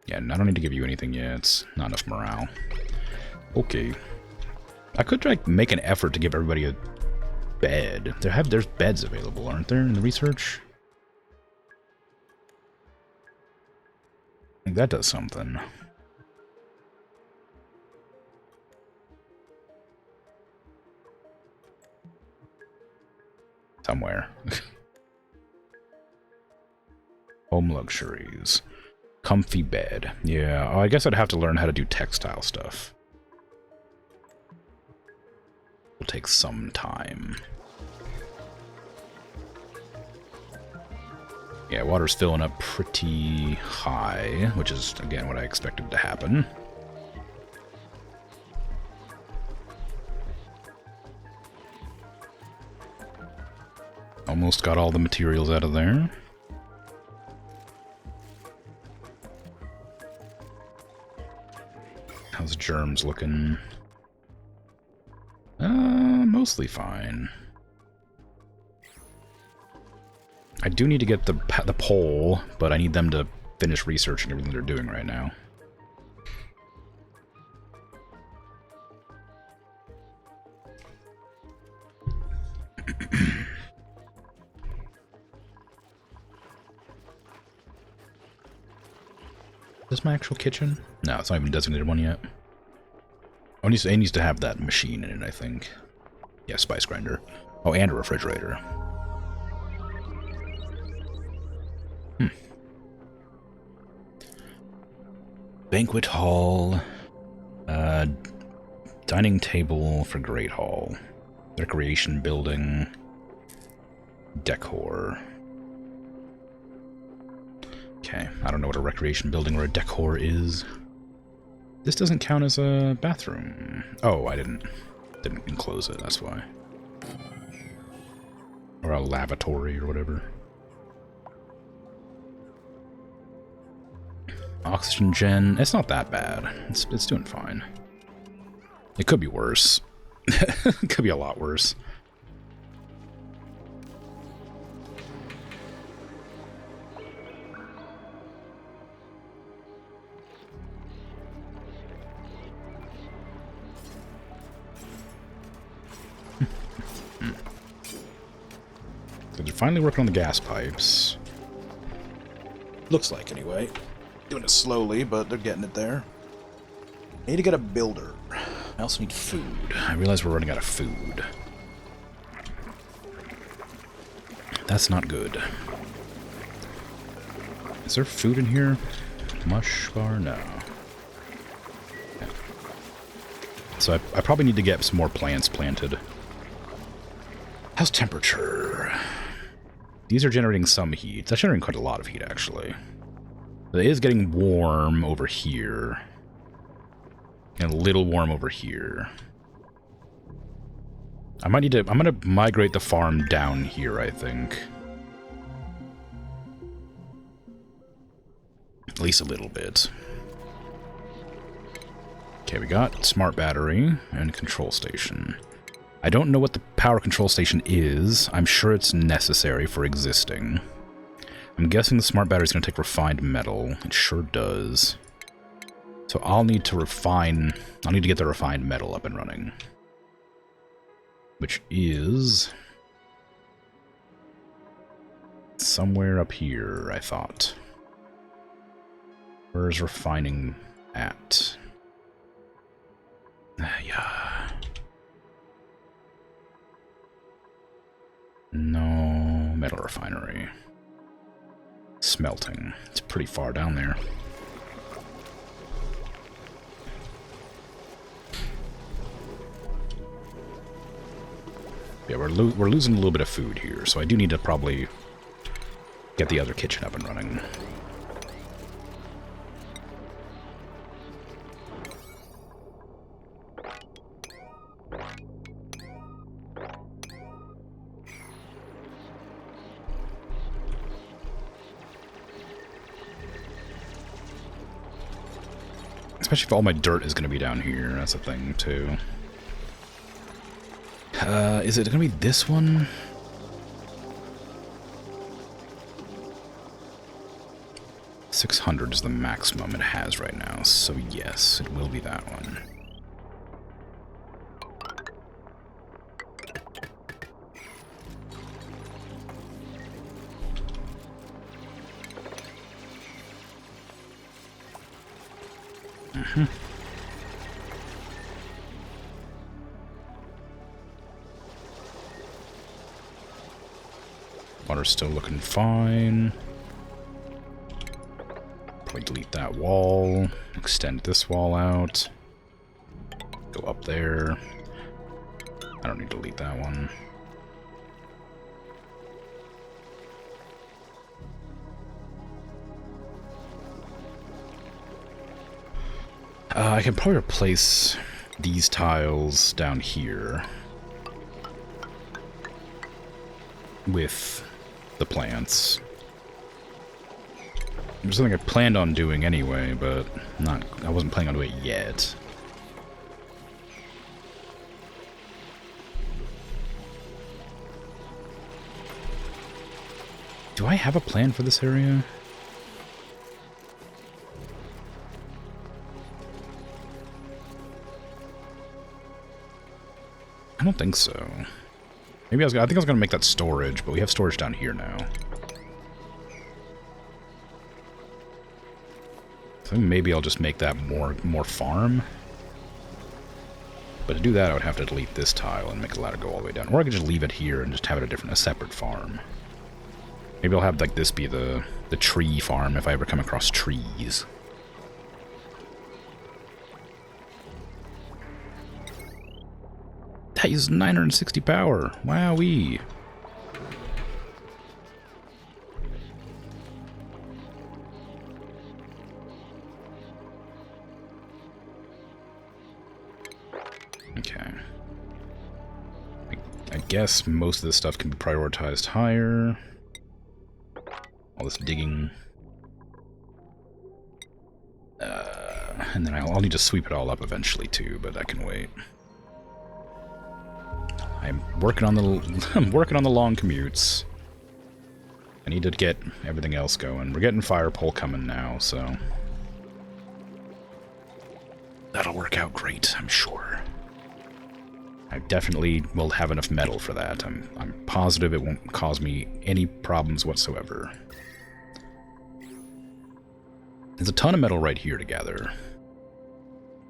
Yeah, I don't need to give you anything yet. It's not enough morale. Okay. I could like make an effort to give everybody a bed. There's beds available, aren't there, in the research? I think that does something. Somewhere. Home luxuries. Comfy bed. Yeah, I guess I'd have to learn how to do textile stuff. Will take some time. Yeah, water's filling up pretty high, which is, again, what I expected to happen. Almost got all the materials out of there. How's germs looking? Mostly fine. I do need to get the pole, but I need them to finish researching everything they're doing right now. Is this my actual kitchen? No, it's not even a designated one yet. Oh, it needs to have that machine in it, I think. Yeah, spice grinder. Oh, and a refrigerator. Banquet hall. Dining table for Great Hall. Recreation building. Decor. Okay, I don't know what a recreation building or a decor is. This doesn't count as a bathroom. Oh, I didn't enclose it, that's why. Or a lavatory or whatever. Oxygen gen, it's not that bad. It's doing fine. It could be worse. It could be a lot worse. So they're finally working on the gas pipes. Looks like, anyway. Doing it slowly, but they're getting it there. I need to get a builder. I also need food. I realize we're running out of food. That's not good. Is there food in here? Mush bar? No. Yeah. So I probably need to get some more plants planted. How's temperature? These are generating some heat. That's generating quite a lot of heat, actually. It is getting warm over here. And a little warm over here. I might need to... I'm going to migrate the farm down here, I think. At least a little bit. Okay, we got smart battery and control station. I don't know what the power control station is. I'm sure it's necessary for existing. I'm guessing the smart battery is going to take refined metal. It sure does. So I'll need to get the refined metal up and running. which is somewhere up here, I thought. Where's refining at? Yeah. No, metal refinery. Smelting. It's pretty far down there. Yeah, we're losing a little bit of food here, so I do need to probably get the other kitchen up and running. Especially if all my dirt is going to be down here. That's a thing, too. Is it going to be this one? $600 is the maximum it has right now, so yes, it will be that one. Water's still looking fine. Probably delete that wall, extend this wall out, go up there. I don't need to delete that one. I can probably replace these tiles down here with the plants. There's something I planned on doing anyway, but I wasn't planning on doing it yet. Do I have a plan for this area? I don't think so. Maybe I think I was going to make that storage, but we have storage down here now. So maybe I'll just make that more farm. But to do that, I would have to delete this tile and make the ladder go all the way down. Or I could just leave it here and just have it a separate farm. Maybe I'll have like this be the tree farm if I ever come across trees. That uses 960 power. Wowee. Okay. I guess most of this stuff can be prioritized higher. All this digging. And then I'll need to sweep it all up eventually too, but that can wait. I'm working on the long commutes. I need to get everything else going. We're getting fire pole coming now, so that'll work out great, I'm sure. I definitely will have enough metal for that. I'm positive it won't cause me any problems whatsoever. There's a ton of metal right here to gather,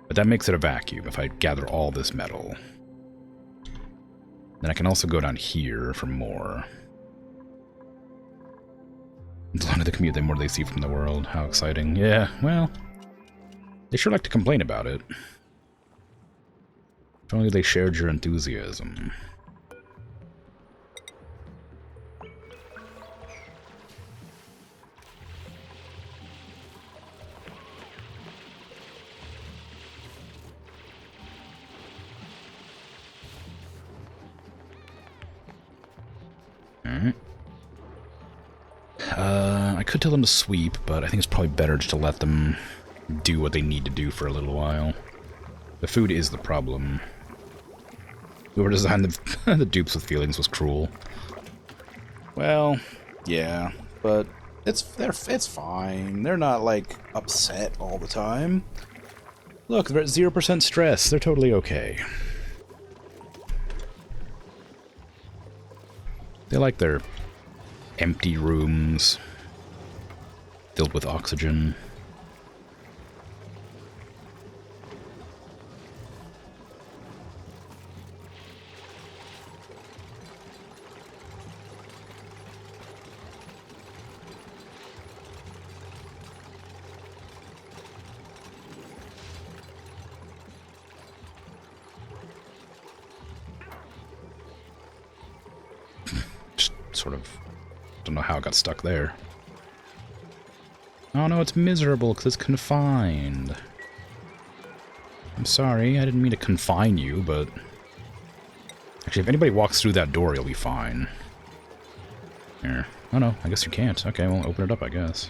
but that makes it a vacuum if I gather all this metal. Then I can also go down here for more. The longer the commute, the more they see from the world. How exciting. Yeah, well, they sure like to complain about it. If only they shared your enthusiasm. Alright. I could tell them to sweep, but I think it's probably better just to let them do what they need to do for a little while. The food is the problem. Whoever designed the dupes with feelings was cruel. Well, yeah, but it's fine. They're not like upset all the time. Look, they're at 0% stress. They're totally okay. They like their empty rooms filled with oxygen. Sort of don't know how it got stuck there. Oh no, it's miserable because it's confined. I'm sorry, I didn't mean to confine you, but... Actually, if anybody walks through that door, you'll be fine. Here. Oh no, I guess you can't. Okay, well, open it up, I guess.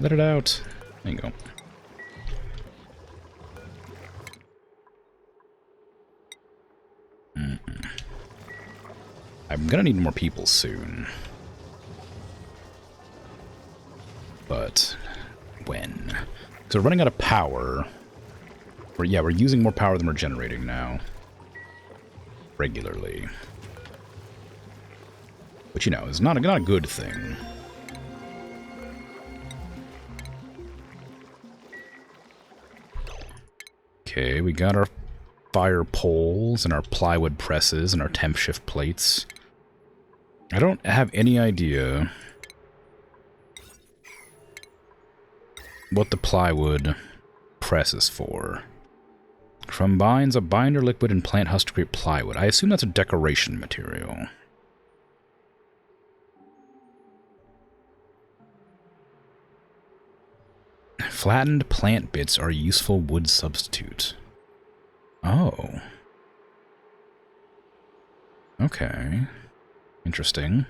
Let it out. There you go. I'm gonna need more people soon. But when? So we're running out of power. We're using more power than we're generating now. Regularly. Which, you know, is not a good thing. Okay, we got our fire poles and our plywood presses and our temp shift plates. I don't have any idea what the plywood press is for. Combines a binder liquid and plant husk to create plywood. I assume that's a decoration material. Flattened plant bits are a useful wood substitute. Oh. Okay. Interesting.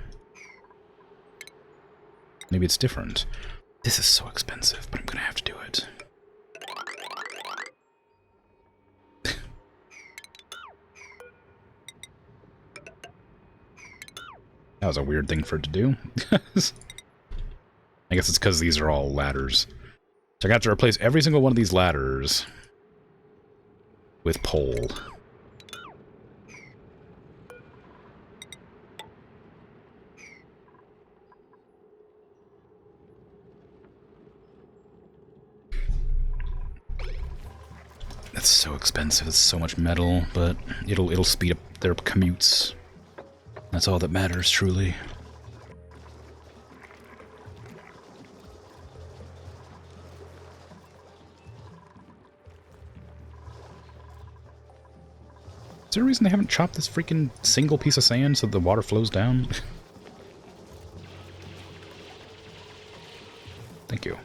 Maybe it's different. This is so expensive, but I'm gonna have to do it. That was a weird thing for it to do. I guess it's because these are all ladders. So I got to replace every single one of these ladders with pole. That's so expensive. It's so much metal, but it'll speed up their commutes. That's all that matters, truly. Is there a reason they haven't chopped this freaking single piece of sand so the water flows down? Thank you.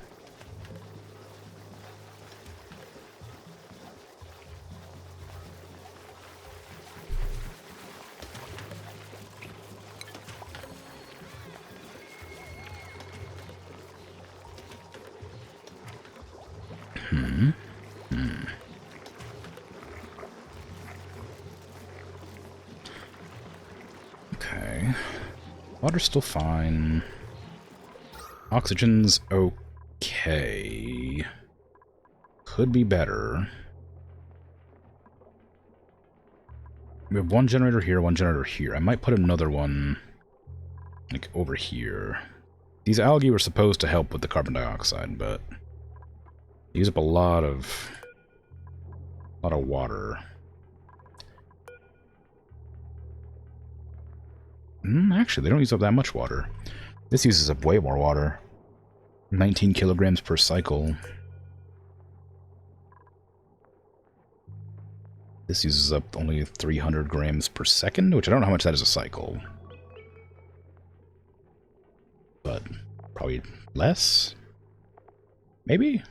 Okay. Water's still fine. Oxygen's okay. Could be better. We have one generator here, one generator here. I might put another one, like, over here. These algae were supposed to help with the carbon dioxide, but they use up a lot of water. Actually, they don't use up that much water. This uses up way more water. 19 kilograms per cycle. This uses up only 300 grams per second, which I don't know how much that is a cycle. But probably less? Maybe?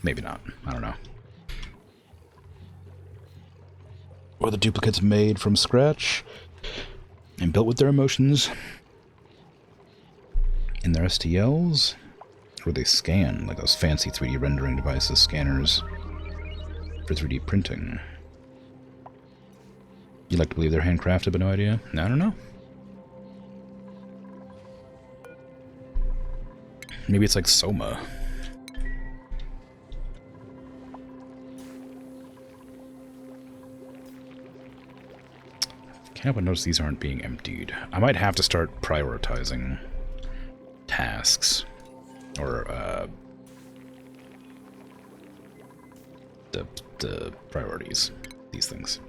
Maybe not. I don't know. Or the duplicates made from scratch and built with their emotions in their STLs, or they scan like those fancy 3D rendering devices, scanners for 3D printing. You like to believe they're handcrafted, but no idea? I don't know. Maybe it's like Soma. Can't help but notice these aren't being emptied. I might have to start prioritizing tasks. Or, the priorities. These things.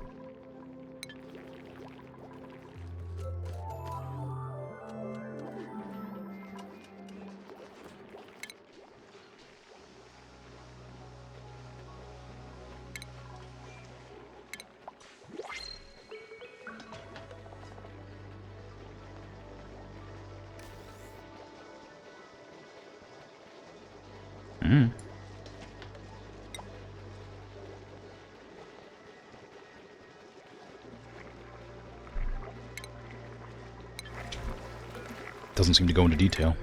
Doesn't seem to go into detail.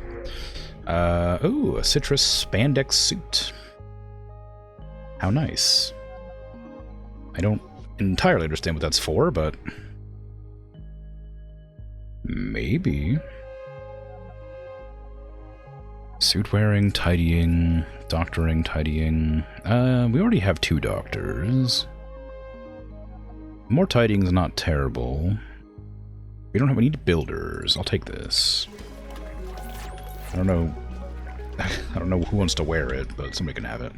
Oh, a citrus spandex suit. How nice. I don't entirely understand what that's for, but maybe. Suit wearing, tidying, doctoring, tidying. We already have 2 doctors. More tidying is not terrible. We don't have any builders. I'll take this. I don't know. I don't know who wants to wear it, but somebody can have it.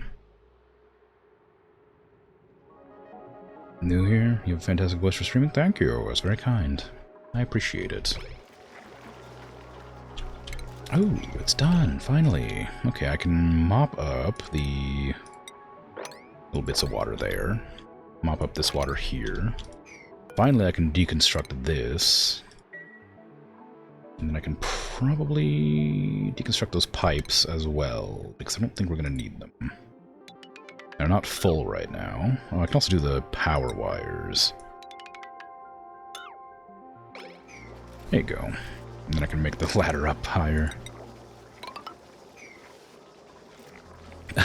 New here? You have a fantastic voice for streaming? Thank you. It's very kind. I appreciate it. Oh, it's done, finally. Okay, I can mop up the little bits of water there. Mop up this water here. Finally, I can deconstruct this. And then I can probably deconstruct those pipes as well, because I don't think we're going to need them. They're not full right now. Oh, I can also do the power wires. There you go. And then I can make the ladder up higher.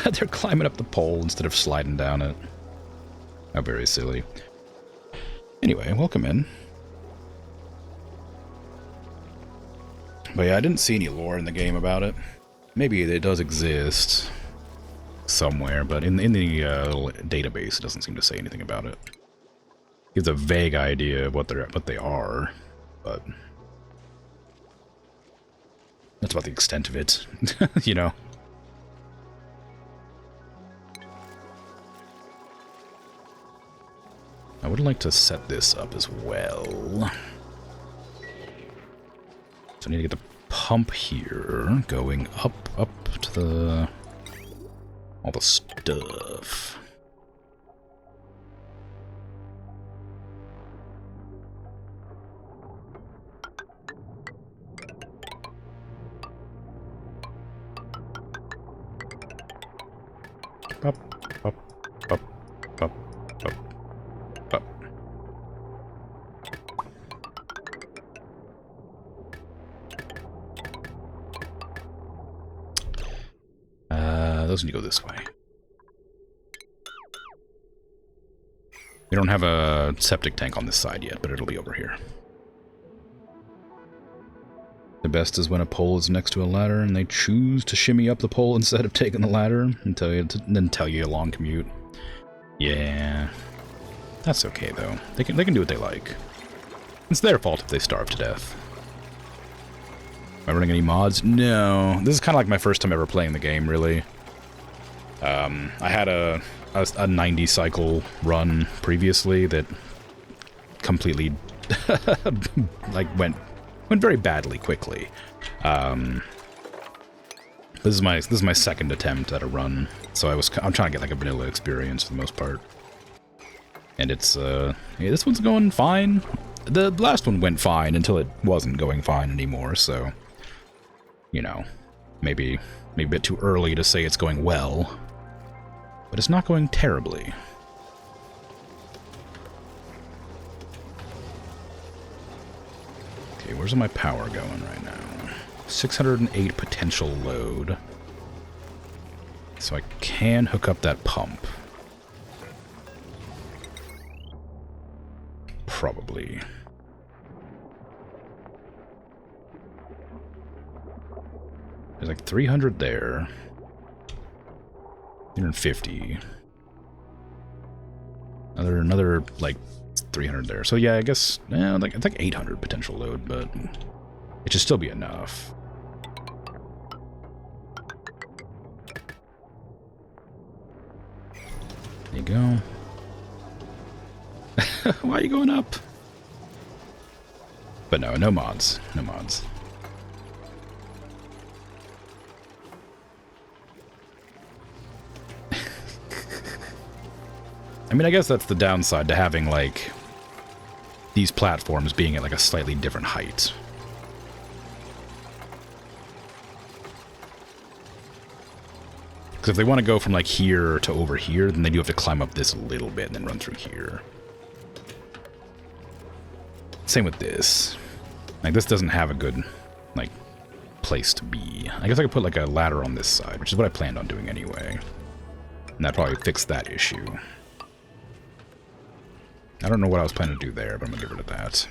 They're climbing up the pole instead of sliding down it. How very silly. Anyway, welcome in. But yeah, I didn't see any lore in the game about it. Maybe it does exist somewhere, but in the little database, it doesn't seem to say anything about it. It gives a vague idea of what they are, but that's about the extent of it, you know. I would like to set this up as well. So I need to get the pump here going up to the all the stuff. Up, up, up, up, up, up. Those need to go this way. We don't have a septic tank on this side yet, but it'll be over here. The best is when a pole is next to a ladder and they choose to shimmy up the pole instead of taking the ladder and then tell you a long commute. Yeah, that's okay though. They can do what they like. It's their fault if they starve to death. Am I running any mods? No. This is kind of like my first time ever playing the game, really. I had a 90 cycle run previously that completely like went very badly quickly. This is my second attempt at a run, so I'm trying to get like a vanilla experience for the most part. And it's yeah, this one's going fine. The last one went fine until it wasn't going fine anymore, so you know, maybe a bit too early to say it's going well. But it's not going terribly. Okay, where's my power going right now? 608 potential load. So I can hook up that pump. Probably. There's like 300 there. 350. Another like 300 there. So yeah, I guess like it's like 800 potential load, but it should still be enough. There you go. Why are you going up? But no mods. No mods. I mean, I guess that's the downside to having, like, these platforms being at, like, a slightly different height. Because if they want to go from, like, here to over here, then they do have to climb up this a little bit and then run through here. Same with this. Like, this doesn't have a good, like, place to be. I guess I could put, like, a ladder on this side, which is what I planned on doing anyway. And that probably fixed that issue. I don't know what I was planning to do there, but I'm going to get rid of that.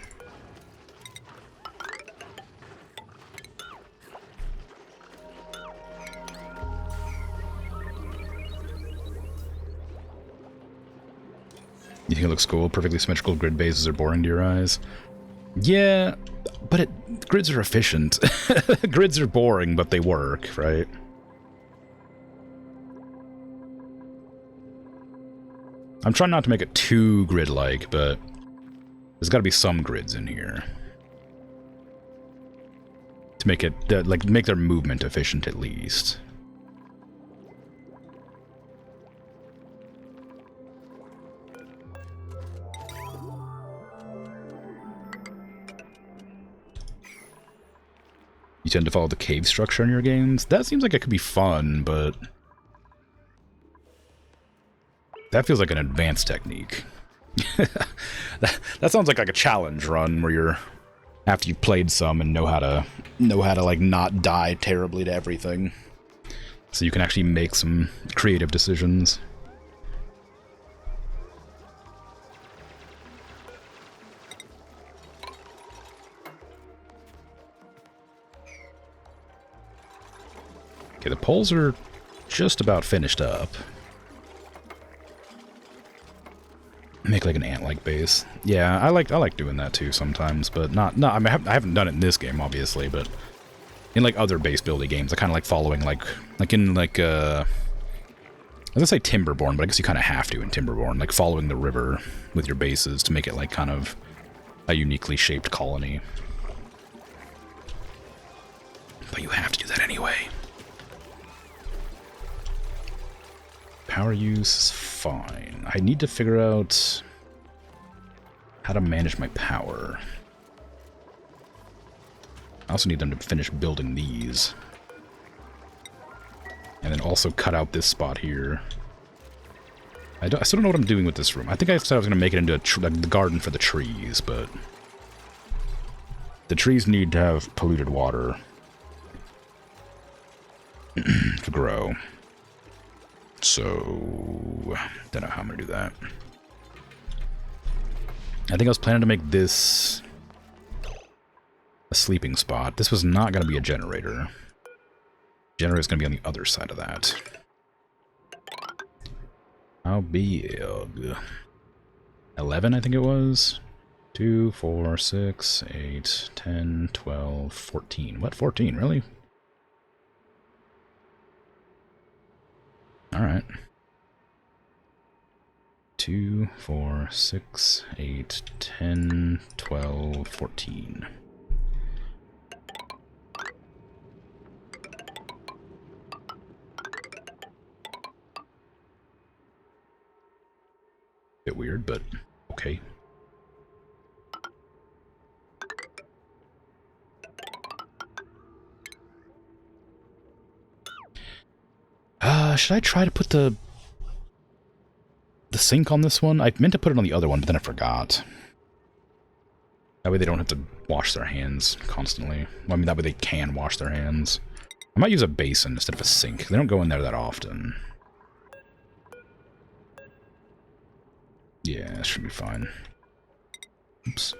You think it looks cool? Perfectly symmetrical grid bases are boring to your eyes? Yeah, but grids are efficient. Grids are boring, but they work, right? I'm trying not to make it too grid-like, but there's got to be some grids in here to make it, like, make their movement efficient at least. You tend to follow the cave structure in your games? That seems like it could be fun, but that feels like an advanced technique. that sounds like a challenge run where you're, after you've played some and know how to like not die terribly to everything, so you can actually make some creative decisions. Okay, the poles are just about finished up. Make like an ant-like base. Yeah, I like doing that too sometimes, but not. I mean, I haven't done it in this game, obviously, but in like other base building games, I kind of like following like in like I was gonna say Timberborn, but I guess you kind of have to in Timberborn, like following the river with your bases to make it like kind of a uniquely shaped colony. But you have to do that anyway. Power use is fine. I need to figure out how to manage my power. I also need them to finish building these. And then also cut out this spot here. I still don't know what I'm doing with this room. I think I said I was going to make it into the garden for the trees, but the trees need to have polluted water to grow. So, don't know how I'm going to do that. I think I was planning to make this a sleeping spot. This was not going to be a generator. Generator is going to be on the other side of that. How big? 11, I think it was. 2, 4, 6, 8, 10, 12, 14. What, 14? Really? Alright. 2, 4, 6, 8, 10, 12, 14. Bit weird, but okay. Should I try to put the sink on this one? I meant to put it on the other one, but then I forgot. That way they don't have to wash their hands constantly. Well, I mean, that way they can wash their hands. I might use a basin instead of a sink. They don't go in there that often. Yeah, that should be fine. Oops.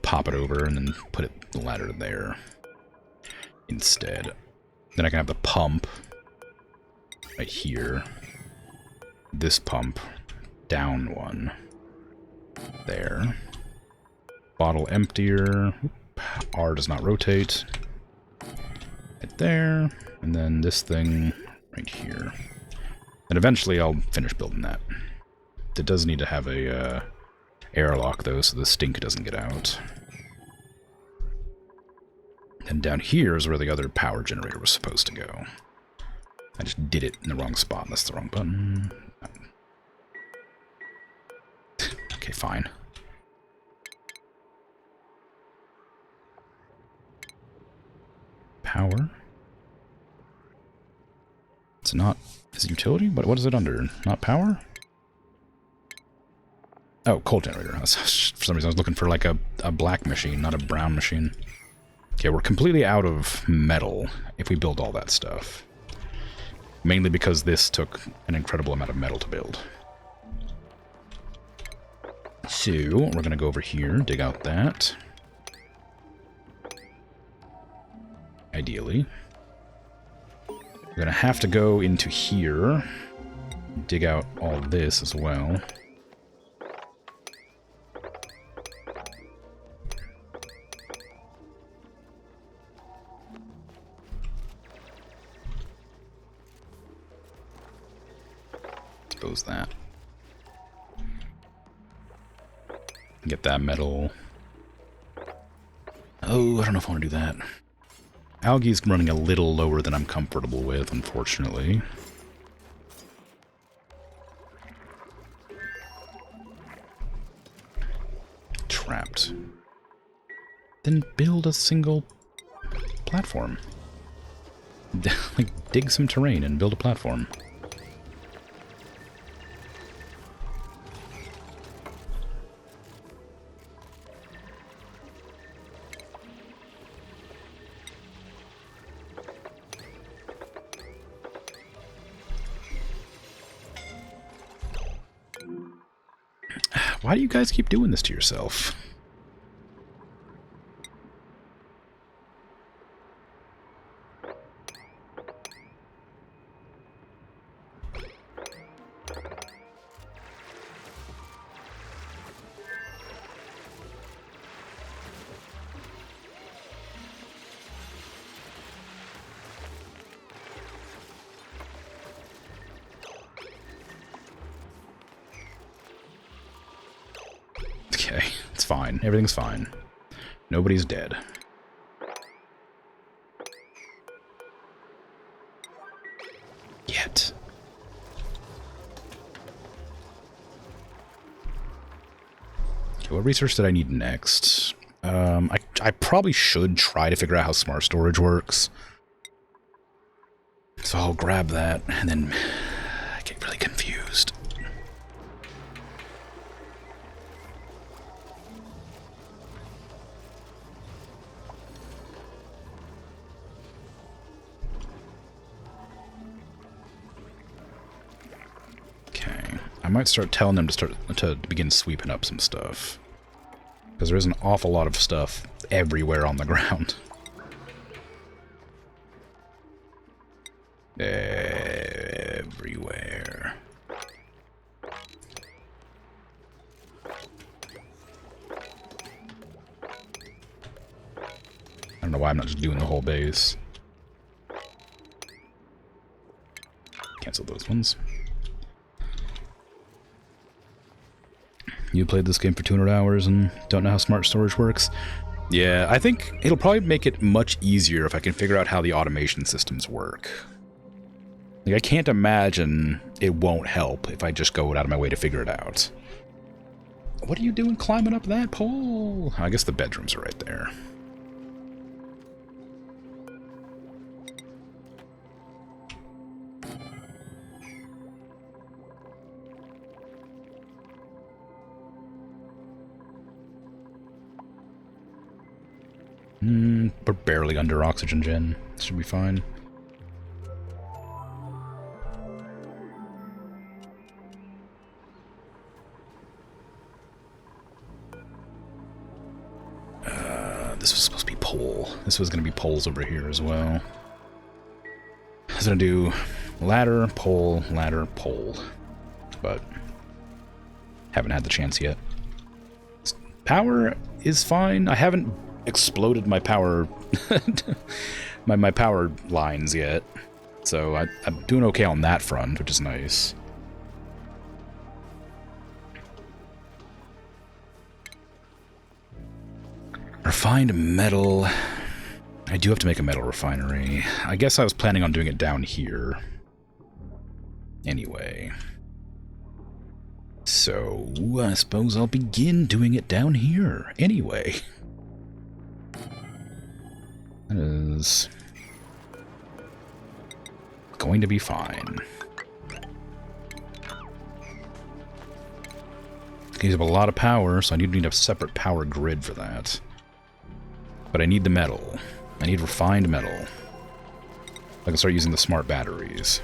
Pop it over and then put the ladder there instead. Then I can have the pump right here. This pump down one. There. Bottle emptier. R does not rotate. Right there. And then this thing right here. And eventually I'll finish building that. It does need to have a airlock though, so the stink doesn't get out. And down here is where the other power generator was supposed to go. I just did it in the wrong spot. That's the wrong button. Okay, fine. Power. It's not... Is it utility? But what is it under? Not power? Oh, coal generator. For some reason I was looking for like a black machine, not a brown machine. Okay, we're completely out of metal if we build all that stuff. Mainly because this took an incredible amount of metal to build. So, we're going to go over here, dig out that. Ideally. We're going to have to go into here, dig out all this as well. Suppose that. Get that metal. Oh, I don't know if I want to do that. Algae's running a little lower than I'm comfortable with, unfortunately. Trapped. Then build a single platform. Like, dig some terrain and build a platform. Why do you guys keep doing this to yourself? Okay, it's fine. Everything's fine. Nobody's dead. Yet. Okay, what research did I need next? I probably should try to figure out how smart storage works. So I'll grab that, and then I get really confused. I might start telling them to begin sweeping up some stuff. Because there is an awful lot of stuff everywhere on the ground. Everywhere. I don't know why I'm not just doing the whole base. Cancel those ones. You played this game for 200 hours and don't know how smart storage works? Yeah, I think it'll probably make it much easier if I can figure out how the automation systems work. Like, I can't imagine it won't help if I just go out of my way to figure it out. What are you doing climbing up that pole? I guess the bedrooms are right there. We're barely under oxygen gen. This should be fine. This was supposed to be pole. This was going to be poles over here as well. gonna do ladder, pole, but haven't had the chance yet. Power is fine. I haven't exploded my power my power lines yet, so I'm doing okay on that front, which is nice. Refined metal. I do have to make a metal refinery. I guess I was planning on doing it down here. Anyway. So, I suppose I'll begin doing it down here. Anyway. That is going to be fine. It uses up a lot of power, so I need a separate power grid for that. But I need the metal. I need refined metal. I can start using the smart batteries.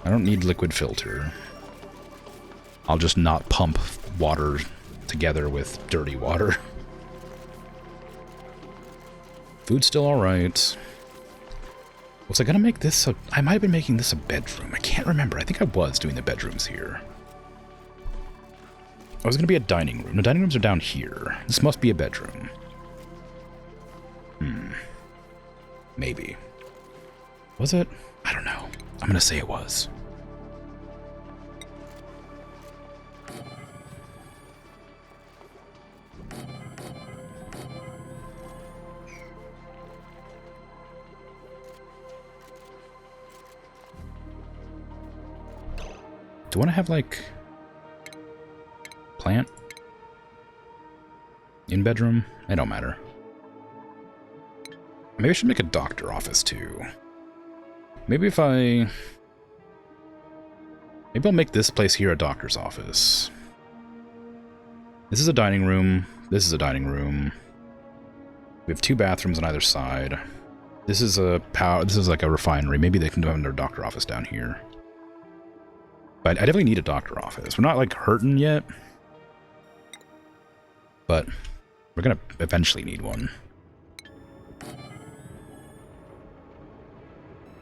I don't need liquid filter. I'll just not pump water together with dirty water. Food's still alright. Was I gonna make this a... I might have been making this a bedroom. I can't remember. I think I was doing the bedrooms here. Oh, it's going to be a dining room. The dining rooms are down here. This must be a bedroom. Maybe. Was it? I don't know. I'm going to say it was. Do I want to have, like... plant? In bedroom? It don't matter. Maybe I should make a doctor office too. Maybe if I... Maybe I'll make this place here a doctor's office. This is a dining room. This is a dining room. We have 2 bathrooms on either side. This is a power... This is like a refinery. Maybe they can do their doctor office down here. But I definitely need a doctor office. We're not like hurting yet. But we're gonna eventually need one.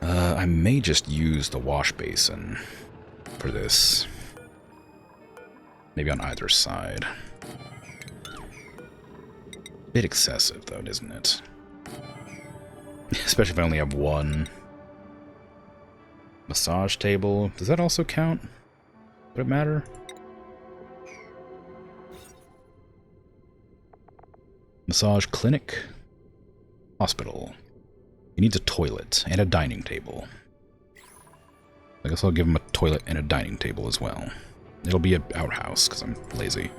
I may just use the wash basin for this. Maybe on either side. Bit excessive, though, isn't it? Especially if I only have one. Massage table. Does that also count? Would it matter? Massage clinic. Hospital. He needs a toilet and a dining table. I guess I'll give him a toilet and a dining table as well. It'll be an outhouse, because I'm lazy.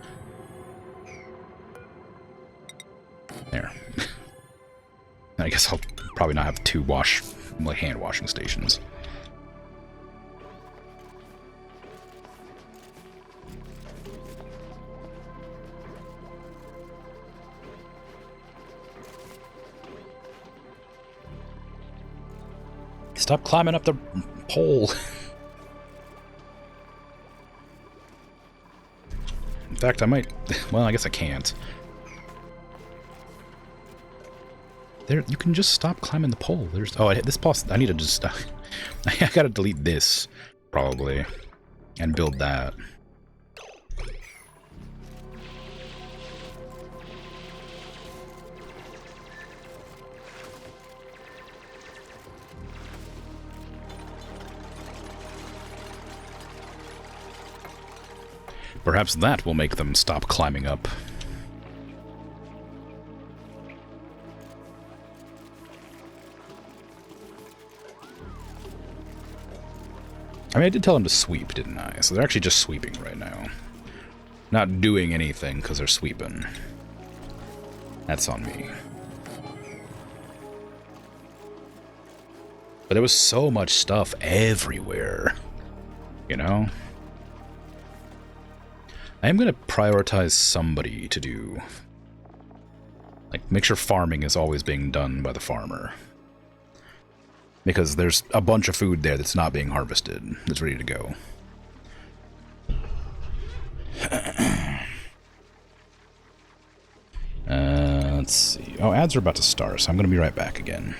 There. I guess I'll probably not have 2 hand washing stations. Stop climbing up the pole. In fact, I might... Well, I guess I can't. There, you can just stop climbing the pole. There's... Oh, this pause... I need to just... I gotta delete this, probably. And build that. Perhaps that will make them stop climbing up. I mean, I did tell them to sweep, didn't I? So they're actually just sweeping right now. Not doing anything because they're sweeping. That's on me. But there was so much stuff everywhere. You know? I am going to prioritize somebody to do... Like, make sure farming is always being done by the farmer. Because there's a bunch of food there that's not being harvested, that's ready to go. Let's see. Oh, ads are about to start, so I'm going to be right back again.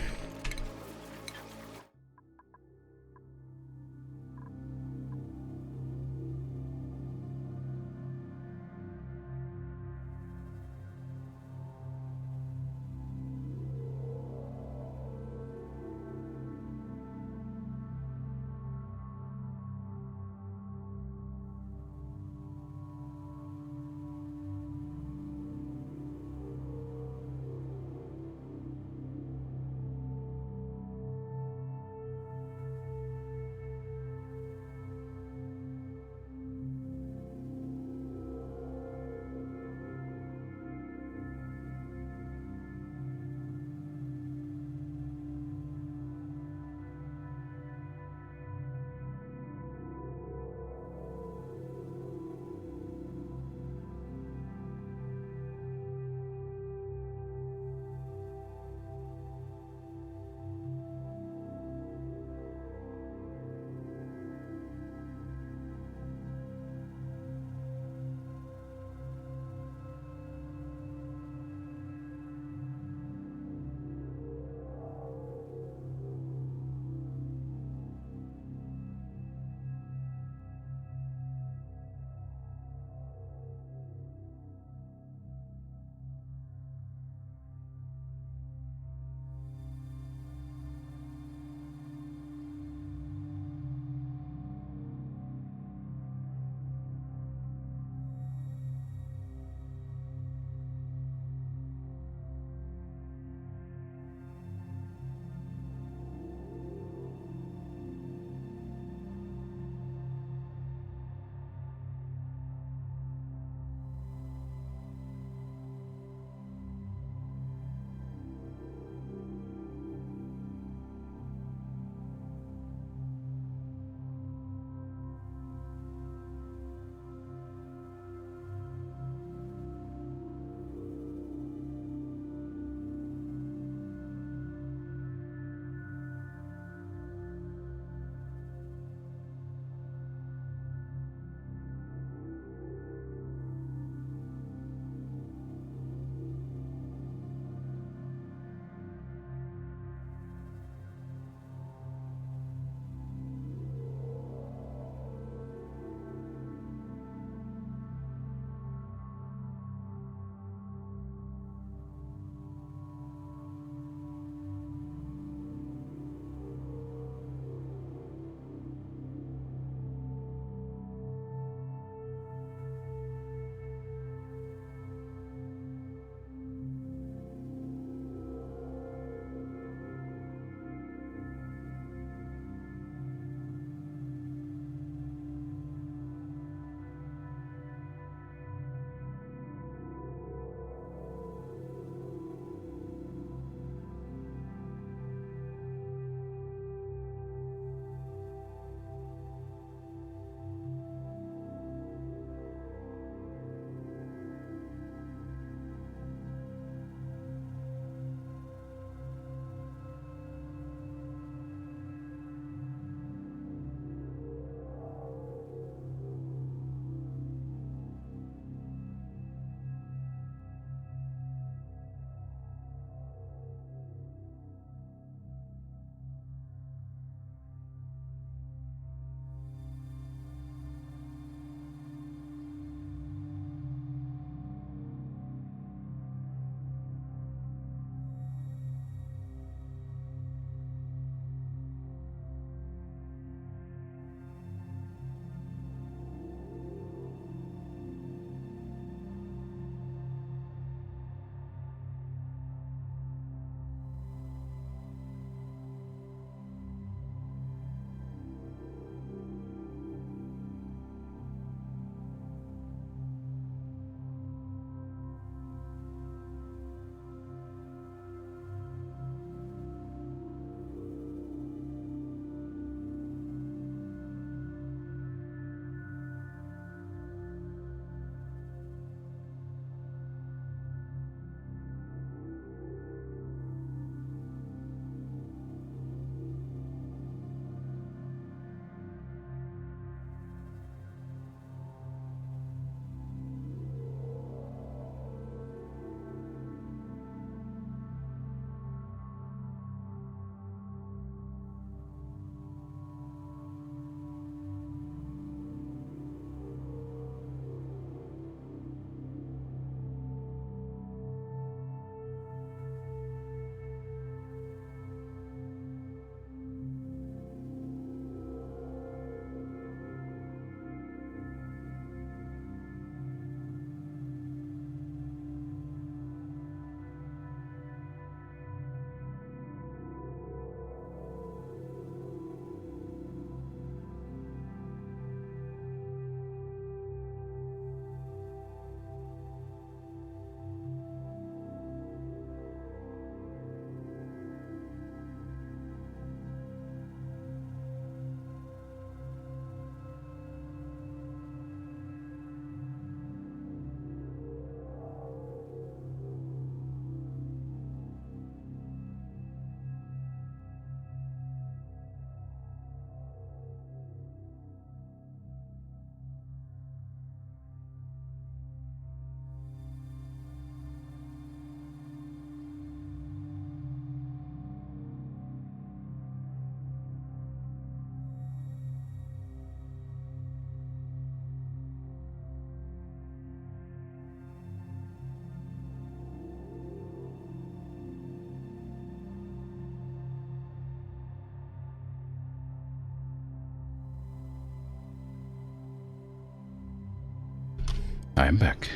I am back.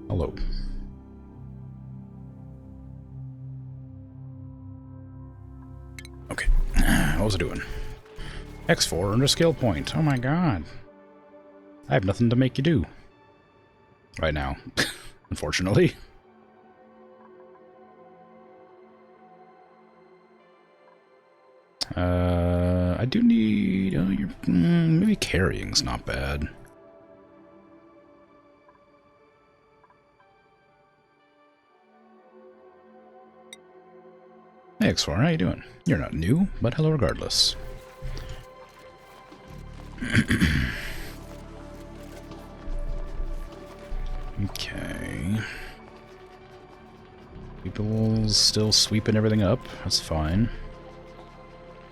Hello. Okay, what was I doing? X4 under skill point. Oh my god. I have nothing to make you do. Right now. Unfortunately. I do need... maybe carrying's not bad. Hey, X4, how you doing? You're not new, but hello regardless. Okay. People still sweeping everything up. That's fine.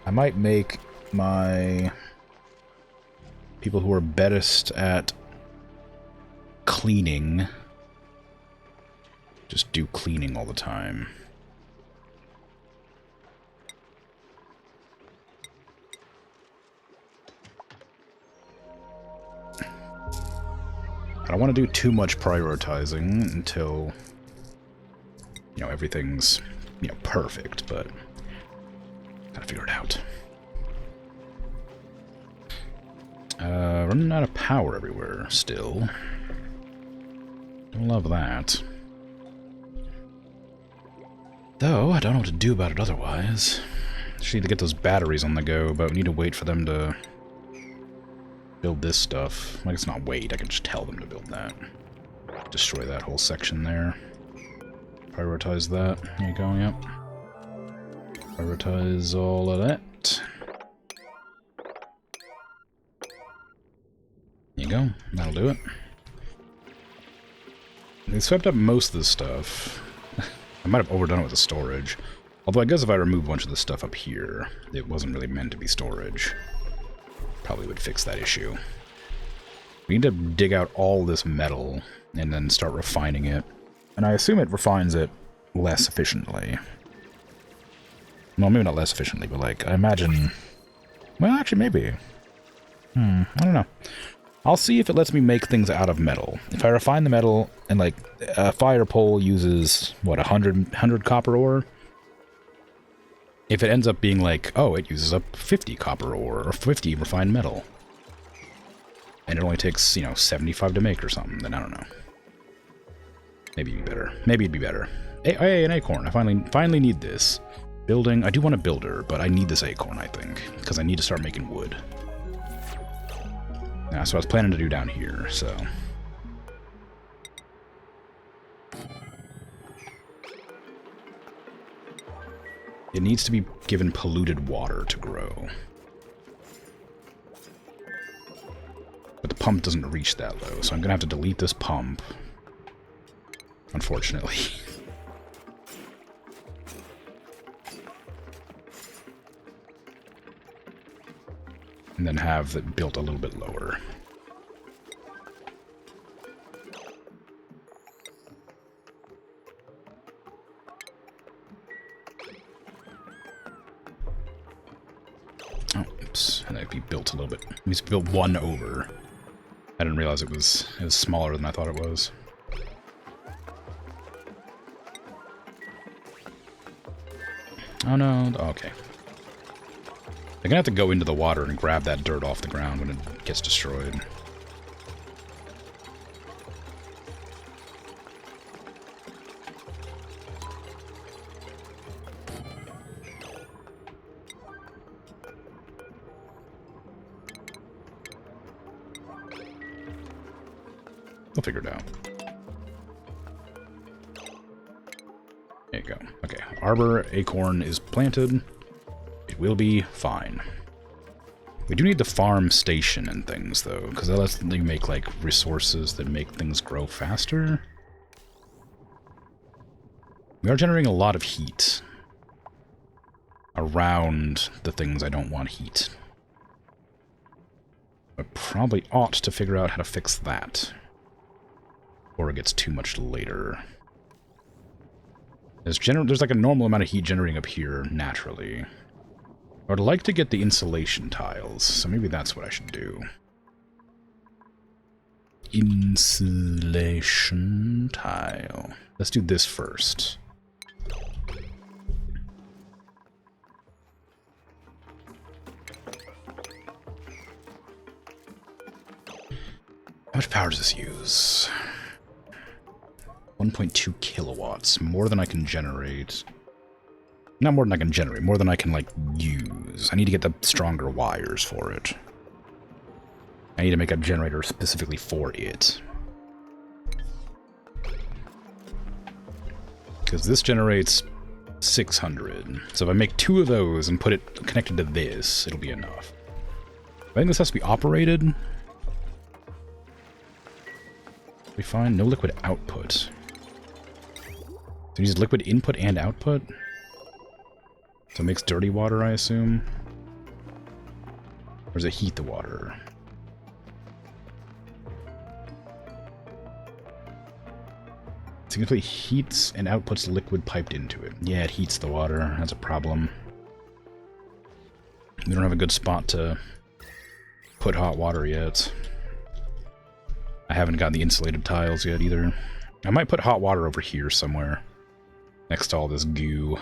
I might make my people who are best at cleaning just do cleaning all the time. I don't want to do too much prioritizing until, you know, everything's, you know, perfect, but gotta figure it out. Running out of power everywhere still. Don't love that. Though, I don't know what to do about it otherwise. Just need to get those batteries on the go, but we need to wait for them to build this stuff. Like, it's not wait, I can just tell them to build that. Destroy that whole section there. Prioritize that. There you go, yep. Prioritize all of that. There you go, that'll do it. They swept up most of this stuff. I might have overdone it with the storage. Although I guess if I remove a bunch of this stuff up here, it wasn't really meant to be storage. Probably would fix that issue. We need to dig out all this metal and then start refining it. And I assume it refines it less efficiently. Well, maybe not less efficiently, but like, I imagine... Well, actually, maybe. I don't know. I'll see if it lets me make things out of metal. If I refine the metal, and like, a fire pole uses, what, 100 copper ore? If it ends up being like, oh, it uses up 50 copper ore, or 50 refined metal, and it only takes, you know, 75 to make or something, then I don't know. Maybe it'd be better. Maybe it'd be better. Hey, an acorn. I finally need this. Building. I do want a builder, but I need this acorn, I think, because I need to start making wood. Yeah, so I was planning to do down here, so... It needs to be given polluted water to grow. But the pump doesn't reach that low, so I'm gonna have to delete this pump. Unfortunately. And then have it built a little bit lower. Oh, oops. And that'd be built a little bit. It needs to be built one over. I didn't realize it was smaller than I thought it was. Oh no, okay. They're gonna have to go into the water and grab that dirt off the ground when it gets destroyed. We'll figure it out. There you go. Okay, arbor acorn is planted. It will be fine. We do need the farm station and things, though, because that lets you make, like, resources that make things grow faster. We are generating a lot of heat around the things I don't want heat. I probably ought to figure out how to fix that. Or it gets too much later. There's like a normal amount of heat generating up here naturally. I would like to get the insulation tiles, so maybe that's what I should do. insulation tile. Let's do this first. How much power does this use? 1.2 kilowatts. More than I can generate. Not more than I can generate. More than I can, like, use. I need to get the stronger wires for it. I need to make a generator specifically for it. Because this generates 600. So if I make 2 of those and put it connected to this, it'll be enough. I think this has to be operated. We find no liquid output. So it uses liquid input and output. So it makes dirty water, I assume. Or does it heat the water? Significantly heats and outputs liquid piped into it. Yeah, it heats the water. That's a problem. We don't have a good spot to put hot water yet. I haven't got the insulated tiles yet either. I might put hot water over here somewhere. Next to all this goo.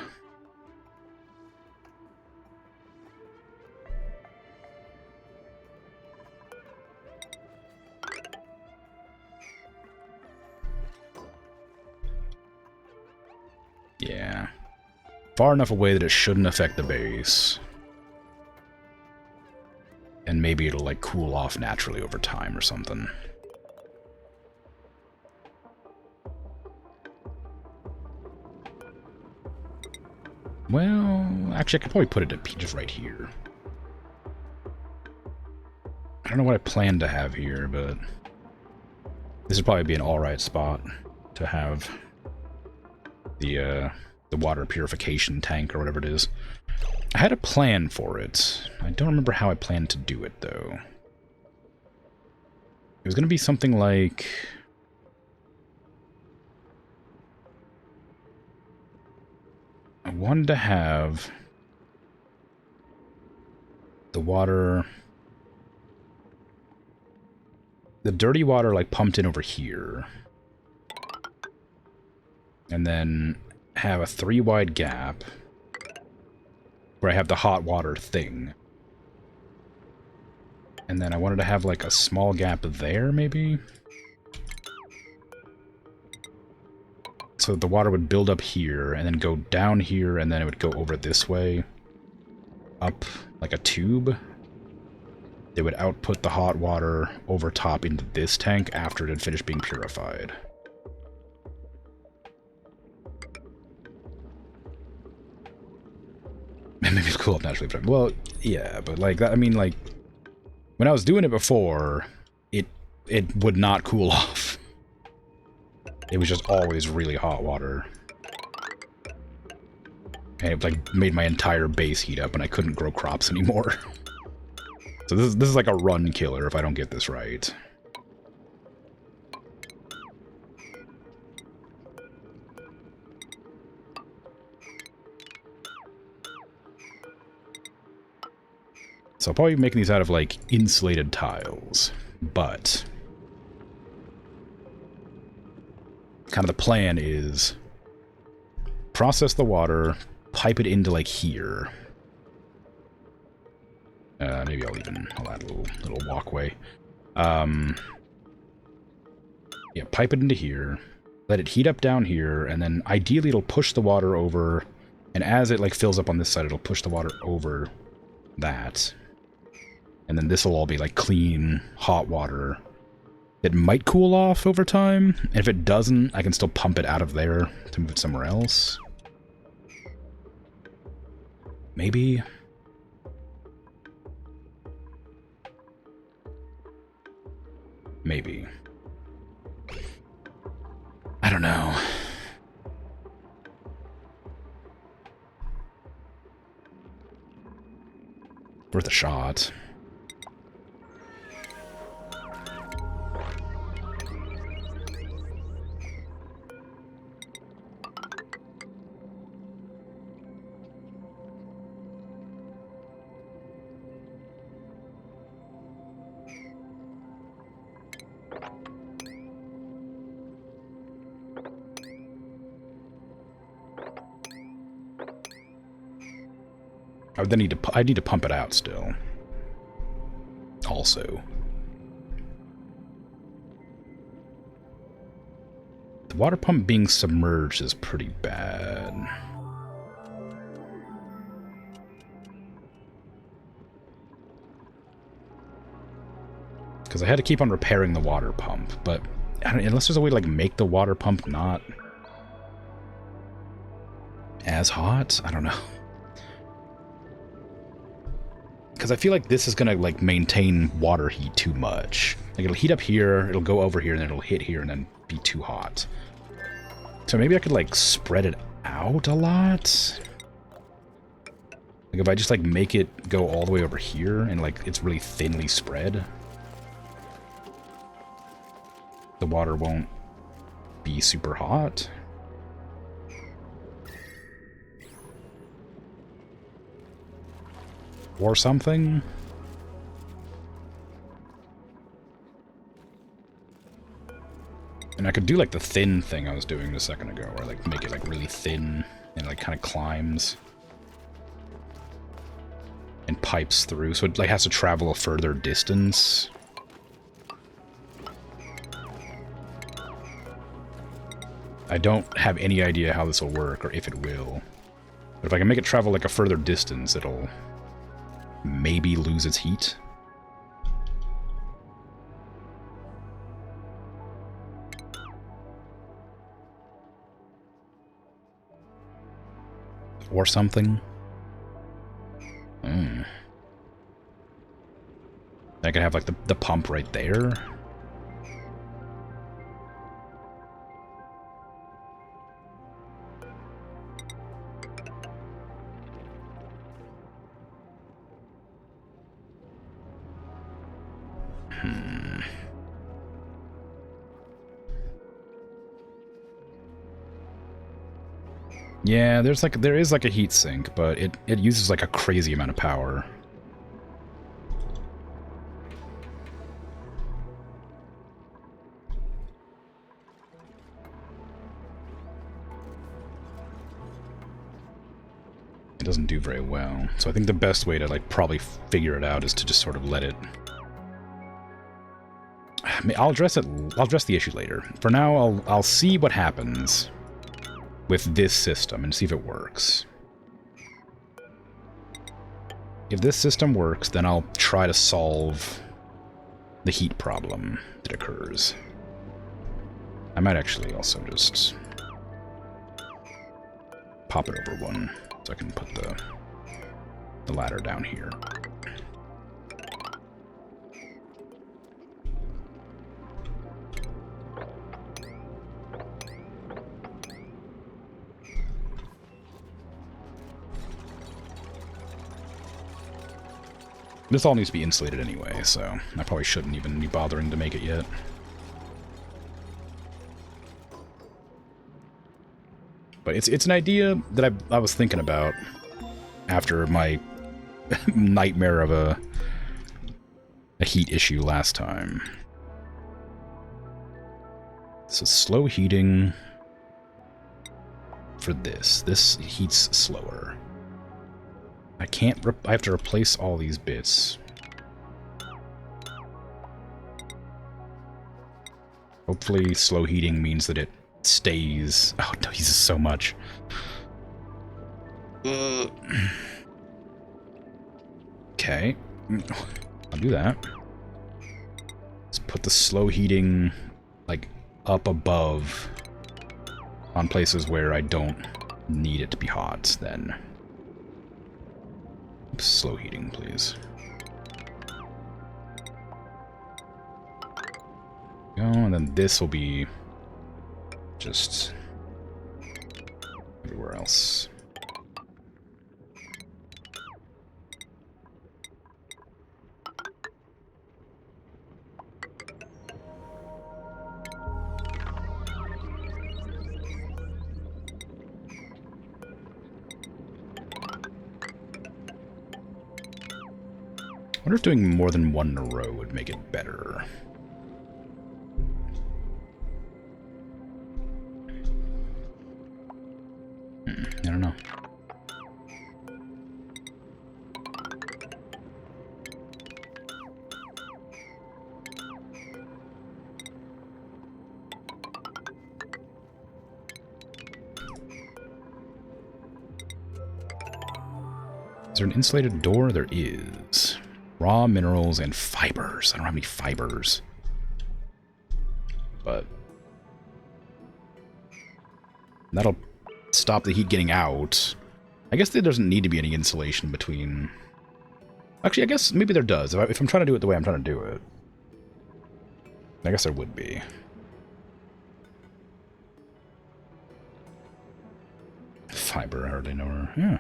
Yeah. Far enough away that it shouldn't affect the base. And maybe it'll, like, cool off naturally over time or something. Well, actually, I could probably put it just right here. I don't know what I plan to have here, but this would probably be an alright spot to have the water purification tank or whatever it is. I had a plan for it. I don't remember how I planned to do it, though. It was going to be something like... I wanted to have the water... the dirty water, like, pumped in over here. And then have a 3-wide gap where I have the hot water thing. And then I wanted to have, like, a small gap there, maybe? So the water would build up here, and then go down here, and then it would go over this way. Up, like a tube. They would output the hot water over top into this tank after it had finished being purified. Maybe it's cool up naturally. Well, yeah, but like that, I mean, like when I was doing it before, it would not cool off. It was just always really hot water. And it like made my entire base heat up and I couldn't grow crops anymore. So this is like a run killer if I don't get this right. So I'll probably be making these out of like insulated tiles, but kind of the plan is process the water, pipe it into like here. Maybe I'll add a little walkway. Yeah, pipe it into here, let it heat up down here, and then ideally it'll push the water over, and as it like fills up on this side, it'll push the water over that. And then this will all be like clean, hot water that might cool off over time. And if it doesn't, I can still pump it out of there to move it somewhere else. Maybe. Maybe. I don't know. Worth a shot. I would then I need to pump it out still. Also. The water pump being submerged is pretty bad. Because I had to keep on repairing the water pump, but unless there's a way to like make the water pump not as hot, I don't know. Because I feel like this is gonna like maintain water heat too much. Like it'll heat up here, it'll go over here, and then it'll hit here, and then be too hot. So maybe I could like spread it out a lot. Like if I just like make it go all the way over here, and like it's really thinly spread, the water won't be super hot. Or something. And I could do like the thin thing I was doing a second ago, where like make it like really thin and like kind of climbs and pipes through, so it like has to travel a further distance. I don't have any idea how this will work or if it will. But if I can make it travel like a further distance, it'll maybe lose its heat. Or something. I could have like the pump right there. Yeah, there is like a heat sink, but it uses like a crazy amount of power. It doesn't do very well. So I think the best way to like probably figure it out is to just sort of let it. I mean, I'll address the issue later. For now, I'll see what happens with this system and see if it works. If this system works, then I'll try to solve the heat problem that occurs. I might actually also just pop it over one so I can put the ladder down here. This all needs to be insulated anyway, so I probably shouldn't even be bothering to make it yet. But it's an idea that I was thinking about after my nightmare of a heat issue last time. So slow heating for this. This heats slower. I have to replace all these bits. Hopefully slow heating means that it stays. Oh, no, this is so much. Okay. I'll do that. Let's put the slow heating, like, up above on places where I don't need it to be hot, then. Slow heating, please. Go, and then this will be just everywhere else. I wonder if doing more than one in a row would make it better. I don't know. Is there an insulated door? There is. Raw minerals and fibers. I don't have any fibers. But that'll stop the heat getting out. I guess there doesn't need to be any insulation between... Actually, I guess maybe there does. If I'm trying to do it the way I'm trying to do it. I guess there would be. Fiber, I hardly know her. Yeah.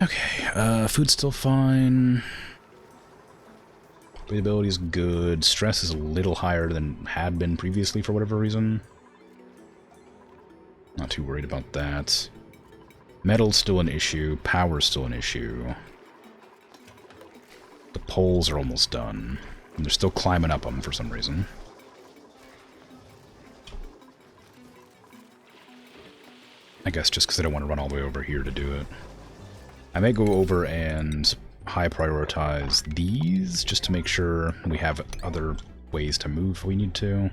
Okay, food's still fine. Breathability is good. Stress is a little higher than had been previously for whatever reason. Not too worried about that. Metal's still an issue. Power's still an issue. The poles are almost done. And they're still climbing up them for some reason. I guess just because I don't want to run all the way over here to do it. I may go over and high prioritize these just to make sure we have other ways to move if we need to.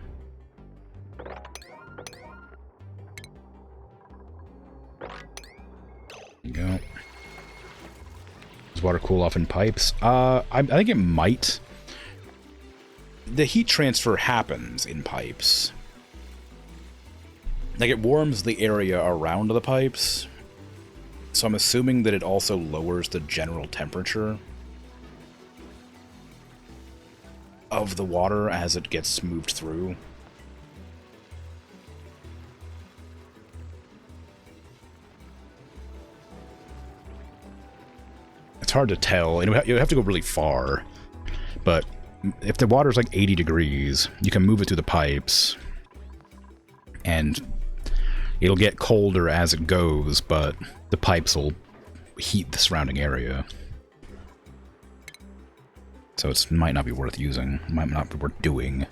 There you go. Does water cool off in pipes? I think it might. The heat transfer happens in pipes. Like, it warms the area around the pipes. So I'm assuming that it also lowers the general temperature of the water as it gets moved through. It's hard to tell, and you have to go really far. But if the water's like 80 degrees, you can move it through the pipes, and it'll get colder as it goes, but the pipes will heat the surrounding area. So it might not be worth using. It might not be worth doing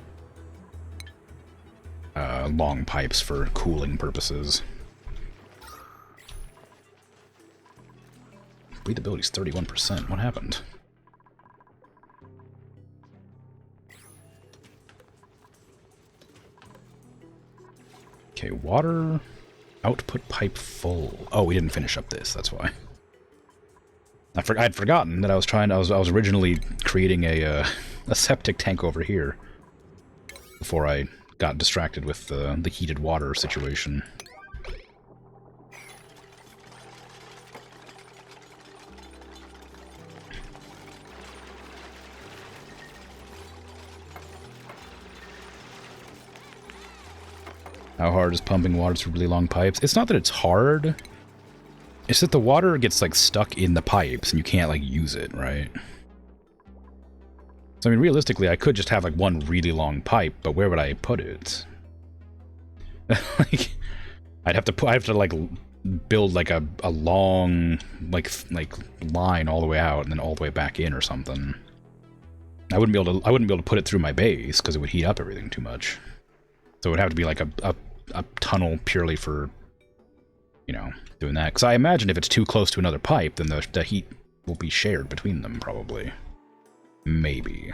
long pipes for cooling purposes. Breathability's 31%. What happened? Okay, water output pipe full. Oh, we didn't finish up this. That's why. I'd forgotten that I was originally creating a septic tank over here before I got distracted with the heated water situation. How hard is pumping water through really long pipes? It's not that it's hard. It's that the water gets, like, stuck in the pipes and you can't, like, use it, right? So, I mean, realistically, I could just have, like, one really long pipe, but where would I put it? Like, I'd have to, like, build, like, a long, like line all the way out and then all the way back in or something. I wouldn't be able to put it through my base because it would heat up everything too much. So it would have to be like a tunnel purely for, you know, doing that. Because I imagine if it's too close to another pipe, then the heat will be shared between them, probably. Maybe.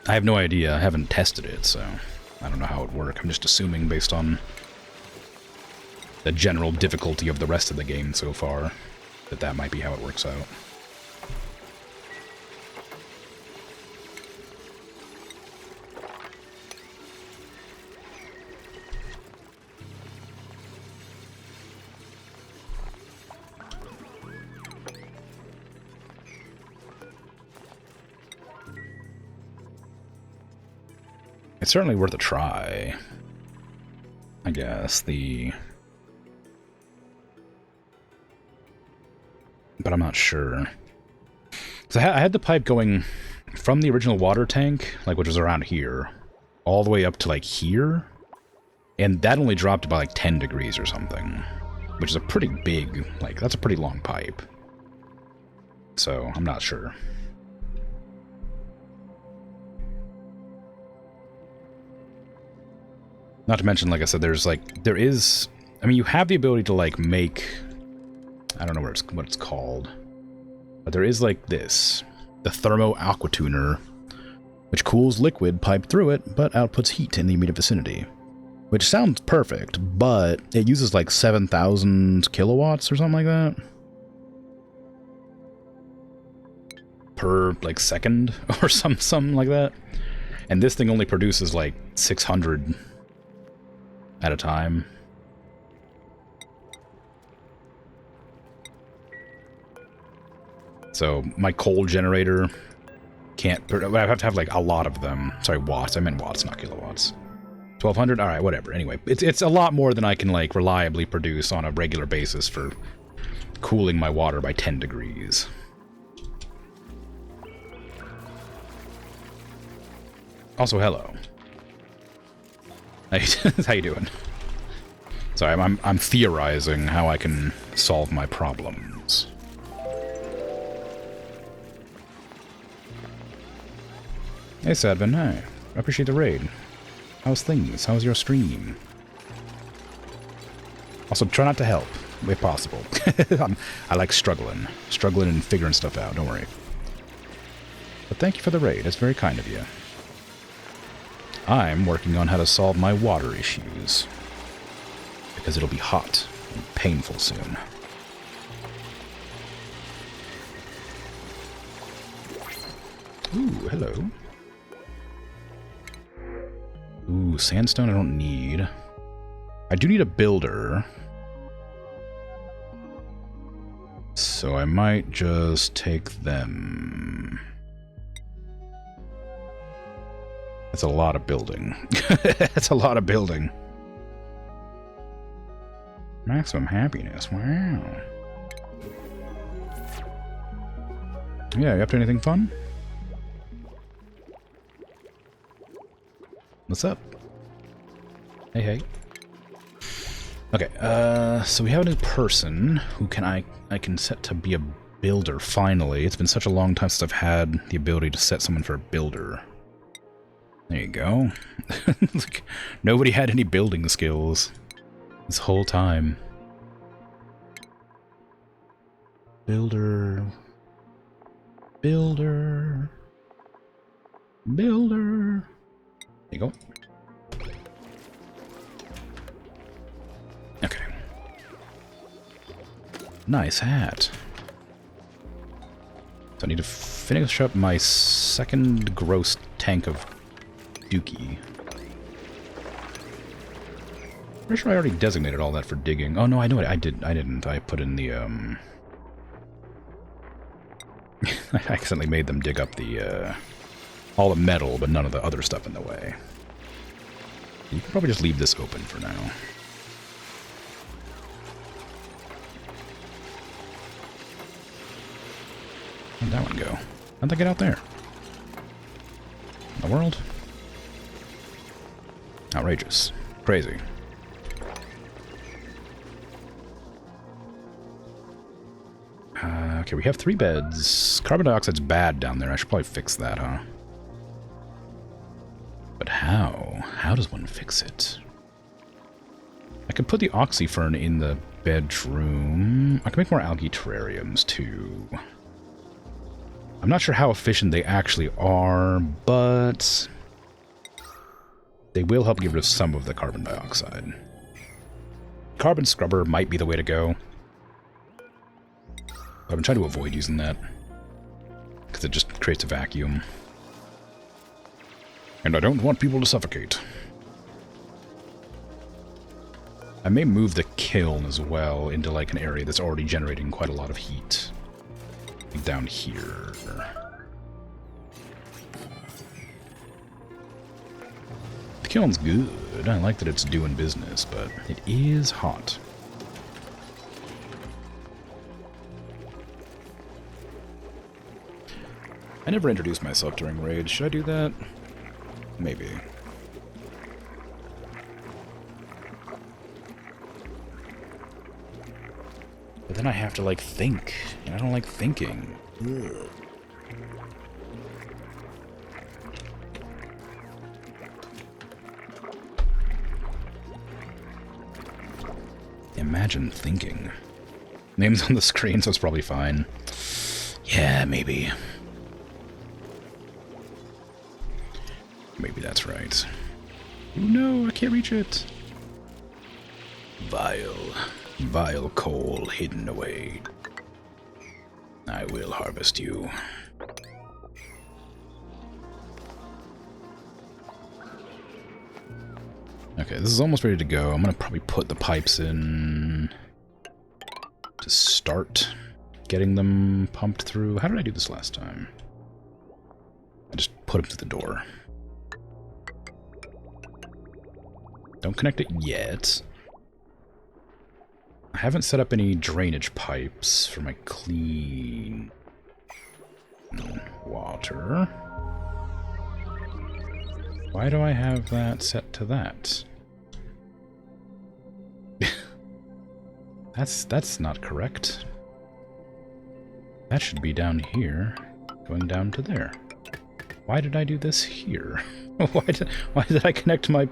I have no idea. I haven't tested it, so I don't know how it would work. I'm just assuming based on the general difficulty of the rest of the game so far that might be how it works out. It's certainly worth a try, I guess. But I'm not sure. So I had the pipe going from the original water tank, like, which was around here, all the way up to, like, here, and that only dropped by, like, 10 degrees or something, which is a pretty big, like, that's a pretty long pipe. So I'm not sure. Not to mention, like I said, there is, I mean, you have the ability to, like, make, I don't know what it's called, but there is, like, this. the Thermo Aqua Tuner, which cools liquid piped through it, but outputs heat in the immediate vicinity. Which sounds perfect, but it uses like 7,000 kilowatts or something like that. Per, like, second or something like that. And this thing only produces like 600 at a time. So my coal generator can't... I have to have like a lot of them. Sorry, watts. I meant watts, not kilowatts. 1,200? Alright, whatever. Anyway, it's a lot more than I can like reliably produce on a regular basis for cooling my water by 10 degrees. Also, hello. How you doing? Sorry, I'm theorizing how I can solve my problems. Hey, Sadvin, hi. I appreciate the raid. How's things? How's your stream? Also, try not to help, if possible. I like struggling and figuring stuff out, don't worry. But thank you for the raid, it's very kind of you. I'm working on how to solve my water issues. Because it'll be hot and painful soon. Ooh, hello. Ooh, sandstone I don't need. I do need a builder. So I might just take them. That's a lot of building. That's a lot of building. Maximum happiness. Wow. Yeah, you up to anything fun? What's up? Hey, hey. Okay, so we have a new person who I can set to be a builder, finally. It's been such a long time since I've had the ability to set someone for a builder. There you go. Like, nobody had any building skills this whole time. Builder. Builder. Builder. There you go. Okay. Nice hat. So I need to finish up my second gross tank of Dookie. Pretty sure I already designated all that for digging. Oh no, I know it. I didn't. I put in the I accidentally made them dig up the all the metal, but none of the other stuff in the way. You can probably just leave this open for now. Where'd that one go? How'd that get out there? In the world? Outrageous. Crazy. Okay, we have 3 beds. Carbon dioxide's bad down there. I should probably fix that, huh? But how? How does one fix it? I could put the oxyfern in the bedroom. I can make more algae terrariums, too. I'm not sure how efficient they actually are, but they will help get rid of some of the carbon dioxide. Carbon scrubber might be the way to go. I've been trying to avoid using that, because it just creates a vacuum. And I don't want people to suffocate. I may move the kiln as well into like an area that's already generating quite a lot of heat. Like down here. The kiln's good. I like that it's doing business, but it is hot. I never introduced myself during raids. Should I do that? Maybe. But then I have to, like, think. And I don't like thinking. Ugh. Imagine thinking. Name's on the screen, so it's probably fine. Yeah, maybe. Maybe that's right. Oh no, I can't reach it. Vile coal hidden away. I will harvest you. Okay, this is almost ready to go. I'm gonna probably put the pipes in to start getting them pumped through. How did I do this last time? I just put them to the door. Don't connect it yet. I haven't set up any drainage pipes for my clean water. Why do I have that set to that? That's not correct. That should be down here, going down to there. Why did I do this here? Why did I connect my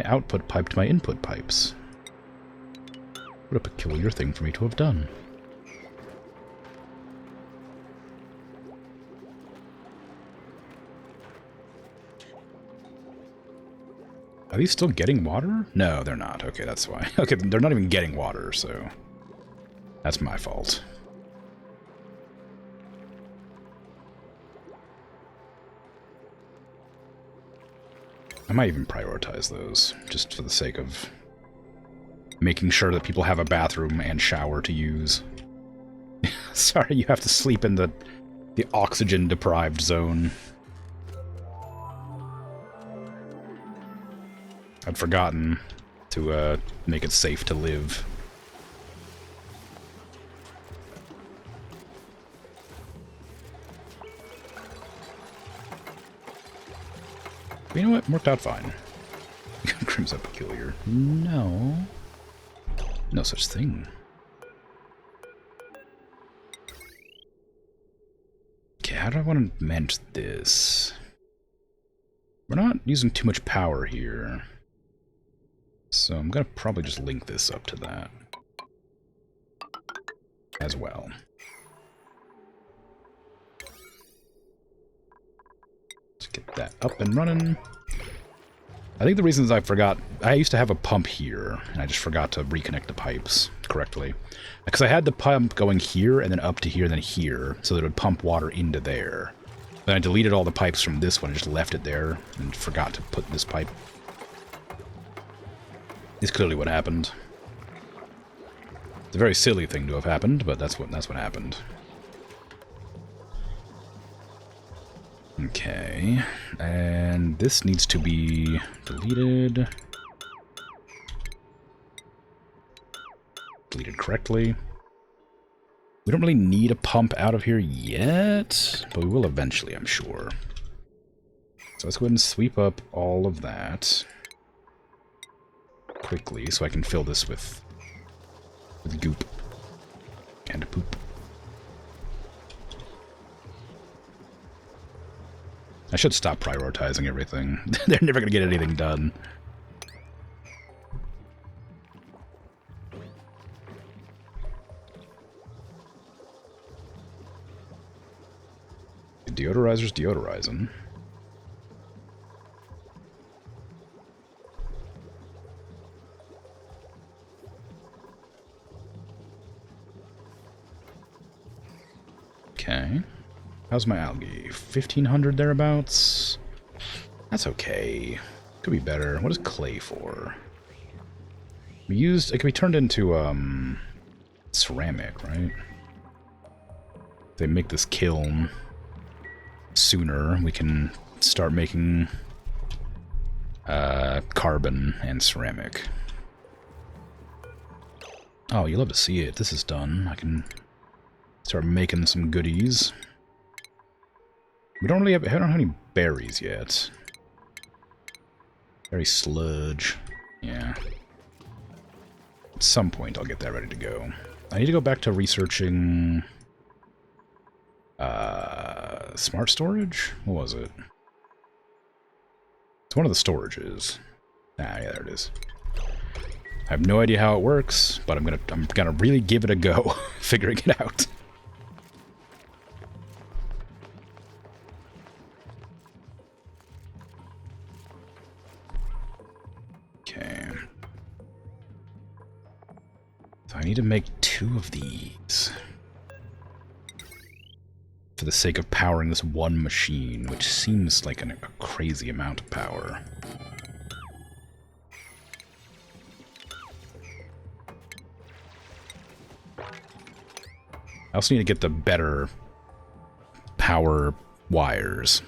output pipe to my input pipes? What a peculiar thing for me to have done. Are these still getting water? No, they're not. Okay, that's why. Okay, they're not even getting water, so that's my fault. I might even prioritize those, just for the sake of making sure that people have a bathroom and shower to use. Sorry, you have to sleep in the oxygen-deprived zone. I'd forgotten to make it safe to live. But you know what? Worked out fine. Crimson peculiar. No. No such thing. Okay, how do I want to manage this? We're not using too much power here. So I'm going to probably just link this up to that as well. Let's get that up and running. I think the reasons I forgot, I used to have a pump here, and I just forgot to reconnect the pipes correctly. Because I had the pump going here, and then up to here, and then here, so that it would pump water into there. Then I deleted all the pipes from this one, and just left it there, and forgot to put this pipe. Is clearly what happened. It's a very silly thing to have happened, but that's what happened. Okay, and this needs to be deleted. Deleted correctly. We don't really need a pump out of here yet, but we will eventually, I'm sure. So let's go ahead and sweep up all of that quickly so I can fill this with goop and poop. I should stop prioritizing everything. They're never going to get anything done. The deodorizer's deodorizing. Okay. How's my algae? 1,500 thereabouts? That's okay. Could be better. What is clay for? It can be turned into, ceramic, right? If they make this kiln sooner, we can start making, carbon and ceramic. Oh, you love to see it. This is done. I can start making some goodies. We don't really have, I don't have any berries yet. Berry sludge. Yeah. At some point I'll get that ready to go. I need to go back to researching smart storage? What was it? It's one of the storages. Ah, yeah, there it is. I have no idea how it works, but I'm gonna really give it a go figuring it out. Okay. So I need to make 2 of these. For the sake of powering this one machine, which seems like a crazy amount of power. I also need to get the better power wires.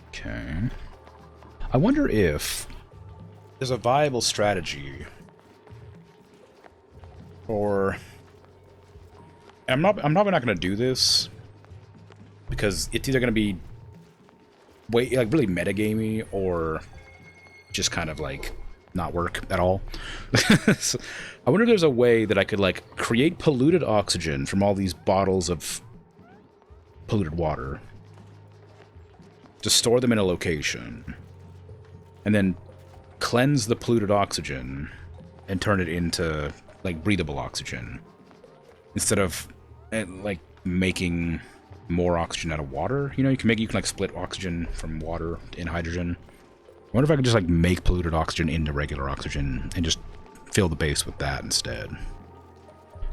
Okay. I wonder if there's a viable strategy for... I'm probably not going to do this because it's either going to be really metagamey or just kind of like not work at all. So I wonder if there's a way that I could like create polluted oxygen from all these bottles of polluted water, to store them in a location, and then cleanse the polluted oxygen and turn it into like breathable oxygen instead of like making more oxygen out of water. You know, you can like split oxygen from water in hydrogen. I wonder if I could just like make polluted oxygen into regular oxygen and just fill the base with that instead.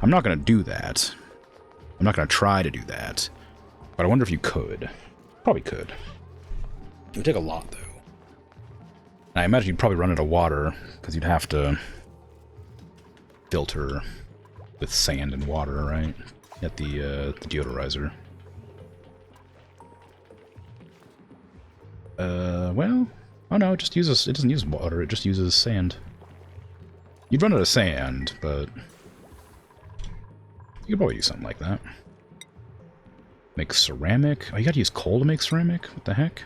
I'm not going to do that. I'm not going to try to do that. But I wonder if you could. Probably could. It would take a lot, though. I imagine you'd probably run out of water, because you'd have to filter with sand and water, right? At the deodorizer. Well... Oh no, it doesn't use water, it just uses sand. You'd run out of sand, but... You could probably use something like that. Make ceramic? Oh, you gotta use coal to make ceramic? What the heck?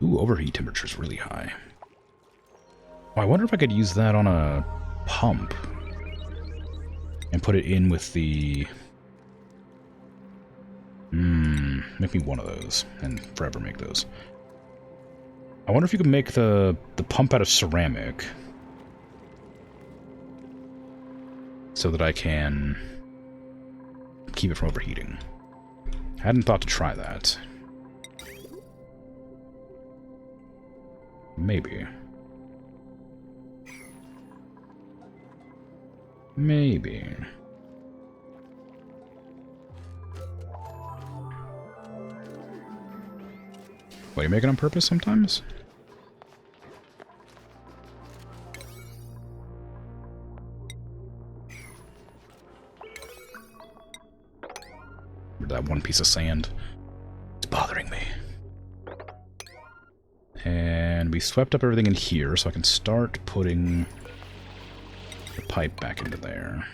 Ooh, overheat temperature's really high. Oh, I wonder if I could use that on a pump. And put it in with the... make me one of those, and forever make those. I wonder if you could make the pump out of ceramic. So that I can keep it from overheating. I hadn't thought to try that. Maybe. Maybe. What, you make it on purpose sometimes? That one piece of sand. It's bothering me. And we swept up everything in here, so I can start putting the pipe back into there.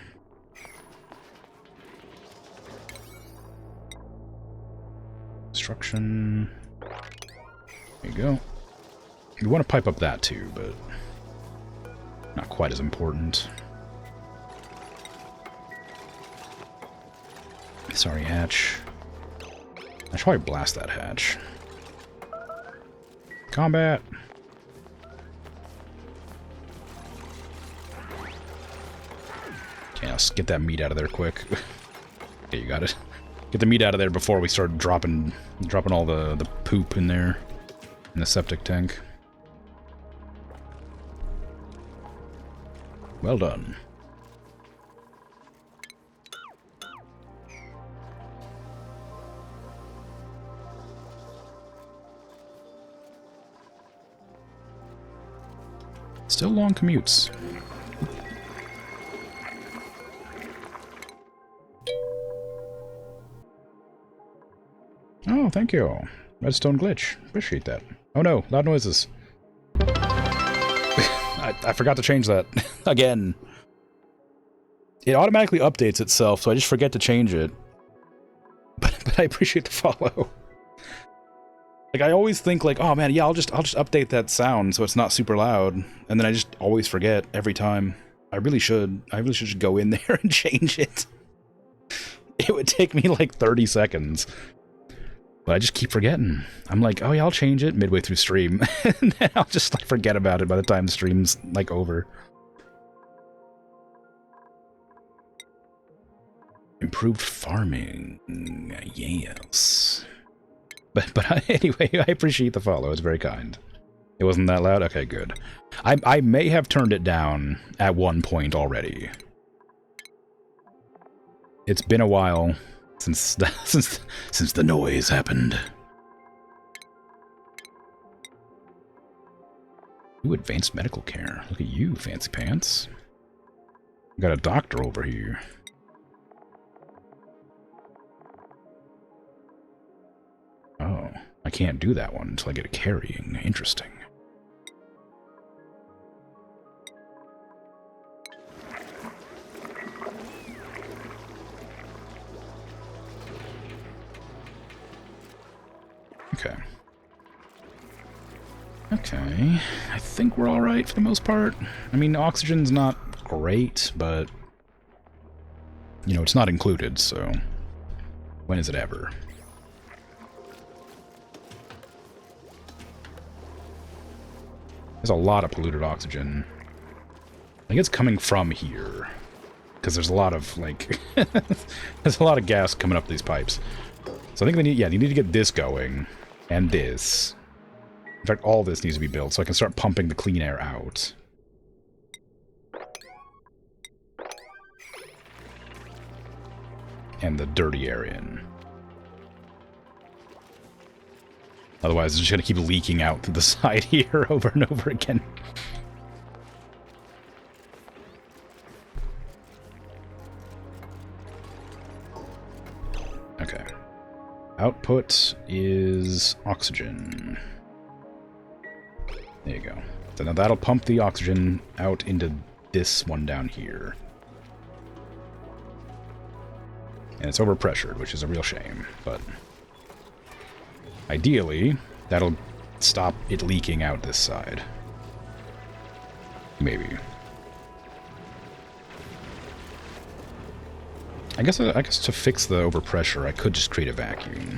Construction. There you go. We want to pipe up that too, but not quite as important. Sorry, hatch. I should probably blast that hatch. Combat! Okay, let's get that meat out of there quick. Okay, you got it. Get the meat out of there before we start dropping all the poop in there. In the septic tank. Well done. Still long commutes. Oh, thank you. Redstone glitch. Appreciate that. Oh no, loud noises. I forgot to change that. Again. It automatically updates itself, so I just forget to change it. But I appreciate the follow. Like, I always think, like, oh man, yeah, I'll just update that sound so it's not super loud. And then I just always forget every time. I really should just go in there and change it. It would take me like 30 seconds. But I just keep forgetting. I'm like, oh yeah, I'll change it midway through stream. And then I'll just like forget about it by the time the stream's like over. Improved farming. Yes. But anyway, I appreciate the follow. It's very kind. It wasn't that loud? Okay, good. I may have turned it down at one point already. It's been a while since the noise happened. Ooh, advanced medical care. Look at you, fancy pants. Got a doctor over here. Oh, I can't do that one until I get a carrying. Interesting. Okay. Okay, I think we're alright for the most part. I mean, oxygen's not great, but, you know, it's not included, so when is it ever? There's a lot of polluted oxygen. I think it's coming from here, because there's a lot of, like, there's a lot of gas coming up these pipes. So I think they need, yeah, you need to get this going, and this. In fact, all this needs to be built so I can start pumping the clean air out. And the dirty air in. Otherwise, it's just going to keep leaking out through the side here over and over again. Okay. Output is oxygen. There you go. So now that'll pump the oxygen out into this one down here. And it's overpressured, which is a real shame, but ideally, that'll stop it leaking out this side. Maybe. I guess to fix the overpressure, I could just create a vacuum.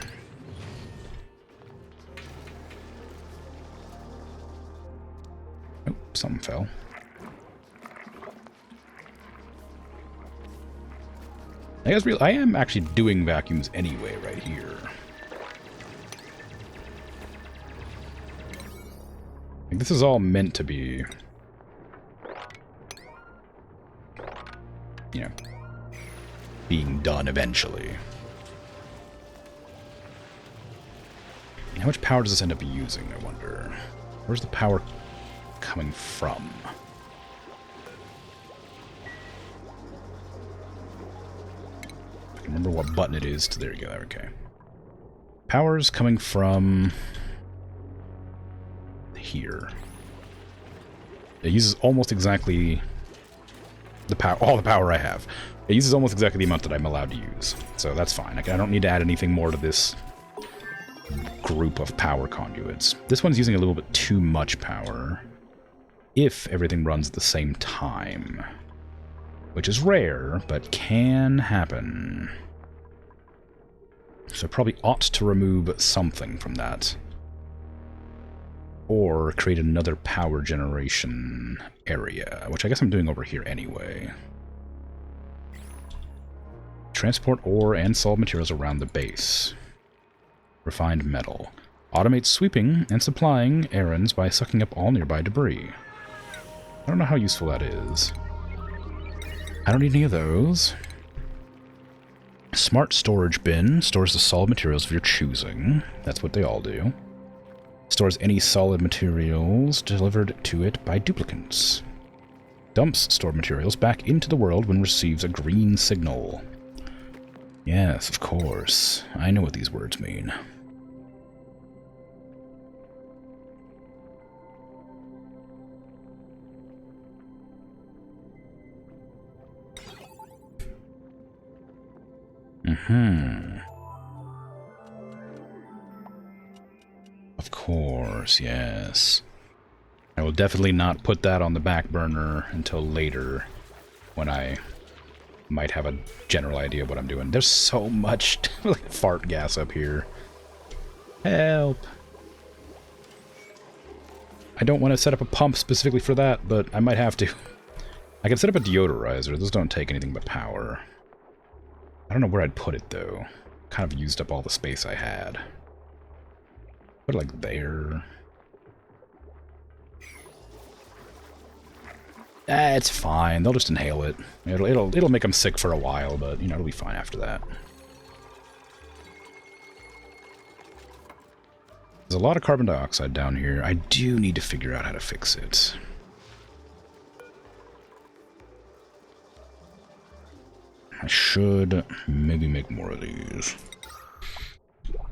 Oh, something fell. I guess I am actually doing vacuums anyway right here. Like, this is all meant to be, you know, being done eventually. How much power does this end up using, I wonder? Where's the power coming from? I can remember what button it is. There you go, okay. Power's coming from here. It uses almost exactly the power, all the power I have. It uses almost exactly the amount that I'm allowed to use, so that's fine. I don't need to add anything more to this group of power conduits. This one's using a little bit too much power if everything runs at the same time, which is rare, but can happen. So I probably ought to remove something from that. Or create another power generation area, which I guess I'm doing over here anyway. Transport ore and solid materials around the base. Refined metal. Automate sweeping and supplying errands by sucking up all nearby debris. I don't know how useful that is. I don't need any of those. Smart storage bin stores the solid materials of your choosing. That's what they all do. Stores any solid materials delivered to it by duplicants. Dumps stored materials back into the world when receives a green signal. Yes, of course. I know what these words mean. Of course, yes. I will definitely not put that on the back burner until later, when I might have a general idea of what I'm doing. There's so much like, fart gas up here. Help! I don't want to set up a pump specifically for that, but I might have to. I can set up a deodorizer. Those don't take anything but power. I don't know where I'd put it, though. Kind of used up all the space I had. Put it, like, there. It's fine. They'll just inhale it. It'll make them sick for a while, but, you know, it'll be fine after that. There's a lot of carbon dioxide down here. I do need to figure out how to fix it. I should maybe make more of these.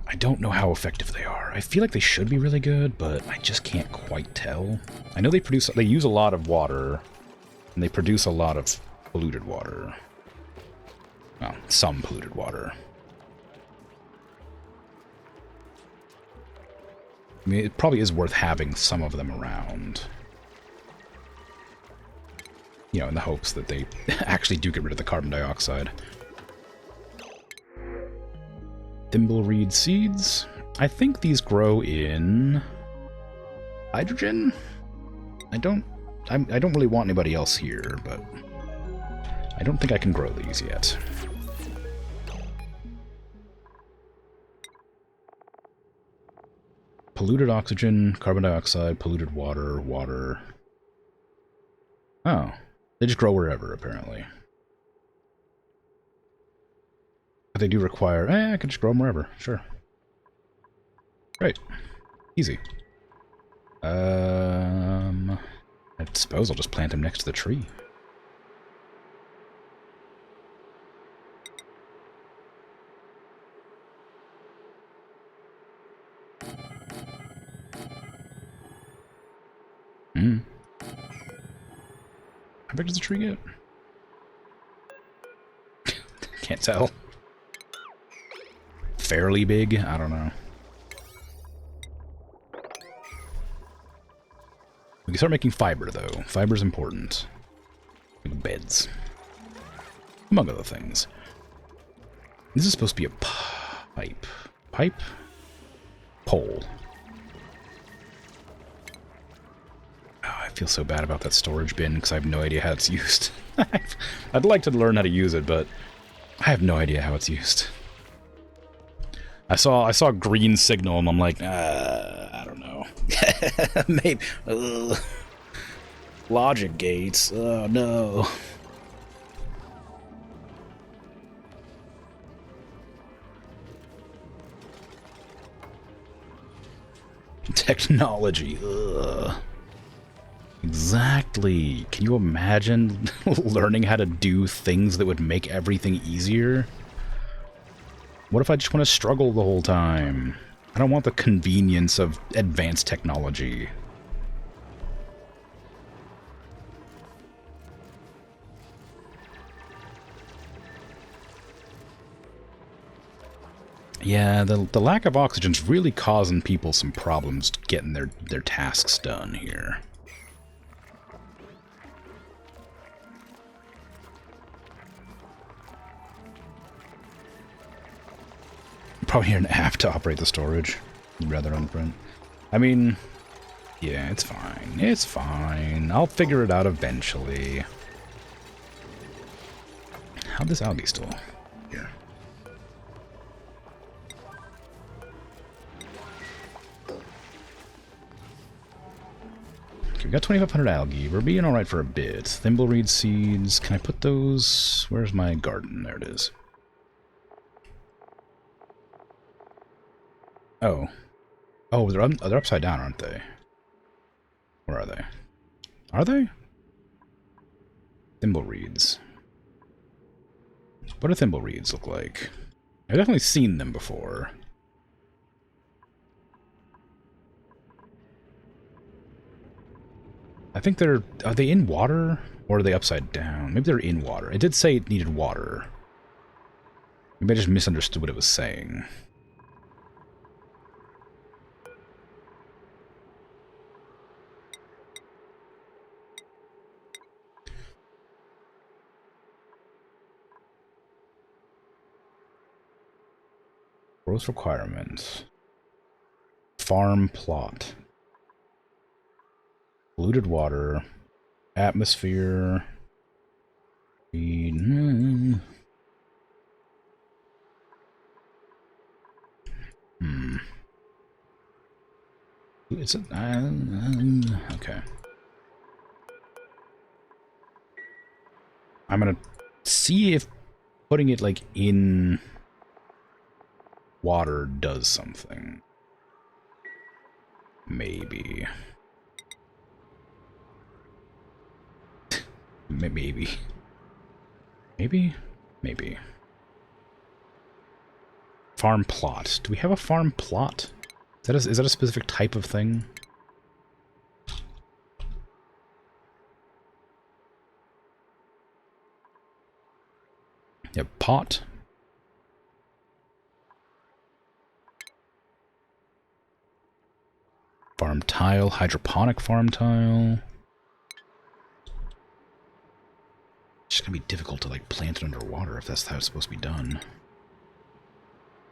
I don't know how effective they are. I feel like they should be really good, but I just can't quite tell. I know they use a lot of water, and they produce a lot of polluted water. Well, some polluted water. I mean, it probably is worth having some of them around. You know, in the hopes that they actually do get rid of the carbon dioxide. Thimbleweed seeds. I think these grow in hydrogen. I don't really want anybody else here, but I don't think I can grow these yet. Polluted oxygen, carbon dioxide, polluted water, water. Oh, they just grow wherever, apparently. But they do require... I can just grow them wherever, sure. Great. Easy. I suppose I'll just plant them next to the tree. How big does the tree get? Can't tell. Fairly big? I don't know. We can start making fiber, though. Fiber's important. Like beds. Among other things. This is supposed to be a pipe. Pipe? Pole. Oh, I feel so bad about that storage bin, because I have no idea how it's used. I'd like to learn how to use it, but I have no idea how it's used. I saw a green signal, and I'm like, I don't know. Maybe. Logic gates. Oh, no. Technology. Ugh. Exactly. Can you imagine learning how to do things that would make everything easier? What if I just want to struggle the whole time? I don't want the convenience of advanced technology. Yeah, the lack of oxygen's really causing people some problems getting their tasks done here. Probably an app to operate the storage, rather on the print. I mean, yeah, it's fine. It's fine. I'll figure it out eventually. How'd this algae still here? Okay, we got 2,500 algae. We're being alright for a bit. Thimbleweed seeds. Can I put those? Where's my garden? There it is. Oh. Oh, they're upside down, aren't they? Where are they? Are they? Thimbleweeds. What do thimbleweeds look like? I've definitely seen them before. I think they're... Are they in water? Or are they upside down? Maybe they're in water. It did say it needed water. Maybe I just misunderstood what it was saying. Growth requirements. Farm plot. Polluted water. Atmosphere. Feed. It's a, okay. I'm gonna see if putting it like in water does something. Maybe. Maybe. Maybe? Maybe. Farm plot. Do we have a farm plot? Is that a specific type of thing? Yeah, pot. Farm tile, hydroponic farm tile. It's just gonna be difficult to like plant it underwater if that's how it's supposed to be done.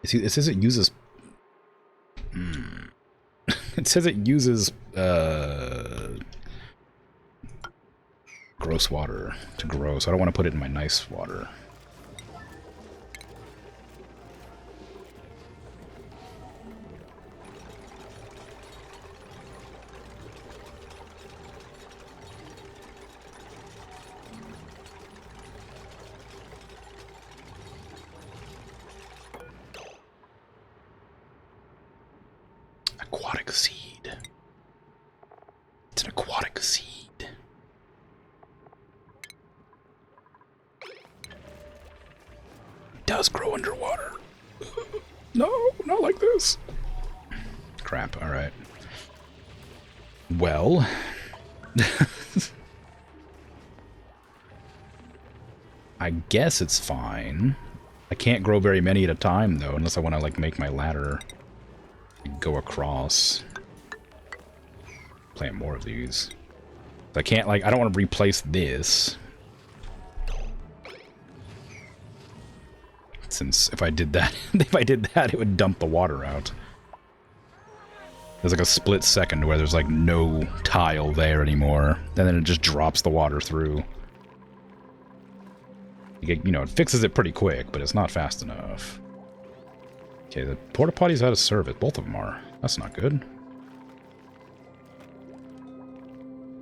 It says it uses. It says it uses gross water to grow, so I don't want to put it in my nice water. Aquatic seed. It's an aquatic seed. It does grow underwater. No, not like this. Crap, alright. Well. I guess it's fine. I can't grow very many at a time, though, unless I want to, like, make my ladder go across. Plant more of these. I can't, like, I don't want to replace this. Since if I did that, it would dump the water out. There's like a split second where there's like no tile there anymore, and then it just drops the water through. You know, it fixes it pretty quick, but it's not fast enough. Okay, the porta potties out of service. Both of them are. That's not good.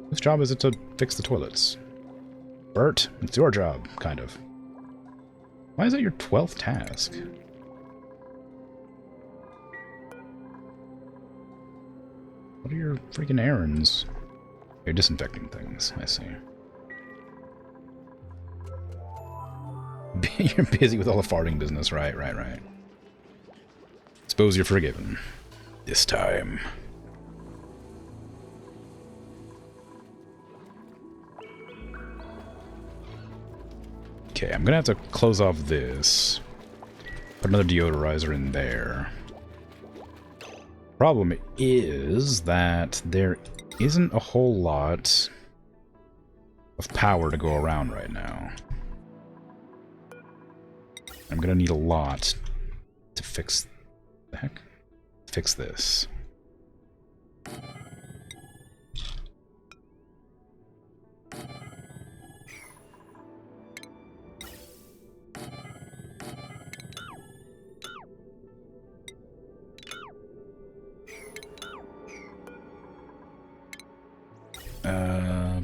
Whose job is it to fix the toilets? Bert, it's your job, kind of. Why is that your 12th task? What are your freaking errands? You're disinfecting things, I see. You're busy with all the farting business, right. Suppose you're forgiven. This time. Okay, I'm gonna have to close off this. Put another deodorizer in there. Problem is that there isn't a whole lot of power to go around right now. I'm gonna need a lot to fix... the heck? Fix this.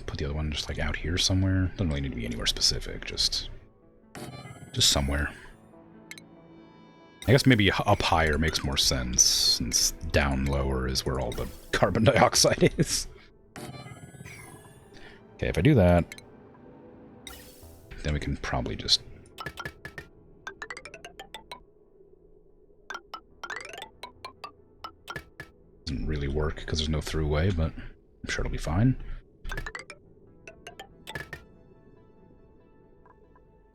Put the other one just like out here somewhere. Doesn't really need to be anywhere specific, just somewhere. I guess maybe up higher makes more sense, since down lower is where all the carbon dioxide is. Okay, if I do that, then we can probably just... Doesn't really work because there's no throughway, but I'm sure it'll be fine.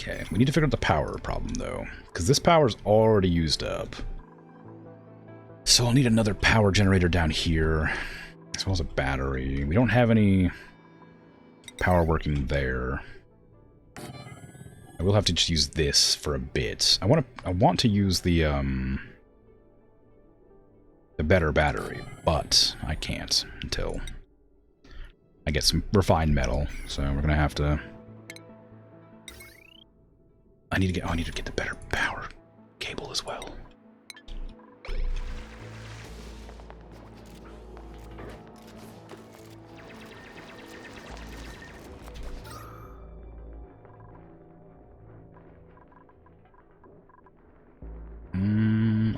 Okay, we need to figure out the power problem, though, because this power's already used up. So I'll need another power generator down here, as well as a battery. We don't have any power working there. I will have to just use this for a bit. I want to use the better battery, but I can't until I get some refined metal. So we're gonna have to... I need to get the better power cable as well.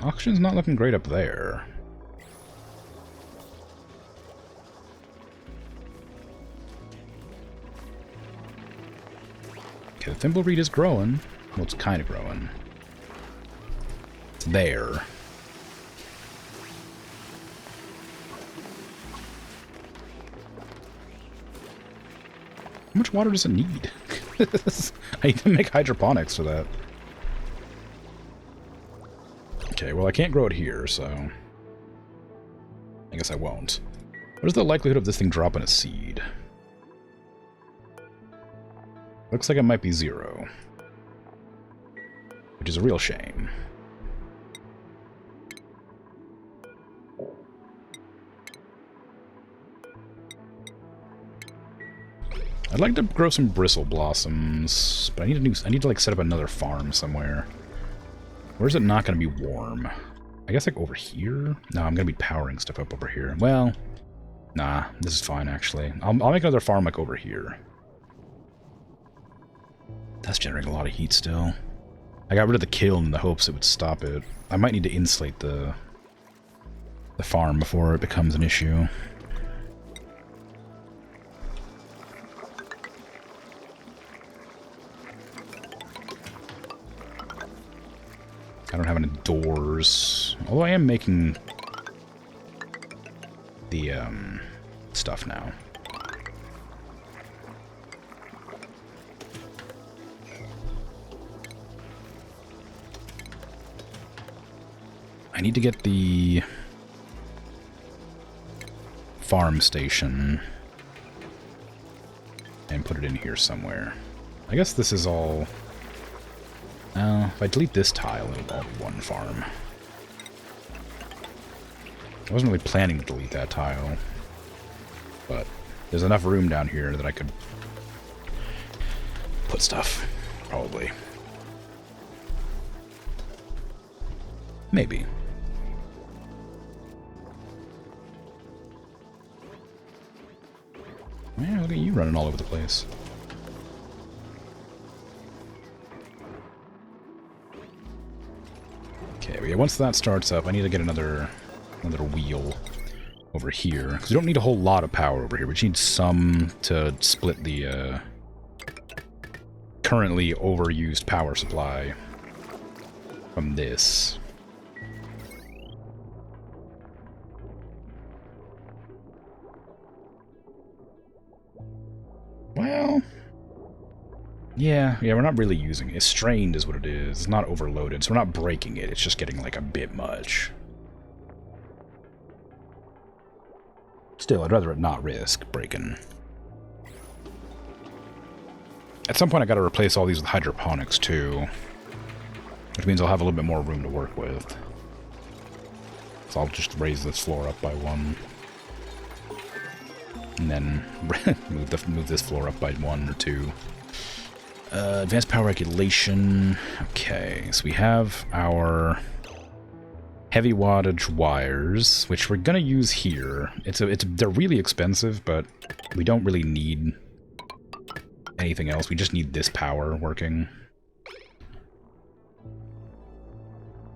Oxygen's not looking great up there. Okay, the thimbleweed is growing. Well, it's kind of growing. It's there. How much water does it need? I need to make hydroponics for that. Okay, well I can't grow it here, so I guess I won't. What is the likelihood of this thing dropping a seed? Looks like it might be 0. Which is a real shame. I'd like to grow some bristle blossoms, but I need to like set up another farm somewhere. Where's it not going to be warm? I guess like over here? No, I'm going to be powering stuff up over here. Well, nah, this is fine actually. I'll make another farm like over here. That's generating a lot of heat still. I got rid of the kiln in the hopes it would stop it. I might need to insulate the farm before it becomes an issue. I don't have any doors. Although I am making the stuff now. I need to get the farm station and put it in here somewhere. I guess this is all... if I delete this tile, it'll all be one farm. I wasn't really planning to delete that tile, but there's enough room down here that I could put stuff, probably. Maybe. Man, look at you running all over the place. Okay, but yeah, once that starts up, I need to get another wheel over here. Because we don't need a whole lot of power over here. We just need some to split the currently overused power supply from this. Well, yeah, we're not really using it. It's strained is what it is. It's not overloaded, so we're not breaking it. It's just getting, like, a bit much. Still, I'd rather it not risk breaking. At some point, I gotta replace all these with hydroponics, too. Which means I'll have a little bit more room to work with. So I'll just raise this floor up by 1. And then move this floor up by 1 or 2. Advanced power regulation. Okay, so we have our heavy wattage wires, which we're gonna use here. They're really expensive, but we don't really need anything else. We just need this power working.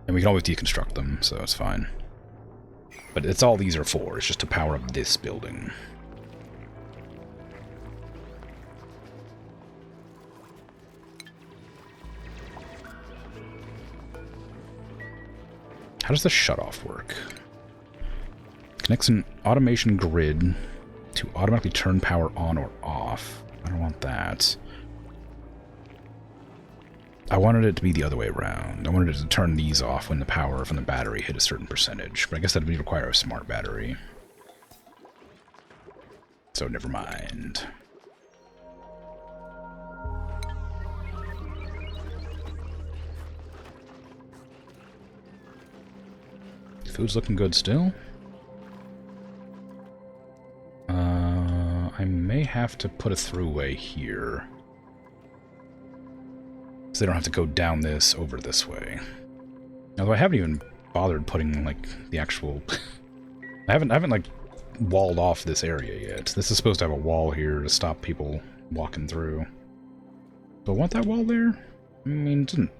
And we can always deconstruct them, so it's fine. But it's all these are for. It's just to power up this building. How does the shutoff work? Connects an automation grid to automatically turn power on or off. I don't want that. I wanted it to be the other way around. I wanted it to turn these off when the power from the battery hit a certain percentage. But I guess that would require a smart battery. So never mind. Food's looking good still. I may have to put a throughway here. So they don't have to go down this over this way. Although I haven't even bothered putting, like, the actual... I haven't, like, walled off this area yet. This is supposed to have a wall here to stop people walking through. Do I want that wall there? I mean, it doesn't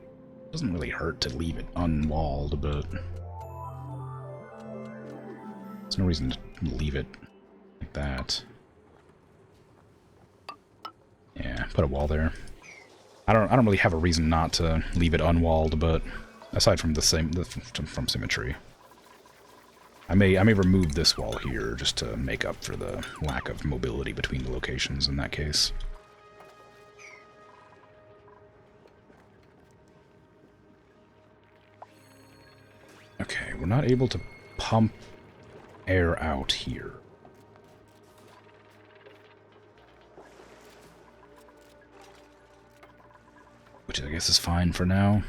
Doesn't really hurt to leave it unwalled, but there's no reason to leave it like that. Yeah, put a wall there. I don't really have a reason not to leave it unwalled, but aside from from symmetry, I may remove this wall here just to make up for the lack of mobility between the locations in that case. Okay, we're not able to pump air out here. Which I guess is fine for now.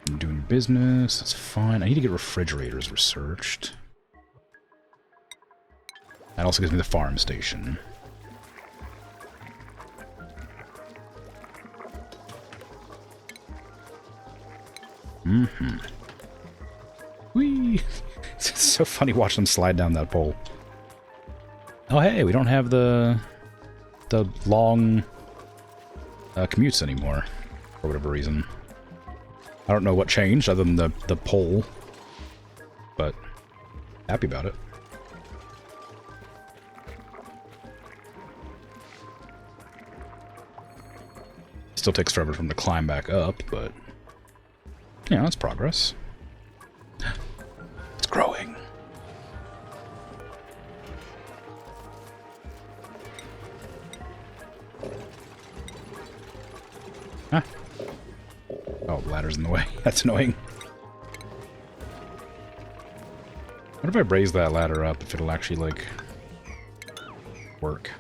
I'm doing business, that's fine. I need to get refrigerators researched. That also gives me the farm station. Whee! It's so funny watching them slide down that pole. Oh hey, we don't have the long commutes anymore, for whatever reason. I don't know what changed other than the pole, but happy about it. Still takes forever for them to climb back up, but yeah, that's progress. It's growing. Huh? Oh, the ladder's in the way. That's annoying. What if I raise that ladder up, if it'll actually, like, work?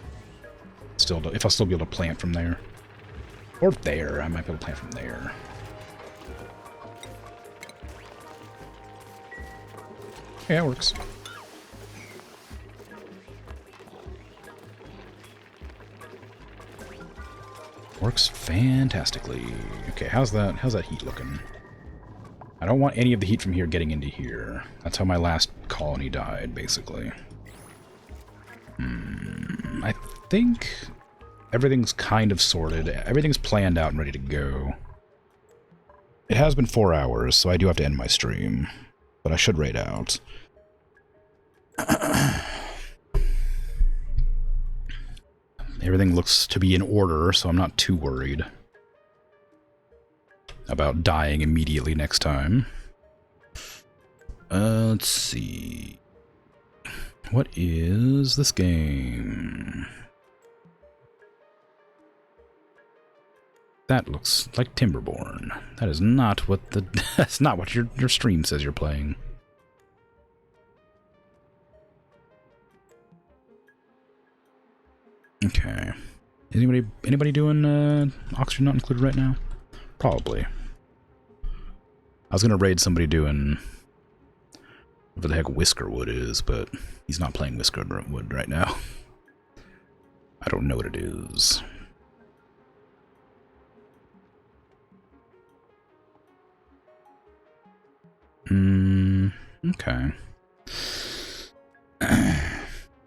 If I'll still be able to plant from there. Or there. I might be able to plant from there. Yeah, it works. Works fantastically. Okay, how's that heat looking? I don't want any of the heat from here getting into here. That's how my last colony died, basically. I think everything's kind of sorted. Everything's planned out and ready to go. It has been 4 hours, so I do have to end my stream. But I should raid out. Everything looks to be in order, so I'm not too worried about dying immediately next time. Let's see. What is this game? That looks like Timberborn. That is not what that's not what your stream says you're playing. Okay. Is anybody doing oxygen not included right now? Probably. I was gonna raid somebody doing whatever the heck Whiskerwood is, but he's not playing Whiskerwood right now. I don't know what it is. Okay.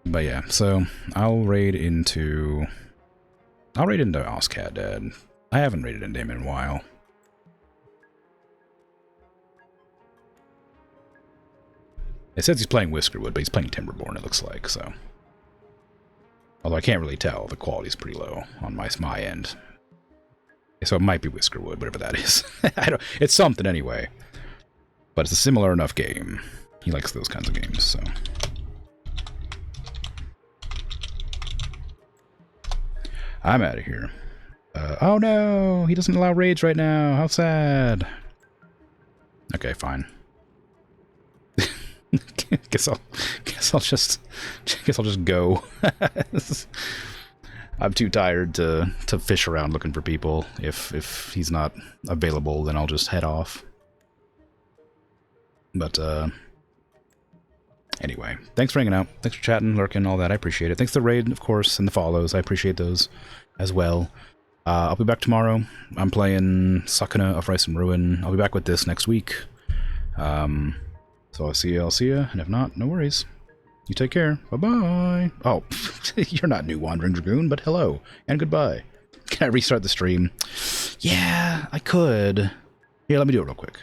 But yeah, so I'll raid into Oscat Dad. I haven't raided into him in a while. It says he's playing Whiskerwood, but he's playing Timberborn, it looks like, so. Although I can't really tell, the quality's pretty low on my end. So it might be Whiskerwood, whatever that is. It's something anyway. But it's a similar enough game. He likes those kinds of games, so. I'm out of here. Oh no! He doesn't allow raids right now! How sad! Okay, fine. guess I'll just go. I'm too tired to fish around looking for people. If he's not available, then I'll just head off. But anyway, thanks for hanging out. Thanks for chatting, lurking, all that. I appreciate it. Thanks to the raid, of course, and the follows. I appreciate those as well. I'll be back tomorrow. I'm playing Sakuna of Rice and Ruin. I'll be back with this next week. So I'll see you, and if not, no worries. You take care. Bye-bye. Oh, you're not New Wandering Dragoon, but hello, and goodbye. Can I restart the stream? Yeah, I could. Here, let me do it real quick.